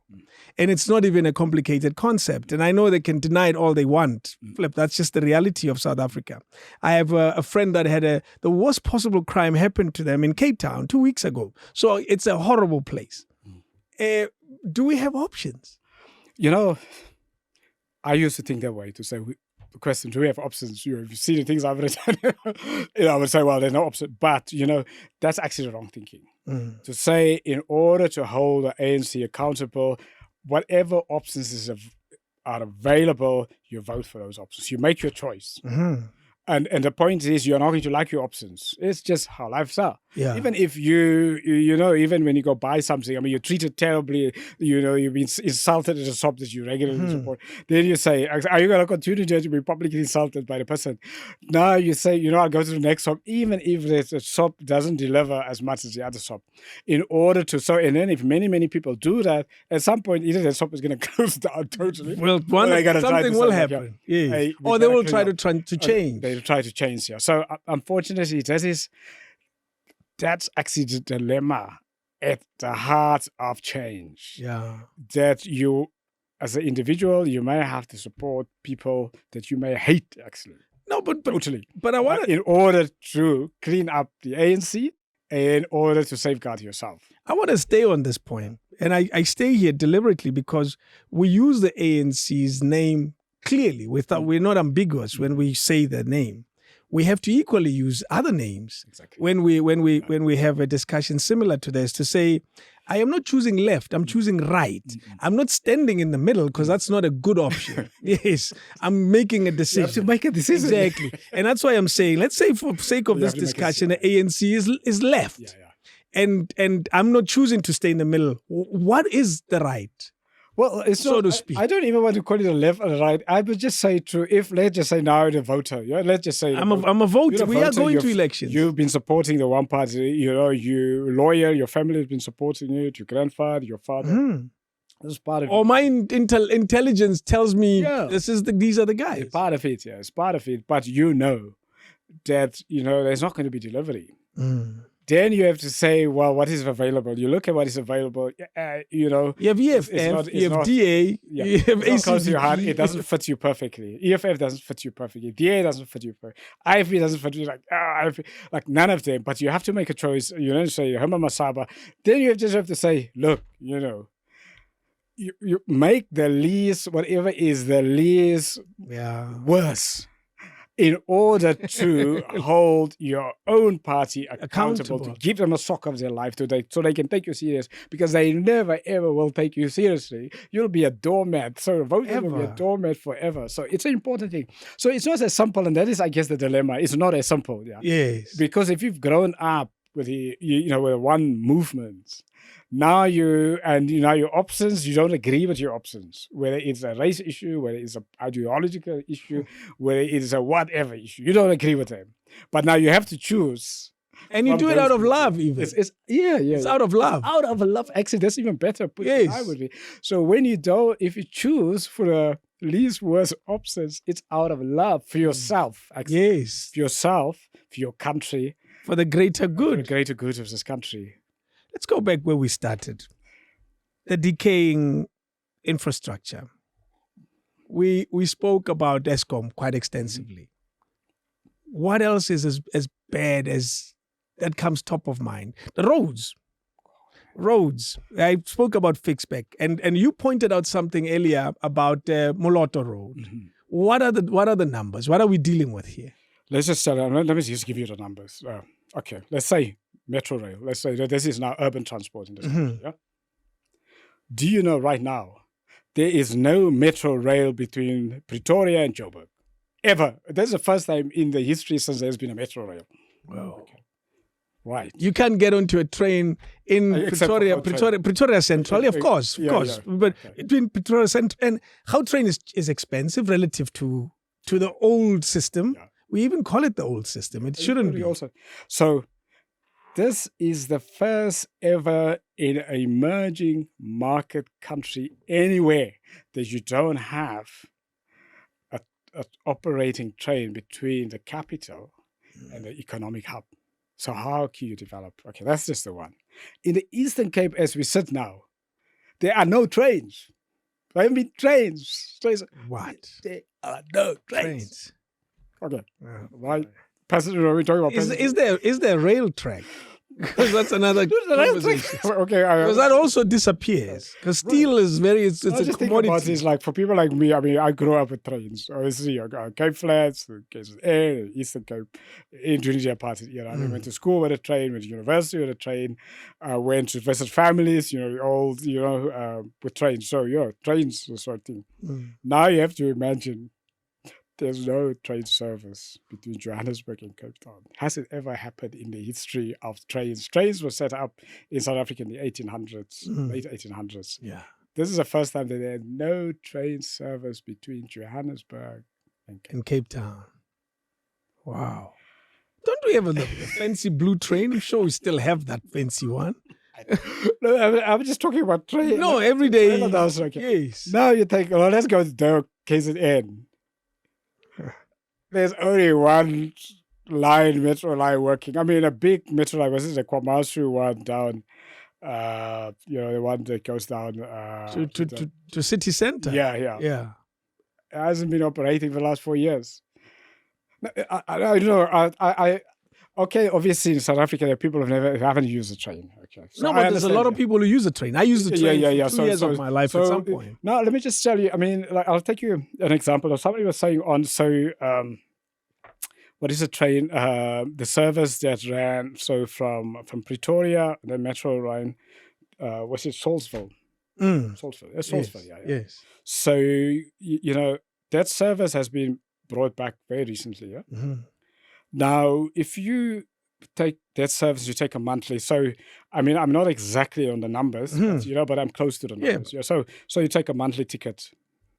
And it's not even a complicated concept. And I know they can deny it all they want. Flip, that's just the reality of South Africa. I have a friend that had the worst possible crime happen to them in Cape Town 2 weeks ago. So it's a horrible place. Do we have options? You know, I used to think that way, to say, the question, do we have options? If you see the things I've written, I would say, well, there's no option. But, that's actually the wrong thinking. To say, in order to hold the ANC accountable, whatever options are available, you vote for those options. You make your choice. And the point is, you're not going to like your options. It's just how life's are. Yeah. Even if even when you go buy something, I mean, you're treated terribly, you've been insulted at a shop that you regularly support. Then you say, are you going to continue to be publicly insulted by the person? Now you say, I'll go to the next shop, even if the shop doesn't deliver as much as the other shop. In order to, and then if many, many people do that, at some point, either the shop is going to close down totally. Well, something will happen. Yes. Hey, or they will try to change. They try to change, yeah. So unfortunately, that's actually the dilemma at the heart of change. Yeah. That you, as an individual, you may have to support people that you may hate, actually. No, but Totally. But I want in order to clean up the ANC, in order to safeguard yourself. I want to stay on this point, and I stay here deliberately because we use the ANC's name clearly. We're not ambiguous when we say the name. We have to equally use other names when we have a discussion similar to this, to say, I am not choosing left, I'm choosing right. I'm not standing in the middle because that's not a good option. Yes, I'm making a decision. You have to make a decision. Exactly. And that's why I'm saying, let's say for sake of this discussion, the ANC is left. Yeah. And I'm not choosing to stay in the middle. What is the right? Well, it's so not, to speak. I don't even want to call it a left or a right. I would just say let's just say now the voter. Yeah, let's just say I'm a voter. We are going to elections. You've been supporting the one party. You loyal. Your family has been supporting it. Your grandfather, your father. This is part of it. Or my intelligence tells me these are the guys. It's part of it. Yeah, it's part of it. But that there's not going to be delivery. Then you have to say, well, what is available? You look at what is available. You have EFF, you have DA, you have ACDP. Close to your heart. It doesn't fit you perfectly. EFF doesn't fit you perfectly. DA doesn't fit you perfectly. IFP doesn't fit you like none of them. But you have to make a choice. You don't say Hema Masaba. Then you just have to say, look, you make the least, whatever is the least worse, in order to hold your own party accountable, to give them a shock of their life, so they can take you serious, because they never, ever will take you seriously. You'll be a doormat. So voting will be a doormat forever. So it's an important thing. So it's not as simple, and that is, I guess, the dilemma. It's not as simple. Yeah. Yes. Because if you've grown up with with one movement, now your options, you don't agree with your options, whether it's a race issue, whether it's an ideological issue, whether it's a whatever issue, you don't agree with them. But now you have to choose. And you do it out of love, even. It's out of love. It's out of love. Actually, that's even better. So when if you choose for the least worst options, it's out of love for yourself. Actually. Yes. For yourself, for your country. For the greater good. For the greater good of this country. Let's go back where we started. The decaying infrastructure. We spoke about ESCOM quite extensively. What else is as bad as that comes top of mind? The roads. I spoke about Fixback, and you pointed out something earlier about Moloto Road, What are the numbers? What are we dealing with here? Let's just let me just give you the numbers. Okay, let's say metro rail. Let's say that this is now urban transport in this country. Yeah? Do you know right now there is no metro rail between Pretoria and Joburg? Ever. That's the first time in the history since there's been a metro rail. Wow. Okay. Right. You can't get onto a train in Except for Pretoria Central, of course. Yeah. But between Pretoria Central and Gautrain is expensive relative to the old system. Yeah. We even call it the old system. It shouldn't be. Also. So this is the first ever in an emerging market country anywhere that you don't have an operating train between the capital and the economic hub. So how can you develop? Okay, that's just the one. In the Eastern Cape, as we sit now, there are no trains. There haven't been trains. What? There are no trains. Okay. Right. Passenger, are we talking about passenger? Is there a rail track? Because that's another conversation. Okay, because that also disappears. Because steel is it's a commodity. About this, like for people like me, I mean, I grew up with trains. Obviously, Cape Flats, Air, Eastern Cape, in Tunisia part. I went to school with a train, went to university with a train, went to visit families. With trains. So trains the sort of thing. Now you have to imagine. There's no train service between Johannesburg and Cape Town. Has it ever happened in the history of trains? Trains were set up in South Africa in the 1800s, late 1800s. Yeah. This is the first time that there had no train service between Johannesburg and Cape Town. Wow. Don't we have a fancy blue train? I'm sure we still have that fancy one. No, I'm just talking about train. No, every day. Okay. Yes. Now you think, let's go to the KZN. There's only one metro line working. I mean, a big metro line was the KwaMashu one down, the one that goes down to city center. Yeah. It hasn't been operating for the last 4 years. Okay, obviously in South Africa, there are people who haven't used the train. Okay, so but there's a lot of people who use the train. I used the train for 2 years of my life at some point. Now, let me just tell you. I mean, I'll take you an example of somebody was saying what is a train? The service that ran from Pretoria, the metro line, was it Salisbury? Salisbury. Salisbury, yeah. Yes. So, that service has been brought back very recently, yeah? Mm-hmm. Now, if you take that service, you take a monthly. So, I mean, I'm not exactly on the numbers, but I'm close to the numbers. Yeah. So you take a monthly ticket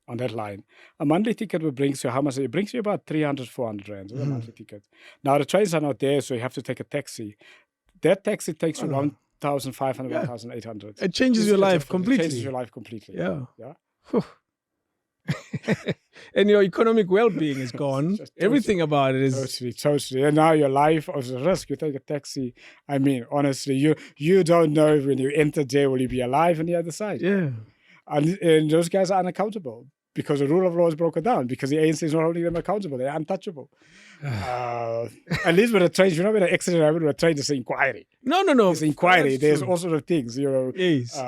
on that line. A monthly ticket will bring you how much? It brings you about 300, 400 rand, a monthly ticket. Now, the trains are not there, so you have to take a taxi. That taxi takes you 1,500, 1,800. It changes your life completely. It changes your life completely. Yeah. And your economic well-being is gone. Everything about it is totally. And now your life is a risk. You take a taxi. I mean, honestly, you don't know when you enter there, will you be alive on the other side? Yeah. And those guys are unaccountable because the rule of law is broken down because the ANC is not holding them accountable. They're untouchable. At least with a train, when an accident happened with a train, it's an inquiry. No. It's an inquiry. There's all sort of things, Yes.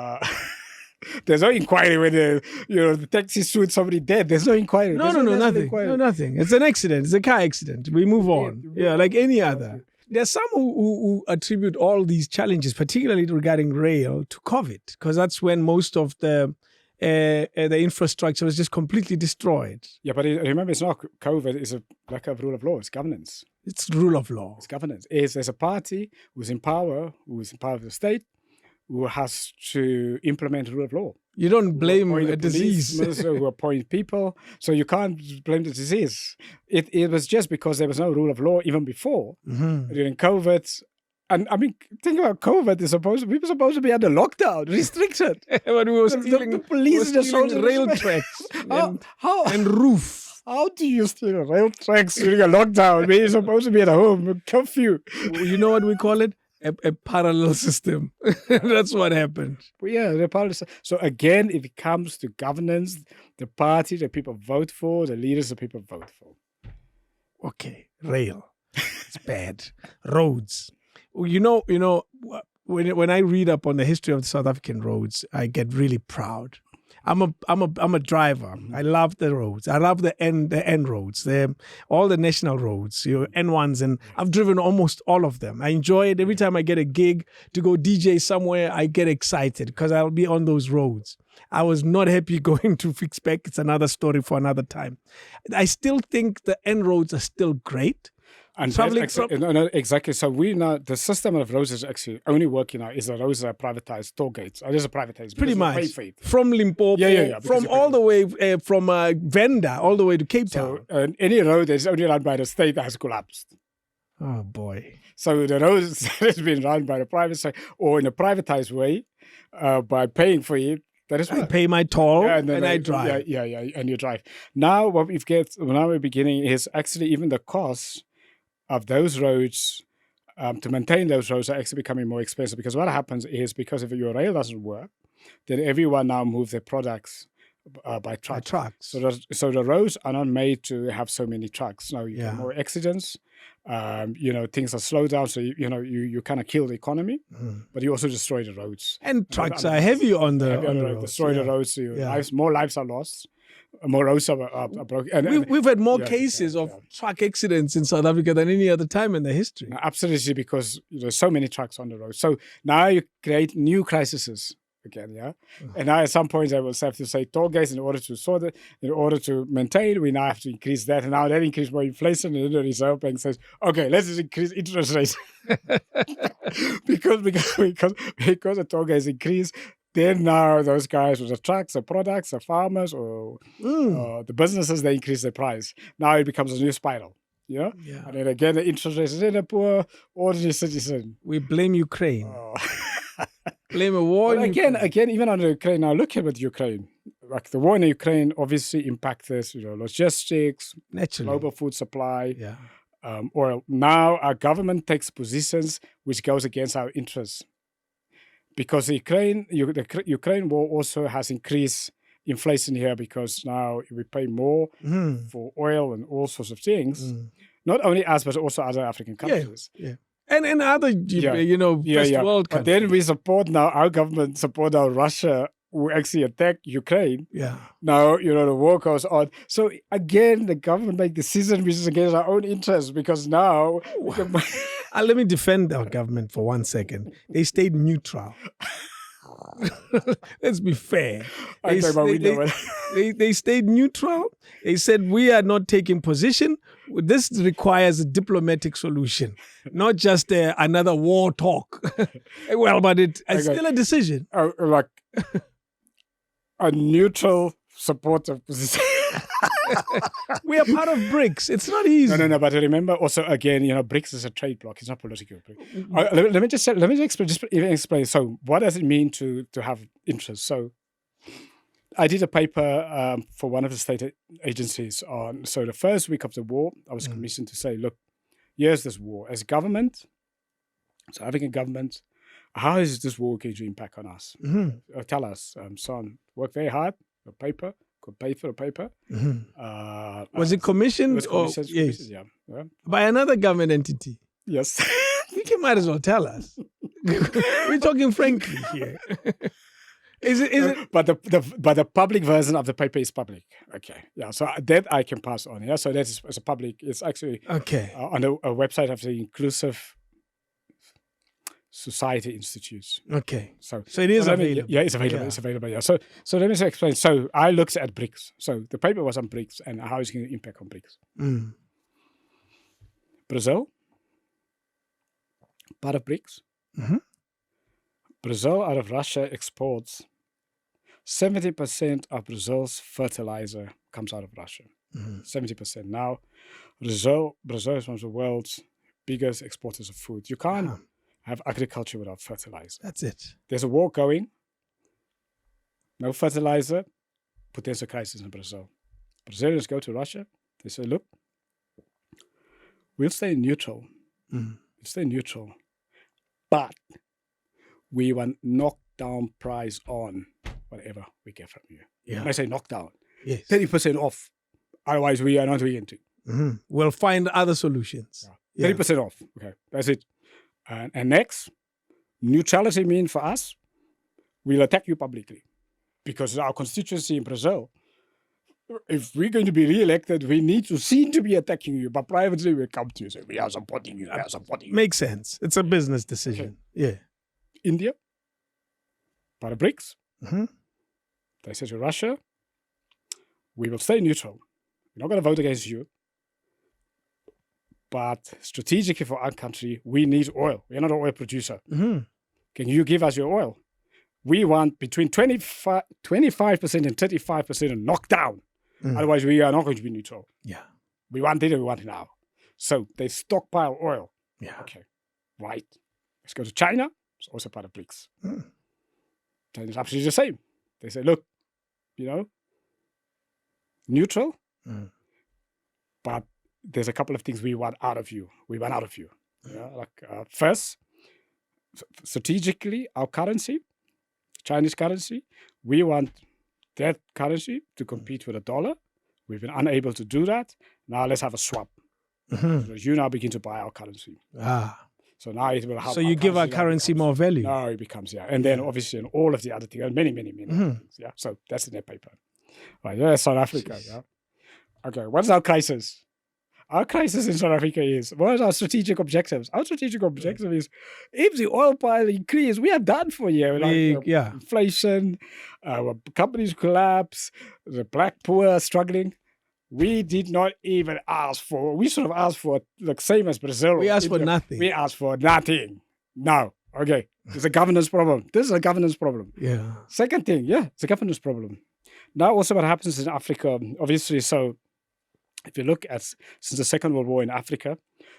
There's no inquiry when the taxi sued somebody dead. There's no inquiry. Nothing. No, nothing. It's an accident. It's a car accident. We move on. Yeah, like any other. There's some who attribute all these challenges, particularly regarding rail, to COVID, because that's when most of the infrastructure was just completely destroyed. Yeah, but remember, it's not COVID. It's a lack of rule of law. It's governance. It's rule of law. It's governance. There's a party who's in power of the state, who has to implement the rule of law. You don't blame a disease. Who appoint people. So you can't blame the disease. It was just because there was no rule of law even before. During COVID. And I mean, think about COVID. People are supposed to be under lockdown, restricted. But we were stealing, the police just rail tracks and roof. How do you steal rail tracks during a lockdown when you're supposed to be at home? Curfew. You know what we call it? A parallel system. That's what happened. Well, yeah, the parallel system. So again, if it comes to governance, the party that people vote for, the leaders that people vote for. Okay, rail. It's bad. Roads. You know, when I read up on the history of the South African roads, I get really proud. I'm a driver. I love the roads. I love the end roads, all the national roads, N1s, and I've driven almost all of them. I enjoy it. Every time I get a gig to go DJ somewhere, I get excited because I'll be on those roads. I was not happy going to Fixback. It's another story for another time. I still think the end roads are still great. And no, exactly. So we know the system of roads is actually only working now is the roads that are privatized toll gates. It is a privatized. Pretty much. From Limpopo, from all the way, from Venda all the way to Cape Town. So any road that is only run by the state has collapsed. Oh, boy. So the roads that has been run by the private sector or in a privatized way by paying for it, that is I pay my toll and I drive. Yeah, and you drive. Now what we're beginning is actually even the costs of those roads to maintain those roads are actually becoming more expensive, because what happens is, because if your rail doesn't work, then everyone now moves their products by truck. So the roads are not made to have so many trucks. Now you get more accidents. Things are slowed down, so you kind of kill the economy, but you also destroy the roads. And trucks are heavy on the roads. Destroy the roads. So more lives are lost. More roads are broken. We've had more cases of truck accidents in South Africa than any other time in the history. Absolutely, because there's so many trucks on the road. So now you create new crises again, And now at some point I will have to say toll gates in order to sort it, in order to maintain, we now have to increase that. And now that increases more inflation, and the Reserve Bank says, okay, let's just increase interest rates. because the toll gates increase, then now those guys with the trucks, the products, the farmers, or the businesses, they increase the price. Now it becomes a new spiral. And then again, the interest rates is in a poor, ordinary citizen. We blame Ukraine. Blame a war. But again, even on Ukraine, now look at with Ukraine. Like the war in Ukraine obviously impacts logistics, global food supply, oil. Now our government takes positions which goes against our interests. Because the Ukraine war also has increased inflation here, because now we pay more for oil and all sorts of things. Not only us, but also other African countries. Yeah. And other, first world countries. But then we our government support our Russia, who actually attacked Ukraine. Yeah. Now, the war goes on. So again, the government make decisions which is against our own interests, because now... Let me defend our government for 1 second. They stayed neutral. Let's be fair. They stayed neutral. They said, we are not taking position. This requires a diplomatic solution, not just another war talk. Well, but it's still a decision. Like a neutral supportive position. We are part of BRICS. It's not easy. No. But remember, also again, BRICS is a trade bloc. It's not political. Let me just explain. So, what does it mean to have interest? So, I did a paper for one of the state agencies on. So, the first week of the war, I was commissioned to say, look, here's this war. As government, South African government, how is this war going to impact on us? Tell us, son. Work very hard. A paper. Could pay for the paper. Was it commissioned? Yes. By another government entity? Yes. I think you might as well tell us. We're talking frankly here. Is it? But the public version of the paper is public. Okay. Yeah. So that I can pass on. Yeah. So that is a public. It's actually on a website of the Inclusive Society Institutes. Okay. So it is available. It's available. It's available. Yeah. So let me explain. So I looked at BRICS. So the paper was on BRICS and how it's going to impact on BRICS. Brazil, part of BRICS. Brazil, out of Russia, exports 70% of Brazil's fertilizer comes out of Russia. 70%. Now, Brazil is one of the world's biggest exporters of food. You can't have agriculture without fertilizer. That's it. There's a war going. No fertilizer. Potential crisis in Brazil. Brazilians go to Russia. They say, look, we'll stay neutral. We'll stay neutral. But we want knockdown price on whatever we get from you. Yeah. When I say knockdown, yes. 30% off. Otherwise, we are not going to. We'll find other solutions. 30% off. Okay, that's it. And next, neutrality means for us, we'll attack you publicly. because our constituency in Brazil, if we're going to be re-elected, we need to seem to be attacking you, but privately we come to you and say, we are supporting you, we are supporting you. Makes sense. It's a business decision. Yeah. India, by the BRICS, Mm-hmm. they said to Russia, we will stay neutral. We're not going to vote against you. But strategically for our country, we need oil. We're not an oil producer. Mm-hmm. Can you give us your oil? We want between 25% and 35% knocked down. Otherwise, we are not going to be neutral. Yeah. We want it and we want it now. So they stockpile oil. Yeah. Okay, right. Let's go to China. It's also part of BRICS. China is absolutely the same. They say, look, neutral, but there's a couple of things we want out of you. We want out of you. First, strategically, our currency, Chinese currency, we want that currency to compete with the dollar. We've been unable to do that. Now let's have a swap. So you now begin to buy our currency. So now it will help. So you give our currency more value. No, it becomes, And then obviously all of the other things, many things. Yeah. So that's in their paper. Right. South Africa. Yeah. Okay. What's our crisis? Our crisis in South Africa is, what are our strategic objectives? Our strategic objective is, if the oil pile increase, we are done for you. Inflation, our companies collapse, the black poor are struggling. We did not even ask for, we sort of asked for the same as Brazil. We asked for nothing. We asked for nothing. No. Okay. It's a governance problem. This is a governance problem. Yeah. Second thing, it's a governance problem. Now also what happens in Africa, obviously, so if you look at since the Second World War in Africa,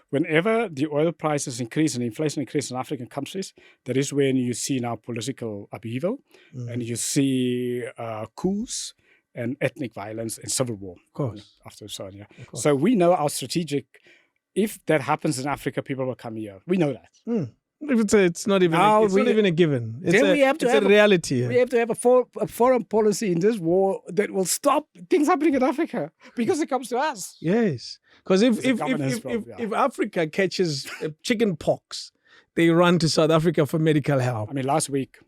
whenever the oil prices increase and inflation increase in African countries, that is when you see now political upheaval and you see coups and ethnic violence and civil war. Of course. After so, So we know our strategic, if that happens in Africa, people will come here. We know that. It's not even a given. It's a reality. We have to have a foreign policy in this war that will stop things happening in Africa because it comes to us. Yes. Because if Africa catches chicken pox, they run to South Africa for medical help. I mean, last week,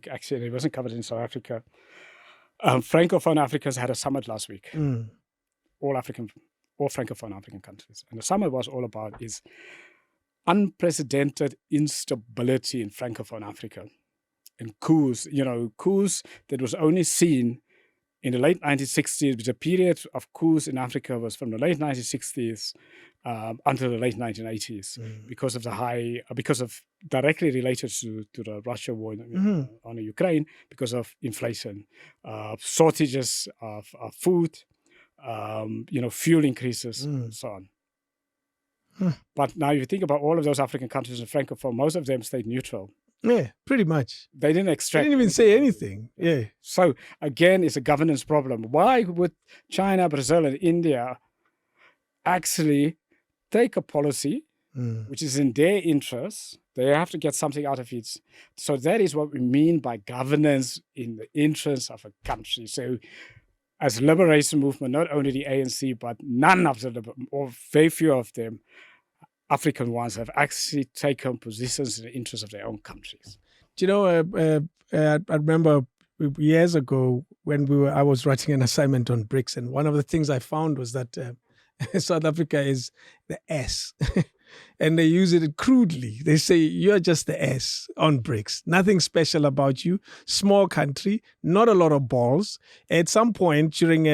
actually, it wasn't covered in South Africa. Francophone Africans had a summit last week. All Francophone African countries. And the summit was all about is unprecedented instability in Francophone Africa and coups, coups that was only seen in the late 1960s. The period of coups in Africa was from the late 1960s until the late 1980s because of directly related to the Russia war on Ukraine, because of inflation, shortages of food, fuel increases, and so on. But now you think about all of those African countries in Francophone, most of them stayed neutral. Yeah, pretty much. They didn't extract. They didn't even say anything. Yeah. So again, it's a governance problem. Why would China, Brazil, and India actually take a policy which is in their interest? They have to get something out of it. So that is what we mean by governance in the interest of a country. So as liberation movement, not only the ANC, but none of them, or very few of them, African ones, have actually taken positions in the interest of their own countries. Do you know, I remember years ago when I was writing an assignment on BRICS, and one of the things I found was that South Africa is the S. And they use it crudely. They say, you're just the S on BRICS. Nothing special about you. Small country, not a lot of balls. At some point during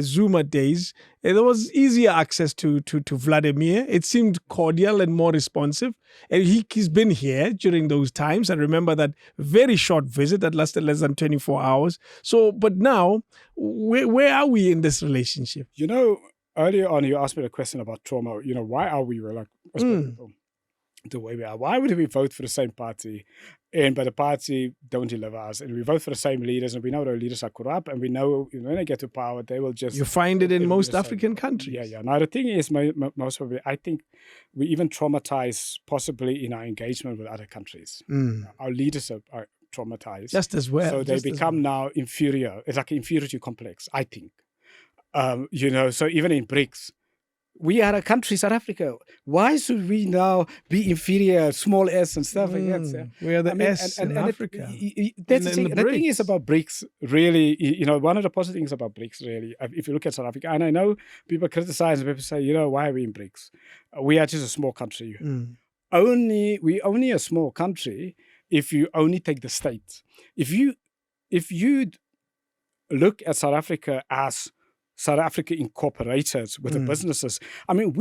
Zuma days, there was easier access to Vladimir. It seemed cordial and more responsive. And he's been here during those times. I remember that very short visit that lasted less than 24 hours. So, but now, where are we in this relationship? Earlier on, you asked me a question about trauma. Why are we like people the way we are? Why would we vote for the same party, but the party don't deliver us? And we vote for the same leaders, and we know the leaders are corrupt, and we know when they get to power, they will just... You find it in most African countries. Yeah. Now, the thing is, most probably, I think we even traumatize possibly in our engagement with other countries. Our leaders are traumatized. Just as well. So they become now inferior. It's like an inferiority complex, I think. So even in BRICS, We are a country, South Africa. Why should we now be inferior, small s and stuff like that? We are the S in Africa. That's the thing. the The thing is BRICS. about BRICS, really, one of the positive things about BRICS, really, if you look at South Africa, and I know people criticize and people say, why are we in BRICS? We are just a small country. We only a small country if you only take the state. If you look at South Africa as South Africa Incorporated with the businesses. I mean,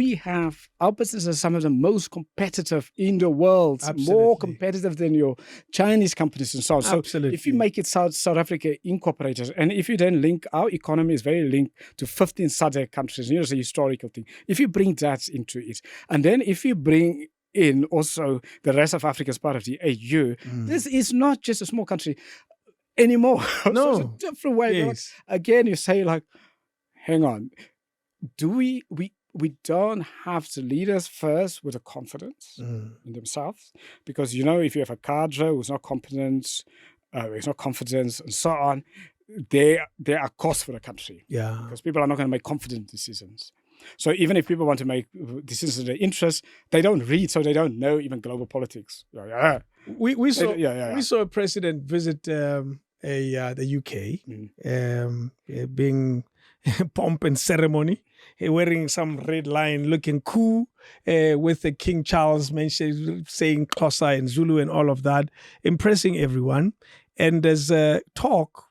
our businesses are some of the most competitive in the world, more competitive than your Chinese companies and so on. So if you make it South Africa Incorporated, and if you then link, our economy is very linked to 15 SADC countries, it's a historical thing. If you bring that into it, and then if you bring in also the rest of Africa as part of the AU, this is not just a small country anymore. No. So it's a different way. Yes. Again, you say like, hang on, do we don't have to lead us first with a confidence in themselves? Because, if you have a cadre who's not competent, who's not confident and so on, there are costs for the country. Yeah. Because people are not going to make confident decisions. So even if people want to make decisions in their interest, they don't read, so they don't know even global politics. We saw a president visit the UK, being pomp and ceremony, wearing some red lion, looking cool, with the King Charles saying Xhosa and Zulu and all of that, impressing everyone. And there's a talk,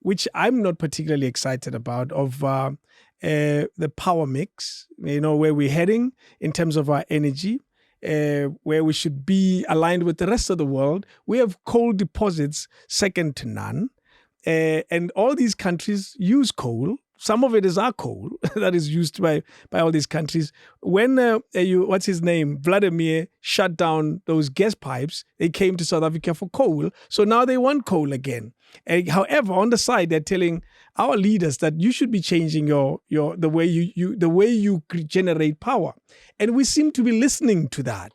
which I'm not particularly excited about, of the power mix, where we're heading in terms of our energy, where we should be aligned with the rest of the world. We have coal deposits second to none. And all these countries use coal. Some of it is our coal that is used by all these countries. When what's his name, Vladimir, shut down those gas pipes, they came to South Africa for coal. So now they want coal again. However, on the side, they're telling our leaders that you should be changing the way you generate power, and we seem to be listening to that.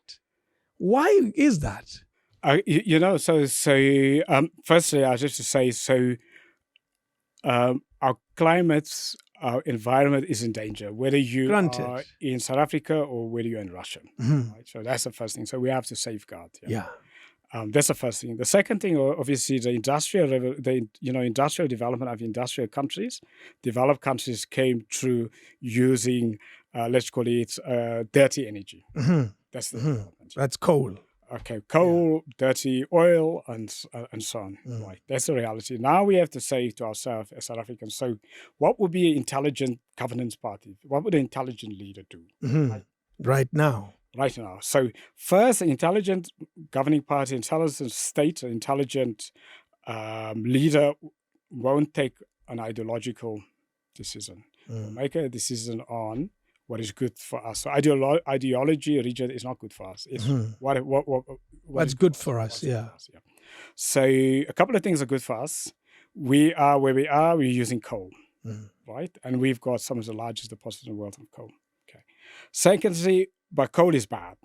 Why is that? Firstly, I just to say our climate, our environment is in danger, whether you are in South Africa or whether you're in Russia. Right? So that's the first thing. So we have to safeguard. Yeah. That's the first thing. The second thing, obviously, the industrial development of industrial countries. Developed countries came through using, let's call it, dirty energy. That's the development. That's coal. Okay, coal, dirty oil, and so on. Right, that's the reality. Now we have to say to ourselves as South Africans, so what would be an intelligent governance party? What would an intelligent leader do? Right now. Right now. So first, an intelligent governing party, intelligent state, an intelligent leader won't take an ideological decision. Make a decision on what is good for us. So ideology, region is not good for us. It's what's good for us. Yeah. So a couple of things are good for us. We are where we are. We're using coal, right? And we've got some of the largest deposits in the world of coal. Okay. Secondly, but coal is bad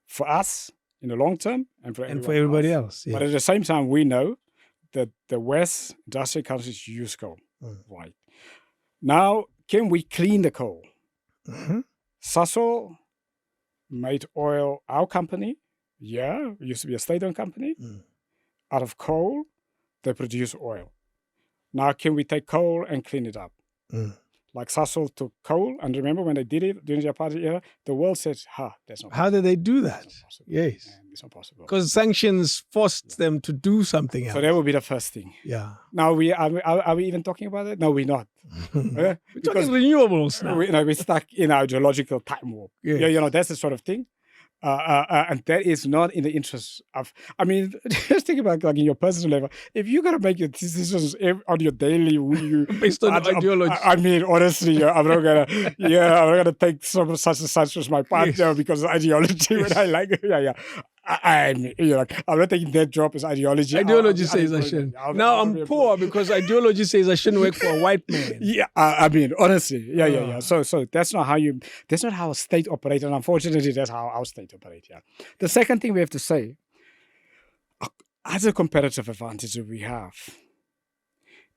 for us in the long term and for everybody else. Yeah. But at the same time, we know that the West industrial countries use coal, right? Now, can we clean the coal? Sasol made oil, our company, it used to be a state-owned company. Out of coal, they produce oil. Now, can we take coal and clean it up? Like Sasol took coal, and remember when they did it during the apartheid era, the world said, that's not possible. How did they do that? Yes. It's not possible. Because sanctions forced them to do something else. So that would be the first thing. Yeah. Now, are we even talking about it? No, we're not. We're talking renewables now. We're stuck in our geological time warp. Yes. Yeah, that's the sort of thing. And that is not in the interest of, just think about like in your personal level, if you're going to make your decisions on your daily, based on ideology. Honestly, I'm not going to take such and such as my partner because of ideology. When I like it. I'm not taking that job as ideology. Ideology says I shouldn't. Now I'm poor because ideology says I shouldn't work for a white man. Yeah, honestly, So that's not how a state operates, and unfortunately, that's how our state operates. Yeah. The second thing we have to say, as a competitive advantage that we have,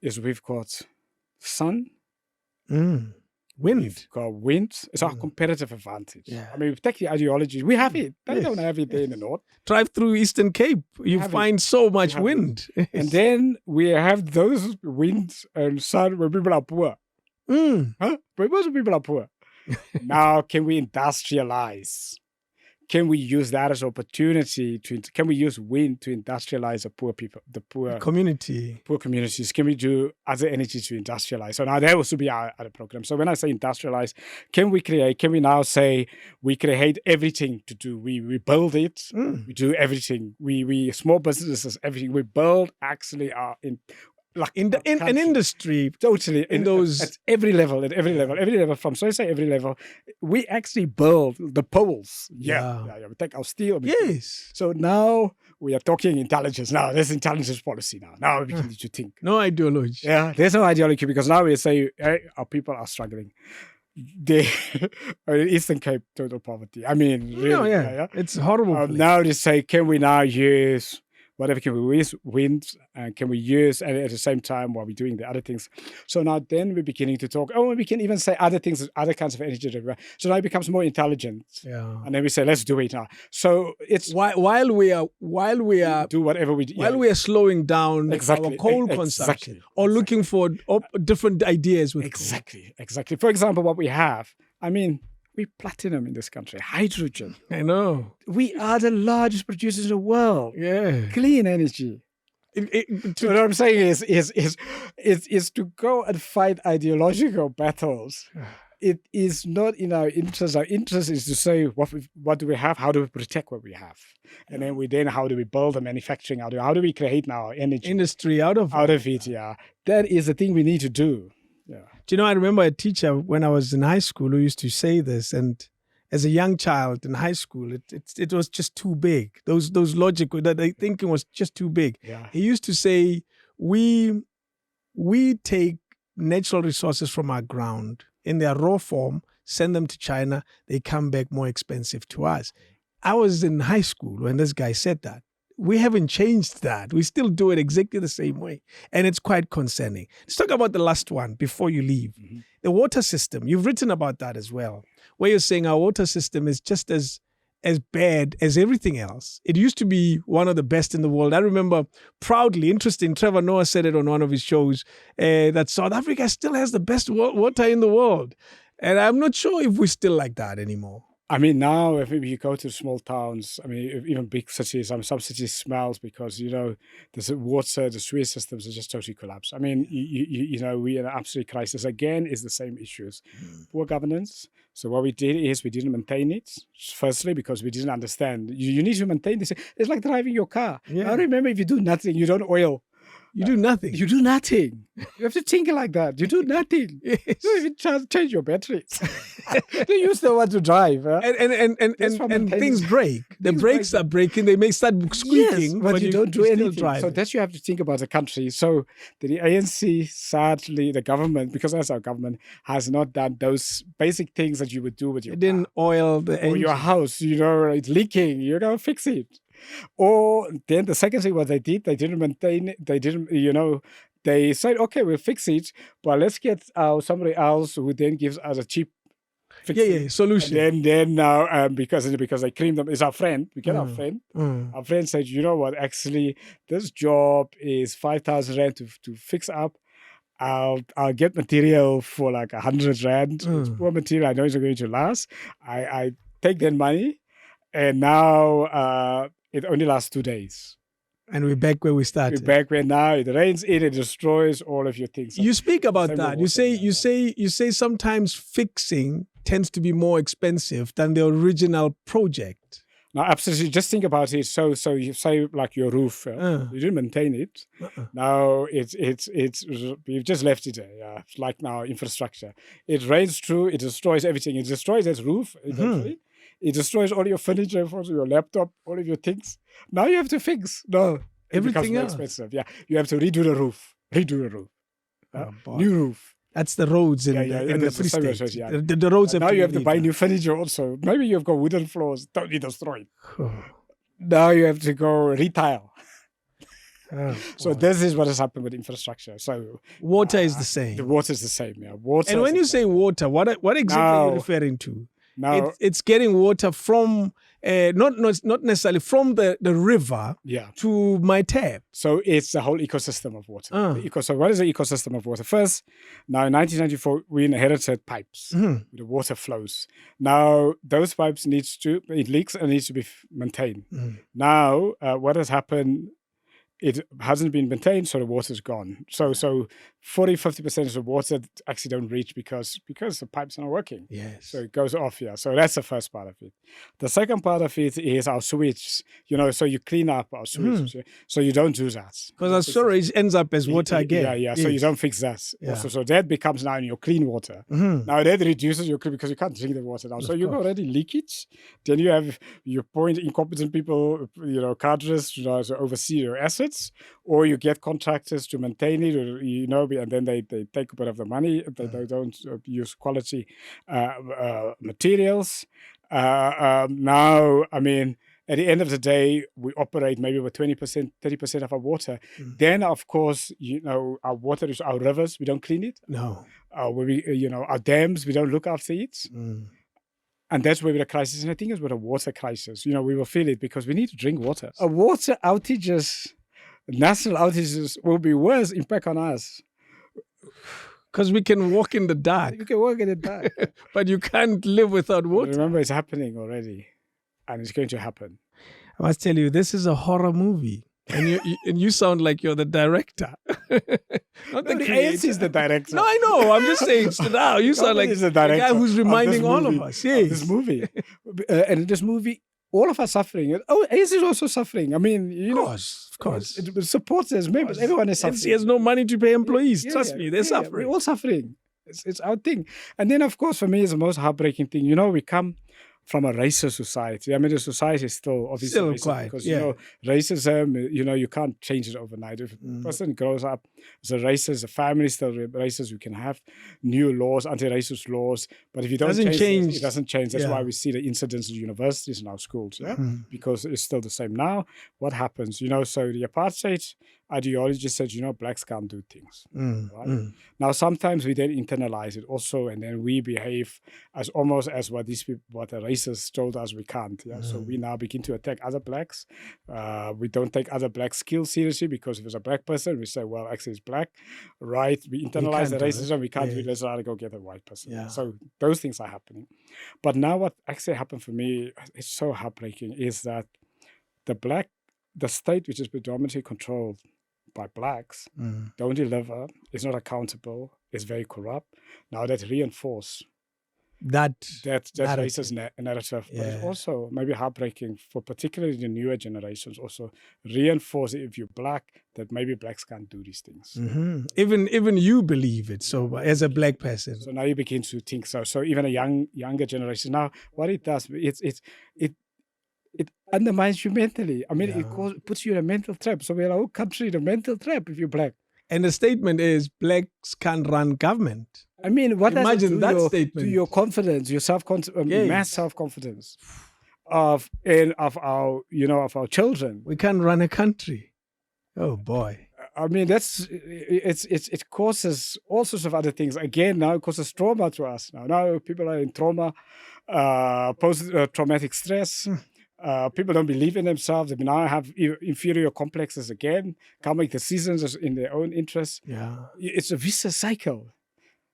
is we've got sun, Wind. We've got wind. It's our competitive advantage. Yeah. I mean, we take the ideologies. We have it. They don't have it there in the north. Drive through Eastern Cape, you have find so much have wind. And then we have those winds and sun when people are poor. Huh? But most people are poor. Now, can we industrialize? Can we use that as opportunity can we use wind to industrialize the poor people, the poor communities? Can we do other energy to industrialize? So now that will be our program. So when I say industrialize, can we now say we create everything to do? We build it, we do everything. We small businesses, everything. We build actually in an industry, totally at every level, from every level, we actually build the poles. We take our steel. Yes. So now we are talking intelligence. Now there's intelligence policy. Now we need to think. No ideology. Yeah, there's no ideology because now we say, hey, our people are struggling. They Eastern Cape total poverty. I mean, really, it's horrible. Now they say, can we now use whatever can we use wind and can we use and at the same time while we're doing the other things. So now then we're beginning to talk, we can even say other things, other kinds of energy. So now it becomes more intelligent. Yeah. And then we say, let's do it now. So it's while we are do whatever we do. While we are slowing down our coal consumption or looking for different ideas with Exactly. For example, what we have, we platinum in this country, hydrogen. I know. We are the largest producers in the world. Yeah. Clean energy. So what I'm saying is to go and fight ideological battles. It is not in our interest. Our interest is to say what do we have, how do we protect what we have, and then how do we build the manufacturing? How do we create now our energy industry out of it? Yeah, that is the thing we need to do. Yeah. Do you know, I remember a teacher when I was in high school who used to say this, and as a young child in high school, it was just too big. Those logic, that thinking was just too big. Yeah. He used to say, we take natural resources from our ground in their raw form, send them to China, they come back more expensive to us. I was in high school when this guy said that. We haven't changed that. We still do it exactly the same way. And it's quite concerning. Let's talk about the last one before you leave. Mm-hmm. The water system. You've written about that as well, where you're saying our water system is just as bad as everything else. It used to be one of the best in the world. I remember proudly, interesting, Trevor Noah said it on one of his shows, that South Africa still has the best water in the world. And I'm not sure if we're still like that anymore. Now, if you go to small towns, even big cities, some cities smells because, the water, the sewer systems are just totally collapsed. We're in an absolute crisis. Again, it's the same issues. Poor governance. So what we did is we didn't maintain it, firstly, because we didn't understand. You need to maintain this. It's like driving your car. Yeah. I remember if you do nothing, you don't oil. You do nothing. You do nothing. You have to think like that. You do nothing. Yes. You don't even change your batteries. You still want to drive. Huh? And things break. The brakes are breaking. They may start squeaking, but you don't do anything. Drive. So that's you have to think about the country. So the ANC, sadly, the government, because that's our government, has not done those basic things that you would do with your car. Didn't oil the engine. Or your house. It's leaking. You gotta fix it. Or then the second thing what they didn't maintain it. They didn't, they said, okay, we'll fix it, but let's get somebody else who then gives us a cheap solution. And then now, because they creamed them, is our friend. We get our friend. Our friend said, you know what, actually, this job is 5,000 Rand to fix up. I'll get material for like 100 Rand. It's poor material. I know it's not going to last. I take that money, and now it only lasts 2 days. And we're back where we started. We're back where now it rains in, it destroys all of your things. You speak about that. You say sometimes fixing tends to be more expensive than the original project. No, absolutely. Just think about it. So you say like your roof, you didn't maintain it. Now it's you've just left it there. Yeah, it's like now infrastructure. It rains through. It destroys everything. It destroys its roof eventually. It destroys all your furniture, your laptop, all of your things. Now you have to fix. No, everything else. Expensive. Yeah, you have to redo the roof. New roof. That's the roads in the Free State. Yeah. The roads. Now you have to buy new furniture also. Maybe you've got wooden floors. Don't be destroyed. Now you have to go retile. Oh, So boy. this is what has happened with infrastructure. So Water is the same. the water is the same. Yeah, water. And when you say water, what exactly are you Now- referring to? now, It's getting water from not necessarily from the river yeah. to my tap. So it's the whole ecosystem of water. Ah. So what is the ecosystem of water? First, now in 1994, we inherited pipes. Mhm. The water flows. Now those pipes it leaks and needs to be maintained. Mhm. Now what has happened? It hasn't been maintained, so the water's gone. So 40-50% of the water actually don't reach because the pipes are not working. Yes. So it goes off here. So that's the first part of it. The second part of it is our sewage. So you clean up our sewage. So you don't do that. Because our storage ends up as water again. Yeah. So you don't fix that. Yeah. Also, so that becomes now in your clean water. Mhm. Now that reduces your clean because you can't drink the water now. So you've course. already leakage. Then you point incompetent people, cadres to oversee your assets, or you get contractors to maintain it, or and then they take a bit of the money. They don't use quality materials. Now, I mean, at the end of the day, we operate maybe with 20%, 30% of our water. Then, of course, our water is our rivers. We don't clean it. No. Our dams, we don't look after it. Mm. And that's where the crisis. And I think it's with a water crisis. We will feel it because we need to drink water. Water outages, national outages will be worse impact on us. Because we can walk in the dark, You can work in the dark. but you can't live without water. Remember, it's happening already. And it's going to happen. I must tell you, this is a horror movie. And you sound like you're the director. Not the The creator. ANC is the director. No, I know. I'm just saying, now you sound like He's the guy who's reminding all of us. Yes. This movie. And in this movie, all of us suffering. Oh, ANC is also suffering. I mean, Of course. It supports us, members. Everyone is suffering. He has no money to pay employees. Yeah, Trust me, they're yeah, suffering. We're all suffering. It's our thing. And then, of course, for me, it's the most heartbreaking thing. We come from a racist society. I mean, the society is still obviously Still racist quite, because, yeah. Racism, you can't change it overnight. If a person grows up as a racist, the family is still racist, you can have new laws, anti-racist laws, but if you don't Doesn't change change. it doesn't change. That's Yeah. why we see the incidents in universities and our schools, because it's still the same. Now, what happens? So the apartheid ideology said, blacks can't do things. Right? Now, sometimes we then internalize it also, and then we behave as almost as what the racists told us we can't. Yeah? So we now begin to attack other blacks. We don't take other black skills seriously because if it's a black person, we say, well, actually, it's black, right? We internalize the can't do it. racism. We can't do it. Yes. Let's rather go get a white person. Yeah. So those things are happening. But now what actually happened for me, it's so heartbreaking, is that the state, which is predominantly controlled by blacks, don't deliver, is not accountable, is very corrupt. Now that reinforce That racist narrative, but it's Yeah. also maybe heartbreaking for particularly the newer generations. Also reinforce if you're black that maybe blacks can't do these things. even you believe it. So as a black person, So now you begin to think so. So even a younger generation now, what it does, it undermines you mentally. I mean, it puts you in a mental trap. So we're a whole country in a mental trap if you're black. and the statement is blacks can't run government. I mean, what does Imagine it do that to statement. your confidence, your Yes. mass self-confidence of our children? We can't run a country. Oh boy. I mean, it causes all sorts of other things. Again, now it causes trauma to us. Now people are in trauma, post-traumatic stress. People don't believe in themselves. They now have inferior complexes again, can't make decisions in their own interests. Yeah. It's a vicious cycle.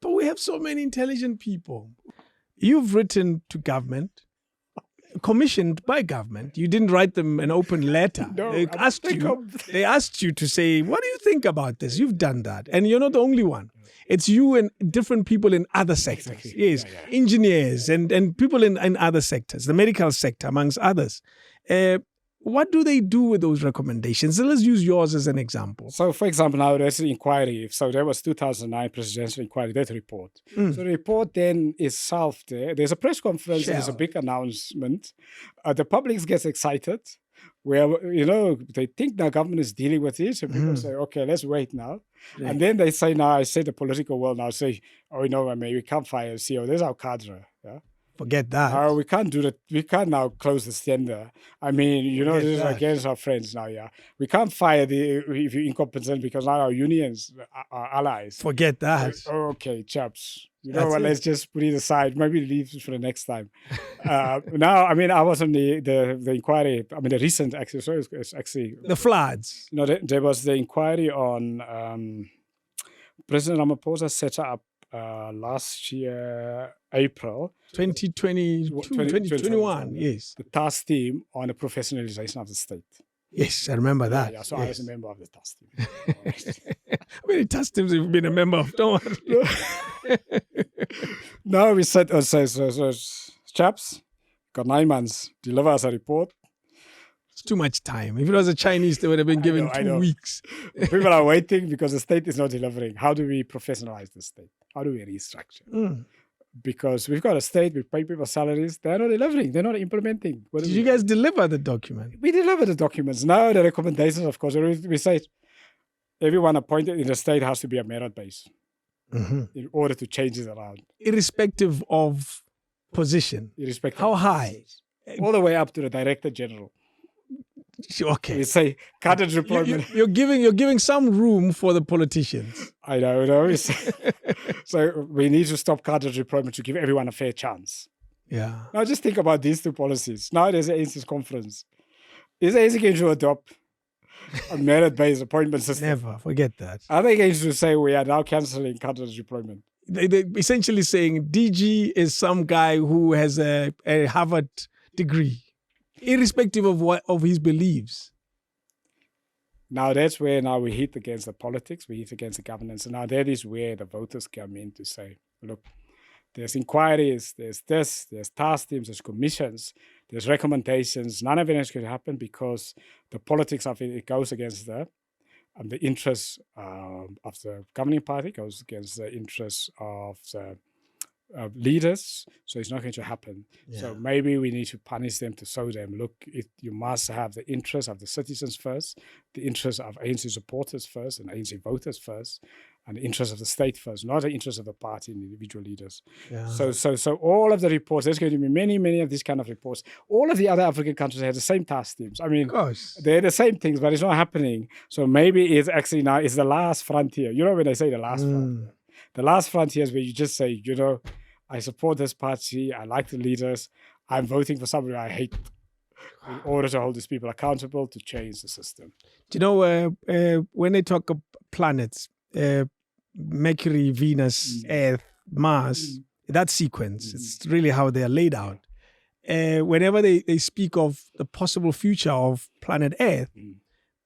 But we have so many intelligent people. You've written to government, commissioned by government. You didn't write them an open letter. No, they I asked think you. They asked you to say, "What do you think about this?" You've done that, and you're not the only one. It's you and different people in other sectors. Exactly. Yes, Yeah. engineers and people in other sectors, the medical sector, amongst others. What do they do with those recommendations? So let's use yours as an example. So, for example, now there's an inquiry. So there was 2009 presidential inquiry, that report. So the report then is solved there. There's a press conference, there's a big announcement. The public gets excited. Where, they think the government is dealing with it. So people say, okay, let's wait now. Right. And then they say, now, I say the political world now say, oh, no, I mean, we can't fire a CEO. There's our cadre. Yeah? Forget that. We can't do that. We can't now close the tender. I mean, Forget this is that. against our friends now. Yeah, we can't fire if you're incompetent because now our unions are allies. Forget that. Okay, chaps. You know That's what? it. Let's just put it aside. Maybe leave it for the next time. Now, I mean, I was on the inquiry. I mean, the recent actually. So it's actually The floods. there was the inquiry on President Ramaphosa set up last year April 2022, 2021. Yes. the task team on the professionalization of the state. Yes, I remember that. Yeah, so I was yes. a member of the task team. How many task teams have you been a member of? Don't worry. Now we said, so, chaps, got 9 months, deliver us a report. It's too much time. If it was a Chinese, they would have been given I 2 know. weeks. People are waiting because the state is not delivering. How do we professionalize the state? How do we restructure? Because we've got a state, we pay people salaries, they're not delivering, they're not implementing. Did you guys deliver the document? We deliver the documents. Now the recommendations, of course, we say everyone appointed in the state has to be a merit base in order to change it around. Irrespective of position. Irrespective How of high? positions. All the way up to the director general. Okay. We say cadre deployment. You're giving some room for the politicians. I know. So we need to stop cadre deployment to give everyone a fair chance. Yeah. Now just think about these two policies. Now there's an ANC's conference. Is ANC going to adopt a merit-based appointment system? Never. Forget that. Are they going to say we are now cancelling cadre deployment? They're essentially saying DG is some guy who has a Harvard degree, irrespective of his beliefs. Now that's where now we hit against the politics, we hit against the governance. And now that is where the voters come in to say, look, there's inquiries, there's this, there's task teams, there's commissions, there's recommendations. None of it is going to happen because the politics of it goes against the interests of the governing party, goes against the interests of the leaders, so it's not going to happen. Yeah. So maybe we need to punish them to show them, look, you must have the interests of the citizens first, the interests of ANC supporters first and ANC voters first, and the interests of the state first, not the interests of the party and individual leaders. Yeah. So all of the reports, there's going to be many of these kind of reports. All of the other African countries have the same task teams. I mean, Of course. they're the same things, but it's not happening. So maybe it's actually now it's the last frontier. You know when they say the last frontier? The last frontier is where you just say, I support this party, I like the leaders, I'm voting for somebody I hate in order to hold these people accountable to change the system. Do you know when they talk of planets, Mercury, Venus, Earth, Mars, that sequence, it's really how they are laid out. Whenever they speak of the possible future of planet Earth,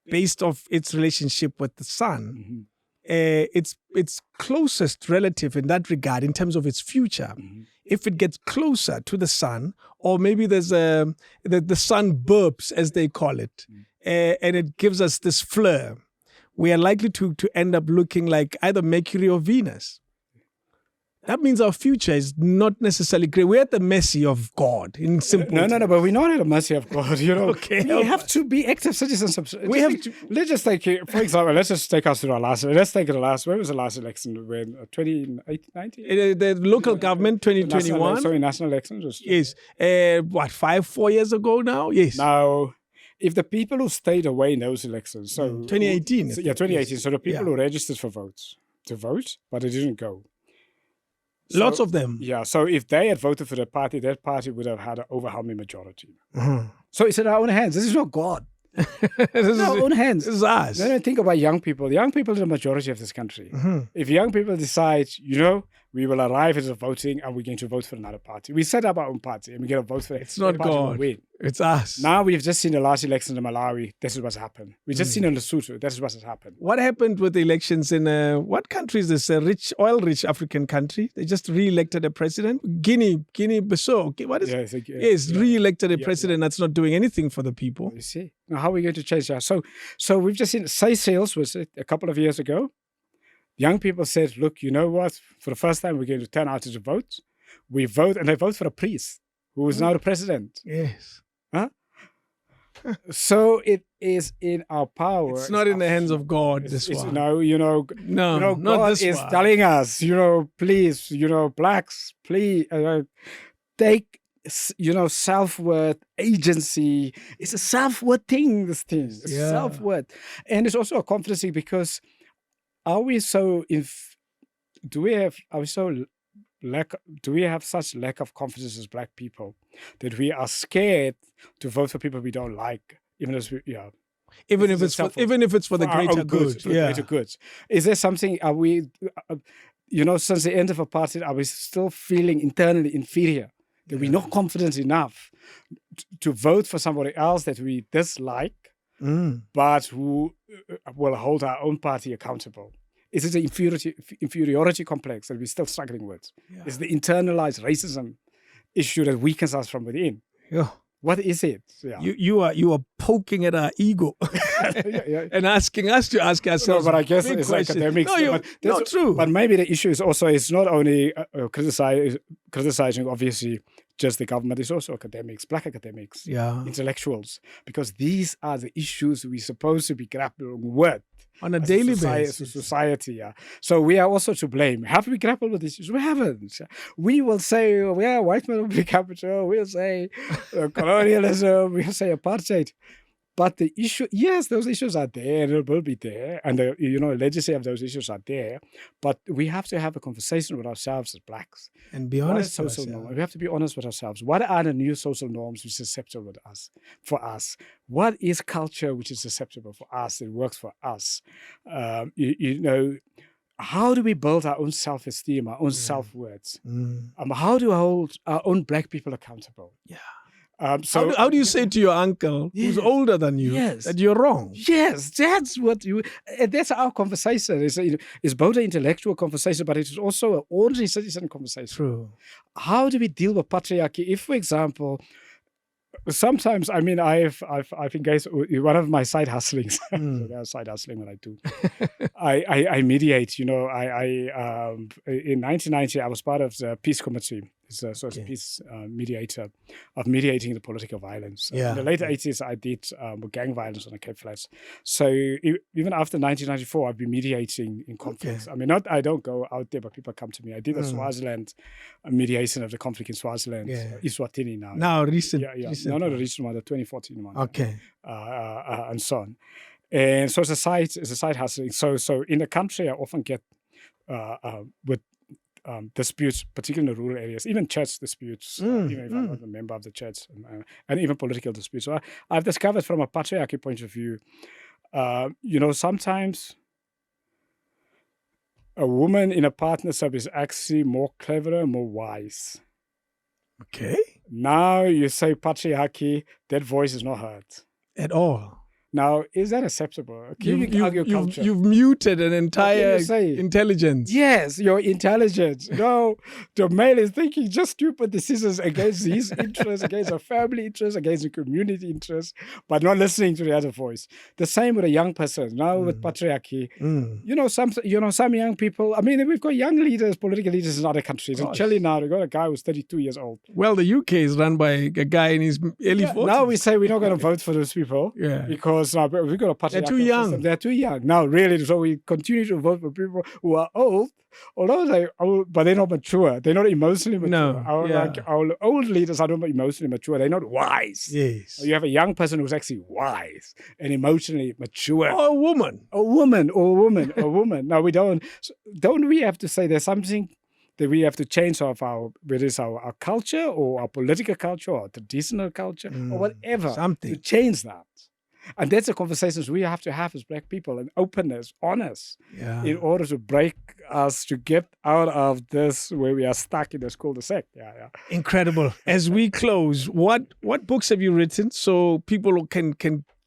based off its relationship with the sun, its closest relative in that regard in terms of its future. If it gets closer to the sun, or maybe there's the sun burps, as they call it, and it gives us this flare, we are likely to end up looking like either Mercury or Venus. That means our future is not necessarily great. We're at the mercy of God, in simple terms. No, but we're not at the mercy of God. Okay, we have to be active citizens. Let's just take, for example, let's just take us to our last. Let's take the last. When was the last election? When 2019? The local government, 2021. Sorry, national elections. Yes. 4 years ago now? Yes. Now, if the people who stayed away in those elections, so 2018. 2018. So the people who registered for to vote, but they didn't go. Lots of them. Yeah, so if they had voted for that party would have had an overwhelming majority. So it's in our own hands. This is not God. This is our own hands. This is us. Then I think about young people. Young people are the majority of this country. If young people decide, we will arrive at the voting and we're going to vote for another party. We set up our own party and we're going to vote for it. It's not God. It's us. Now we've just seen the last election in Malawi. This is what's happened. We've just seen in Lesotho. This is what has happened. What happened with the elections in what country is this? A oil-rich African country. They just re-elected a president. Guinea-Bissau. What is it? Yes, re-elected a president that's not doing anything for the people. You see. Now how are we going to change that? So we've just seen Seychelles was it a couple of years ago. Young people said, look, you know what? For the first time, we're going to turn out to vote. We vote, and they vote for a priest who is now the president. Yes. Huh? So it is in our power. It's not in the hands of God, this one. No, not God this is one. telling us, please, blacks, please, take, self-worth, agency. It's a self-worth thing, this thing. It's Yeah. self-worth. And it's also a confidence thing, because are we so, do we have such lack of confidence as Black people that we are scared to vote for people we don't like, even as Even This if is it's for the our greater own good. for the greater goods. Is there something, are we, since the end of apartheid, are we still feeling internally inferior? That we're not confident enough to vote for somebody else that we dislike, but who will hold our own party accountable? Is it an inferiority complex that we're still struggling with? Yeah. Is the internalized racism issue that weakens us from within? Yeah. What is it? Yeah. You are poking at our ego yeah. and asking us to ask ourselves. No, but I guess big it's questions. academics. Not true. But maybe the issue is also, it's not only criticizing, obviously, just the government. It's also academics, Black academics, intellectuals, because these are the issues we're supposed to be grappling with on a as daily basis. basis. Society, yeah. So we are also to blame. Have we grappled with these issues? We haven't. We will say, white men will be capital. We'll say colonialism. We'll say apartheid. But the issue, yes, those issues are there. They will be there. And the legacy of those issues are there. But we have to have a conversation with ourselves as Blacks. And be What honest are with social ourselves. norms? We have to be honest with ourselves. What are the new social norms which is acceptable with us, for us? What is culture which is acceptable for us, that works for us? How do we build our own self-esteem, our own self-worth? How do we hold our own Black people accountable? Yeah. How do you say to your uncle who's older than you that you're wrong? Yes, that's that's our conversation. It's both an intellectual conversation, but it's also an ordinary citizen conversation. True. How do we deal with patriarchy? If, for example, sometimes, I've engaged in one of my side hustlings. So there's side hustling what I do. I mediate. In 1990, I was part of the peace committee. So it's a peace mediator of mediating the political violence. In the late 80s, I did gang violence on the Cape Flats. So even after 1994, I've been mediating in conflicts. I don't go out there, but people come to me. I did a Swaziland mediation of the conflict in Swaziland, Eswatini now. Now, recent. No, not the recent one, the 2014 one. Okay. And so on. And so it's a side hustling. So in the country, I often get with disputes, particularly in the rural areas, even church disputes, even if I'm not a member of the church, and even political disputes. So I've discovered from a patriarchy point of view, sometimes a woman in a partnership is actually more clever, more wise. Okay. Now you say patriarchy, that voice is not heard. At all. Now, is that acceptable? You've muted an entire intelligence. Yes, your intelligence. No, the male is thinking just stupid decisions against his interests, against a family interest, against the community interest, but not listening to the other voice. The same with a young person. Now with patriarchy, some young people. We've got young leaders, political leaders in other countries. In Chile now, they've got a guy who's 32 years old. Well, the UK is run by a guy in his early 40s. Now we say we're not going to vote for those people. Because we've got a patriarchal They're too young. system. They're too young. Now, really, so we continue to vote for people who are old, although they're old, but they're not mature. They're not emotionally mature. No. Our old leaders are not emotionally mature. They're not wise. Yes. You have a young person who's actually wise and emotionally mature. Or a woman. A woman. Now, we don't we have to say there's something that we have to change whether it's our culture or our political culture or traditional culture or whatever. Something. To change that. And that's the conversations we have to have as Black people, and openness, honest, in order to break us, to get out of this where we are stuck in this cul-de-sac. Incredible. As we close, what books have you written so people can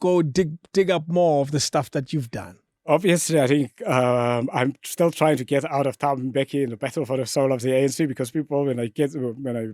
go dig up more of the stuff that you've done? Obviously, I think I'm still trying to get out of Thabo Mbeki in the battle for the soul of the ANC, because people, when I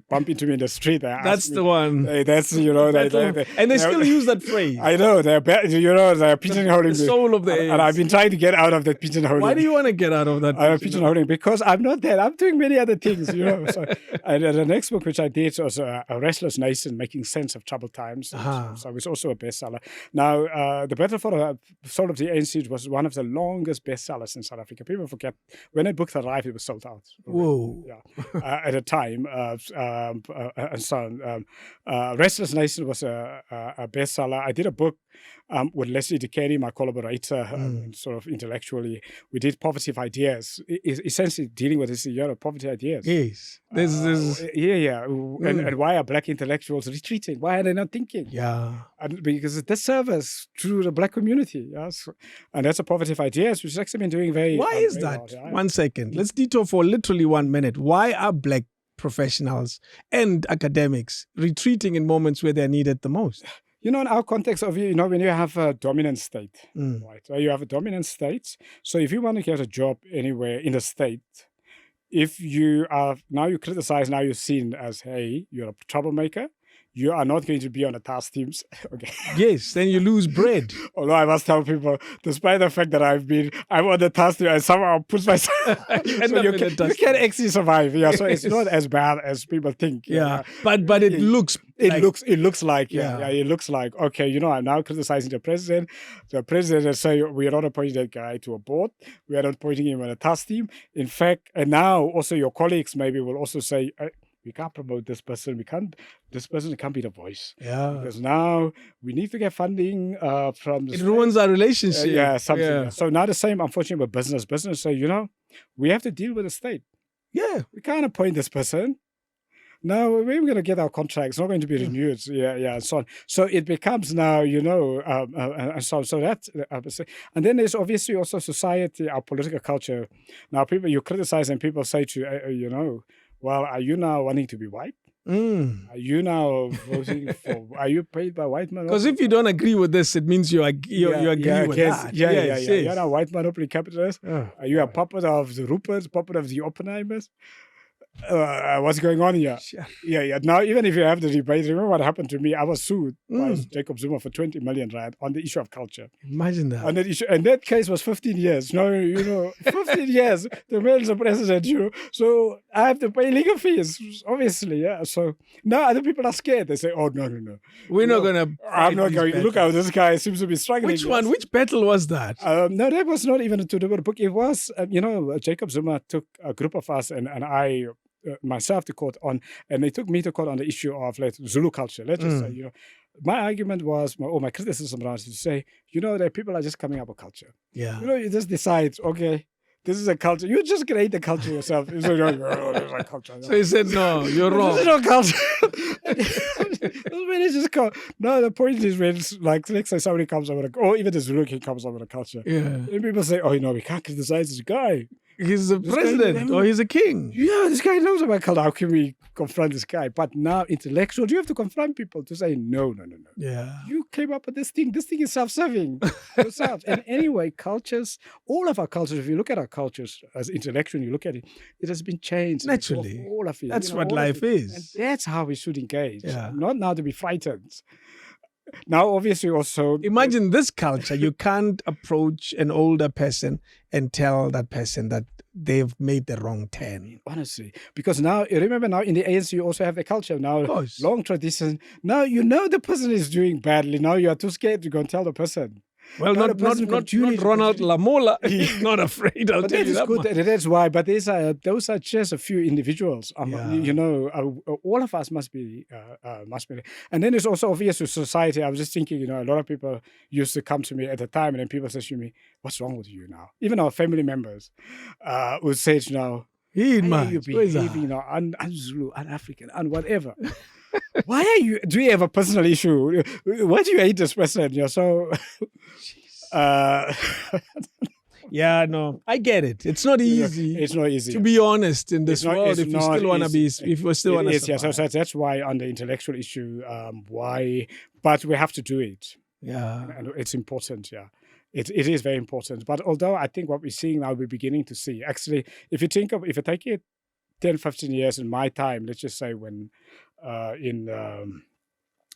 bump into me in the street, that's the one. That's and they still use that phrase. I know they're pigeonholing the soul of the ANC. And I've been trying to get out of that pigeonholing. Why do you want to get out of that? Pigeonholing because I'm not that. I'm doing many other things. So, the next book which I did was A Restless Nation: Making Sense of Troubled Times. So it's also a bestseller. Now, the battle for the soul of the ANC was one one of the longest bestsellers in South Africa. People forget when a book arrived, it was sold out. Whoa. Yeah, at a time, and so on. Restless Nation was a bestseller. I did a book with Leslie Decay, my collaborator, sort of intellectually. We did Poverty of Ideas, essentially dealing with this year of poverty ideas. Yes. And why are black intellectuals retreating? Why are they not thinking? Yeah. And because it's disservice through the black community. Yes. And that's a Poverty of Ideas, which has actually been doing very Why is very that? well, yeah. 1 second. Let's detour for literally 1 minute. Why are black professionals and academics retreating in moments where they're needed the most? In our context of, when you have a dominant state, right? So you have a dominant state. So if you want to get a job anywhere in the state, if you criticize, now you're seen as, hey, you're a troublemaker. You are not going to be on the task teams. Okay. Yes, then you lose bread. Although I must tell people, despite the fact that I'm on the task team, I somehow push myself. You can actually survive. Yeah, so it's not as bad as people think. Yeah, but it looks. It looks like okay. I'm now criticizing the president. The president is saying we are not appointing that guy to a board. We are not appointing him on a task team. In fact, and now also your colleagues maybe will also say, we can't promote this person. This person can't be the voice. Yeah. Because now we need to get funding from the It ruins our relationship. Something. Yeah. So now the same, unfortunately, with business. Business say, we have to deal with the state. Yeah. We can't appoint this person. No, we're going to get our contract. It's not going to be renewed. And so on. So it becomes now, and so on. So that, and then there's obviously also society, our political culture. Now, you criticize and people say to you, well, are you now wanting to be white? Are you now voting for? Are you paid by white men? Because if you don't agree with this, it means you agree with that. Yeah. You're a white monopoly capitalist. Are you a puppet of the Ruperts, puppet of the Oppenheimers? What's going on here? Yeah. Now, even if you have the debate, remember what happened to me? I was sued by Jacob Zuma for 20 million rand on the issue of culture. Imagine that. On that issue, and that case was 15 years. 15 years. The man's the president, So I have to pay legal fees, obviously. Yeah. So now other people are scared. They say, "Oh no, we're not going to. I'm not going. Look how this guy seems to be struggling." Which one? Which battle was that? No, that was not even to do with the book. It was, Jacob Zuma took a group of us and I. Myself to court on, and they took me to court on the issue of Zulu culture. Let's just say, my argument was, my criticism around to say, that people are just coming up with culture. Yeah. You just decide, okay, this is a culture. You just create the culture yourself. There's a culture. So he said, no, you're wrong. There's no culture. No, the point is when let's say somebody comes over, or even the Zulu king comes over the culture. Yeah. And people say, we can't criticize this guy. He's a president or he's a king. Yeah, this guy knows about culture. How can we confront this guy? But now, intellectuals, you have to confront people to say, no. Yeah. You came up with this thing. This thing is self-serving. And anyway, cultures, all of our cultures, if you look at our cultures as intellectual, you look at it, it has been changed. Naturally. All of it. That's what life is. And that's how we should engage. Yeah. Not now to be frightened. Now, obviously, also... Imagine this culture. You can't approach an older person and tell that person that they've made the wrong turn. Honestly. Because now, remember now in the ANC, you also have the culture. Now, long tradition. Now, the person is doing badly. Now, you are too scared to go and tell the person. Well, not Ronald Lamola. He's not afraid. I'll tell you that good. much. That's why. But those are just a few individuals. All of us must be. And then it's also obvious to society. I was just thinking, a lot of people used to come to me at the time, and then people say to me, "What's wrong with you now?" Even our family members would say, "Now, why are you behaving un-Zulu, un-African, and whatever." Why are you? Do you have a personal issue? Why do you hate this person? Yeah, no, I get it. It's not easy. It's not easy to be honest in this world. If you still want to be, if you still want to, yeah. So that's why on the intellectual issue, but we have to do it. Yeah, and it's important. Yeah. It is very important. But although I think what we're seeing now, we're beginning to see. Actually, if you take it 10, 15 years in my time, let's just say when in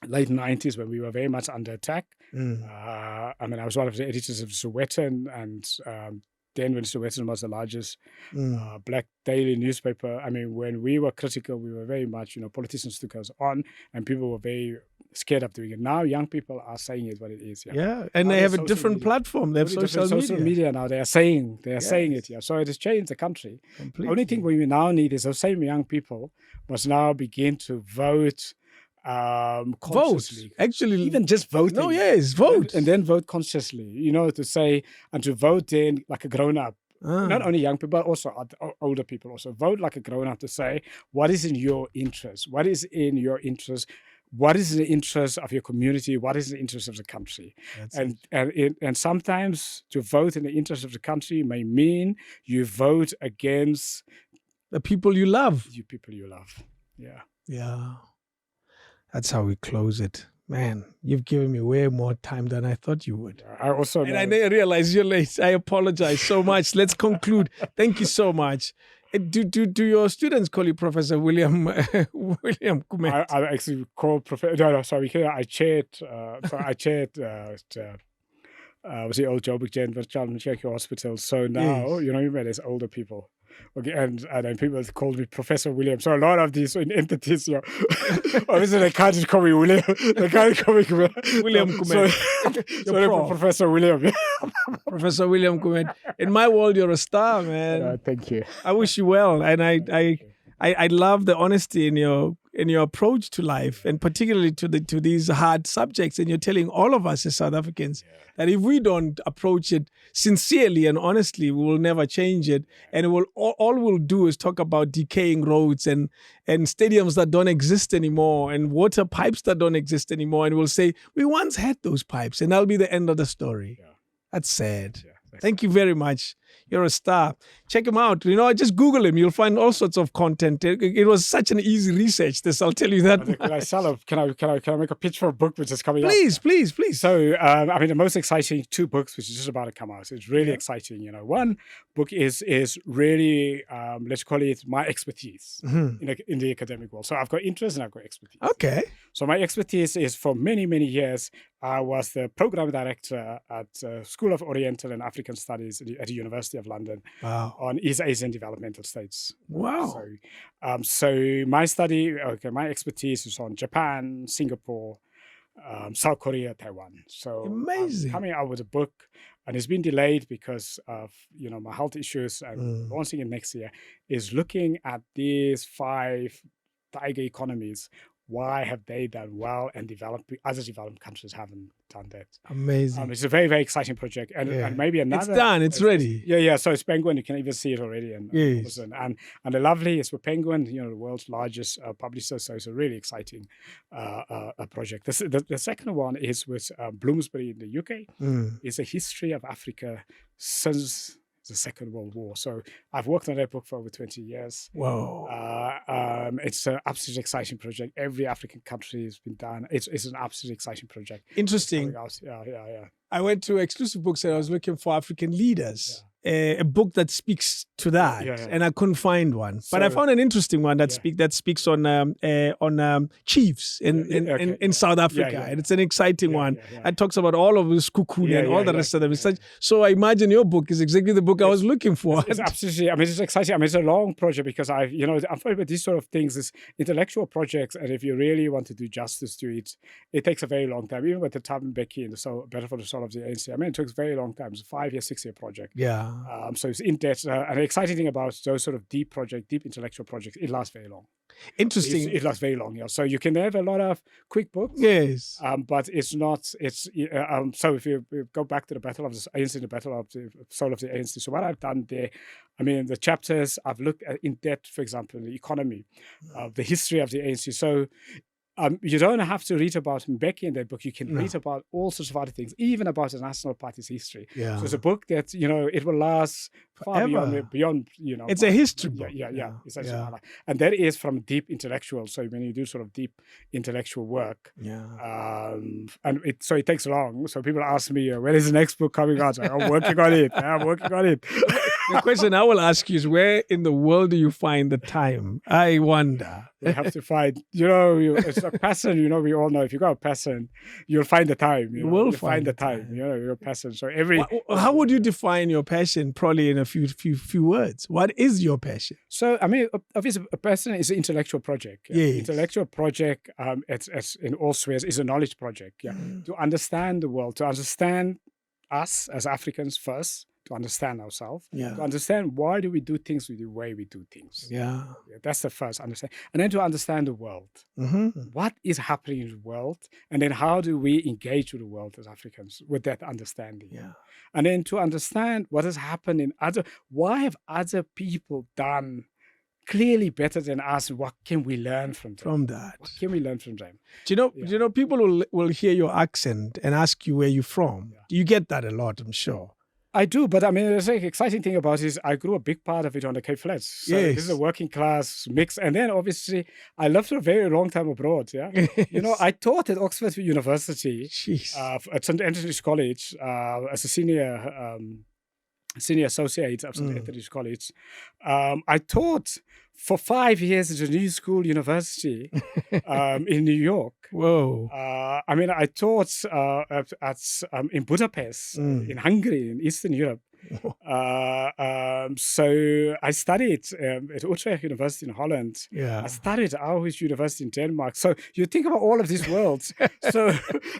late 90s, when we were very much under attack. I was one of the editors of Sowetan, and then when Sowetan was the largest black daily newspaper, when we were critical, we were very much, politicians took us on, and people were very scared of doing it. Now young people are saying it what it is. Yeah, and Now they there's have a social different media. platform. They have Totally different social media. now. They are saying Yes. it. Yeah, so it has changed the country. Completely. Only thing we now need is those same young people must now begin to vote Vote. consciously. Actually, Even just voting. no, yes, vote. And then vote consciously. You know, to say and to vote in like a grown up. Not only young people, but also older people. Also vote like a grown up to say what is in your interest. What is in your interest? What is in the interest of your community? What is in the interest of the country? And sometimes to vote in the interest of the country may mean you vote against the people you love. you people you love. Yeah. Yeah. That's how we close it. Man, you've given me way more time than I thought you would. I also And I didn't realize you're late. I apologize so much. Let's conclude. Thank you so much. Do your students call you Professor William Gumede? I actually called Professor. No, sorry. I chaired. Was the old Joburg General Hospital. So now, Yes. there's older people. Okay, and then people called me Professor William. So a lot of these entities, obviously they can't just call me William. They can't call me William Gumede. So Prof. Professor William. Professor William Gumede. In my world, you're a star, man. Thank you. I wish you well, and I love the honesty in your approach to life, and particularly to these hard subjects. And you're telling all of us as South Africans that if we don't approach it sincerely and honestly, we will never change it. And it will all we'll do is talk about decaying roads and stadiums that don't exist anymore and water pipes that don't exist anymore. And we'll say we once had those pipes, and that'll be the end of the story. Yeah. That's sad. Yeah, Thank you very much. You're a star. Check him out. Just Google him. You'll find all sorts of content. It was such an easy research. I'll tell you that. Can I sell a? Can I make a pitch for a book which is coming out? Please. So, the most exciting two books which is just about to come out. It's really exciting. One book is really let's call it my expertise in the academic world. So I've got interest and I've got expertise. Okay. So my expertise is for many years. I was the program director at School of Oriental and African Studies at the University of London. Wow. On East Asian developmental states. Wow. So my expertise is on Japan, Singapore, South Korea, Taiwan. So amazing. I'm coming out with a book, and it's been delayed because of my health issues, and launching it next year is looking at these 5 tiger economies. Why have they done well and other developed countries haven't done that? Amazing. It's a very exciting project, and maybe another. It's done. It's ready. Yeah. So it's Penguin. You can even see it already. And yes. And the lovely is with Penguin. The world's largest publisher. So it's a really exciting project. The second one is with Bloomsbury in the UK. It's a history of Africa since the Second World War. So I've worked on that book for over 20 years. Wow. It's an absolutely exciting project. Every African country has been done. It's an absolutely exciting project. Interesting. Yeah. I went to Exclusive Books and I was looking for African leaders. A book that speaks to that, and I couldn't find one. But I found an interesting one that speaks on chiefs in South Africa, and it's an exciting one. It talks about all of this Kukuni and all the rest of them. So I imagine your book is exactly the book I was looking for. It's absolutely. It's exciting. It's a long project because I'm afraid with these sort of things is intellectual projects, and if you really want to do justice to it, it takes a very long time. Even with the Thabo Mbeki and the Battle for the Soul of the ANC, it took a very long time. It's a 5-year, 6-year project. Yeah. So it's in depth. And the exciting thing about those sort of deep intellectual projects, it lasts very long. Interesting. It lasts very long. So you can have a lot of quick books. Yes. But it's not. So if you go back to the Battle of the ANC, the Battle of the Soul of the ANC. So what I've done there, the chapters I've looked at in depth. For example, the economy, the history of the ANC. So. You don't have to read about Mbeki in that book. You can read about all sorts of other things, even about the National Party's history. Yeah. So it's a book that, it will last far beyond. It's a history book. Yeah. It's and that is from deep intellectual. So when you do sort of deep intellectual work, and it takes long. So people ask me, when is the next book coming out? I'm working on it. The question I will ask you is, where in the world do you find the time? I wonder. You have to find, it's a passion, we all know if you got a passion, you'll find the time. You will find the time. You're a passion. So how would you define your passion probably in few words. What is your passion? So, I mean, obviously, a person is an intellectual project. Yeah? Yes. Intellectual project, it's in all spheres, is a knowledge project. Yeah, to understand the world, to understand us as Africans first, to understand ourselves, to understand why do we do things the way we do things. Yeah. That's the first understand, and then to understand the world. What is happening in the world, and then how do we engage with the world as Africans with that understanding? Yeah. And then to understand what has happened in why have other people done clearly better than us? What can we learn from them? What can we learn from them? Do you know, people will hear your accent and ask you where you're from. Yeah. You get that a lot, I'm sure. I do, but I mean, the exciting thing about it is I grew a big part of it on the Cape Flats. So this is a working class mix. And then obviously I lived for a very long time abroad. Yeah. You know, I taught at Oxford University, at St. Andrews College, as a senior associate of St. Andrews College. I taught for 5 years at a New School University in New York. Whoa! I mean, I taught in Budapest, in Hungary, in Eastern Europe. So I studied at Utrecht University in Holland. Yeah. I studied at Aarhus University in Denmark. So you think about all of these worlds. So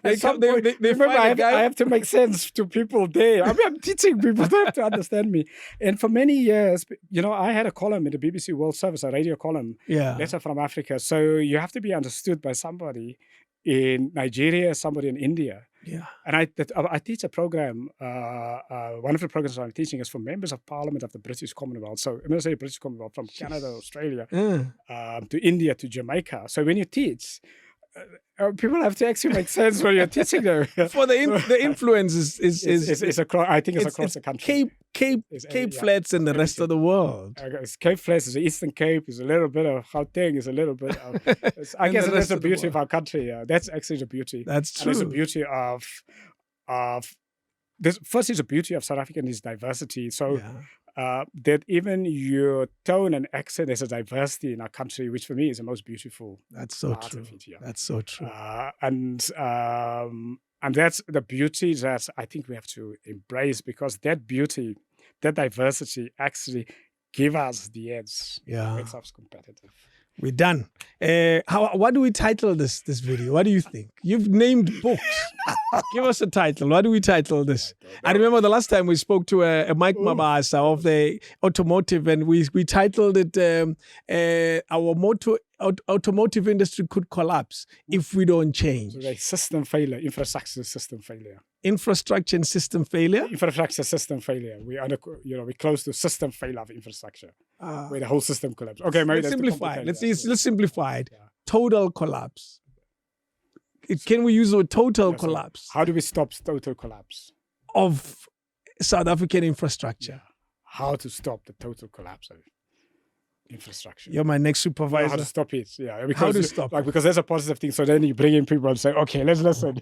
I have to make sense to people there. I mean, I'm teaching people. They have to understand me. And for many years, you know, I had a column in the BBC World Service, a radio column, Letter from Africa. So you have to be understood by somebody in Nigeria, somebody in India. Yeah. And I teach a program. One of the programs I'm teaching is for members of Parliament of the British Commonwealth. So I'm going to say British Commonwealth from Canada, Australia, to India, to Jamaica. So when you teach, people have to actually make sense when you're teaching them. For the influence is across. I think it's across the country. Cape Flats and the rest of the world. It's Cape Flats is the Eastern Cape. Is a little bit of Gauteng. Is a little bit of. I guess that's the beauty of our country. Yeah, that's actually the beauty. That's true. And it's the beauty of this. First, is the beauty of South African is diversity. So. That even your tone and accent, there's a diversity in our country, which for me is the most beautiful. That's so true. That's so true. And that's the beauty that I think we have to embrace, because that beauty, that diversity actually give us the edge. Yeah. Makes us competitive. We're done. What do we title this video? What do you think? You've named books. Give us a title. What do we title this? I remember the last time we spoke to a Mike Mabasa of the automotive, and we titled it our motto: automotive industry could collapse if we don't change. So like system failure, infrastructure system failure. Infrastructure and system failure? Infrastructure system failure. We're close to system failure of infrastructure, where the whole system collapses. Okay, maybe let's simplify it. Let's simplify it. Yeah. Total collapse. Can we use the word total collapse? How do we stop total collapse of South African infrastructure? Yeah. How to stop the total collapse of infrastructure? You're my next supervisor. How to stop it? Yeah, how to stop? Because there's a positive thing. So then you bring in people and say, "Okay, let's listen."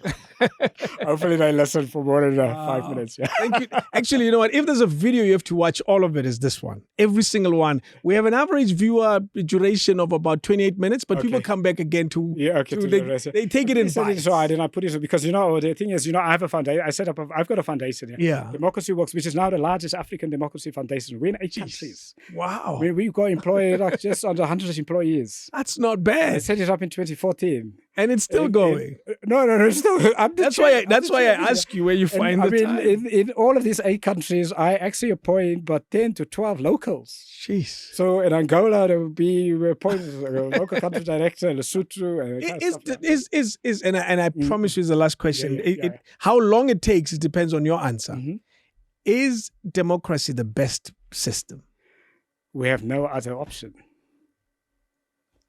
Hopefully, they listen for more than 5 minutes. Yeah. Thank you. Actually, you know what? If there's a video you have to watch, all of it is this one. Every single one. We have an average viewer duration of about 28 minutes, but people come back again to. Yeah. Okay. They take it in bites. So I did not put it because the thing is, I have a foundation. I've got a foundation here. Yeah. Democracy Works, which is now the largest African democracy foundation. We're in 8 countries. Wow. We've got employed just under 100 employees. That's not bad. I set it up in 2014. And it's still going. No, it's still. That's why I ask you where you find the time. In all of these 8 countries, I actually appoint about 10 to 12 locals. Jeez. So in Angola, there will be appointed a local country director, Lesotho. And I promise you is the last question. How long it takes, it depends on your answer. Mm-hmm. Is democracy the best system? We have no other option.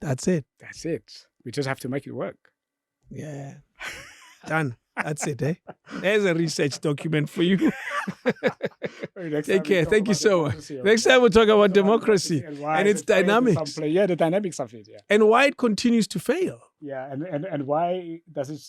That's it. That's it. We just have to make it work. Yeah. Done. That's it, eh? There's a research document for you. Take care. Thank you so much. Next time we'll talk about democracy and its dynamics. The dynamics of it, yeah. And why it continues to fail. Yeah, and why does it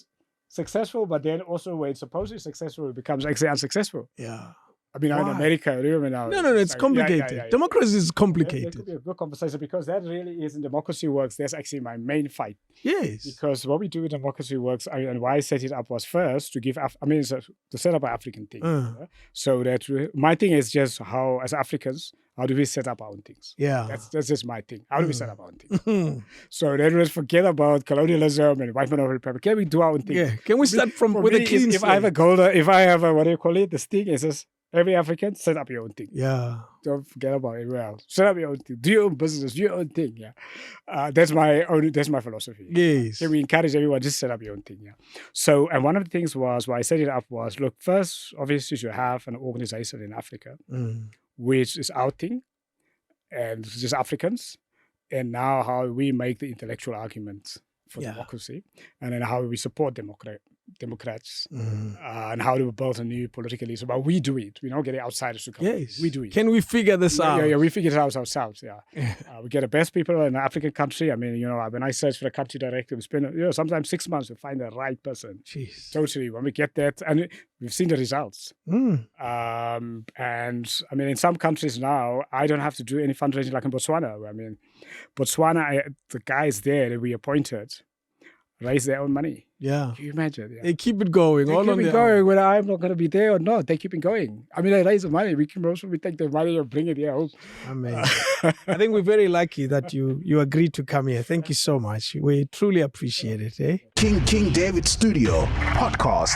successful, but then also when it's supposedly successful, it becomes actually unsuccessful. Yeah. I mean, in Why? America, remember now. No, it's complicated. Democracy is That complicated. could be a good conversation because that really is in democracy works. That's actually my main fight. Yes. Because what we do in democracy works, and why I set it up was first to give, it's to set up an African thing. So that my thing is just how, as Africans, how do we set up our own things? Yeah. That's just my thing. How do we set up our own things? So then let's forget about colonialism and white minority republic. Can we do our own thing? Yeah. Can we start with a clean if I have a goal, if I have a, what do you call it? This thing is just every African, set up your own thing. Yeah. Don't forget about it. Well, set up your own thing. Do your own business. Do your own thing. Yeah. That's my philosophy. Yes. Can we encourage everyone just set up your own thing? Yeah. So, and one of the things was why I set it up was, look, first, obviously, you should have an organization in Africa, which is our thing, and it's just Africans, and now how we make the intellectual argument for democracy, and then how we support Democrats, and how to build a new political leadership. But we do it. We don't get outsiders to come. Yes. We do it. Can we figure this out? Yeah, we figure it out ourselves. Yeah. We get the best people in an African country. I mean, when I search for a country director, we spend sometimes 6 months to find the right person. Jeez. Totally. When we get that, and we've seen the results. And I mean, in some countries now, I don't have to do any fundraising like in Botswana. I mean, Botswana, the guys there that we appointed raise their own money. Yeah. Can you imagine? Yeah. They keep it going. They keep it going whether I'm not going to be there or not. They keep it going. I mean, they raise the money. We take the money and bring it here home. Amazing. I think we're very lucky that you agreed to come here. Thank you so much. We truly appreciate it. King David Studio Podcast.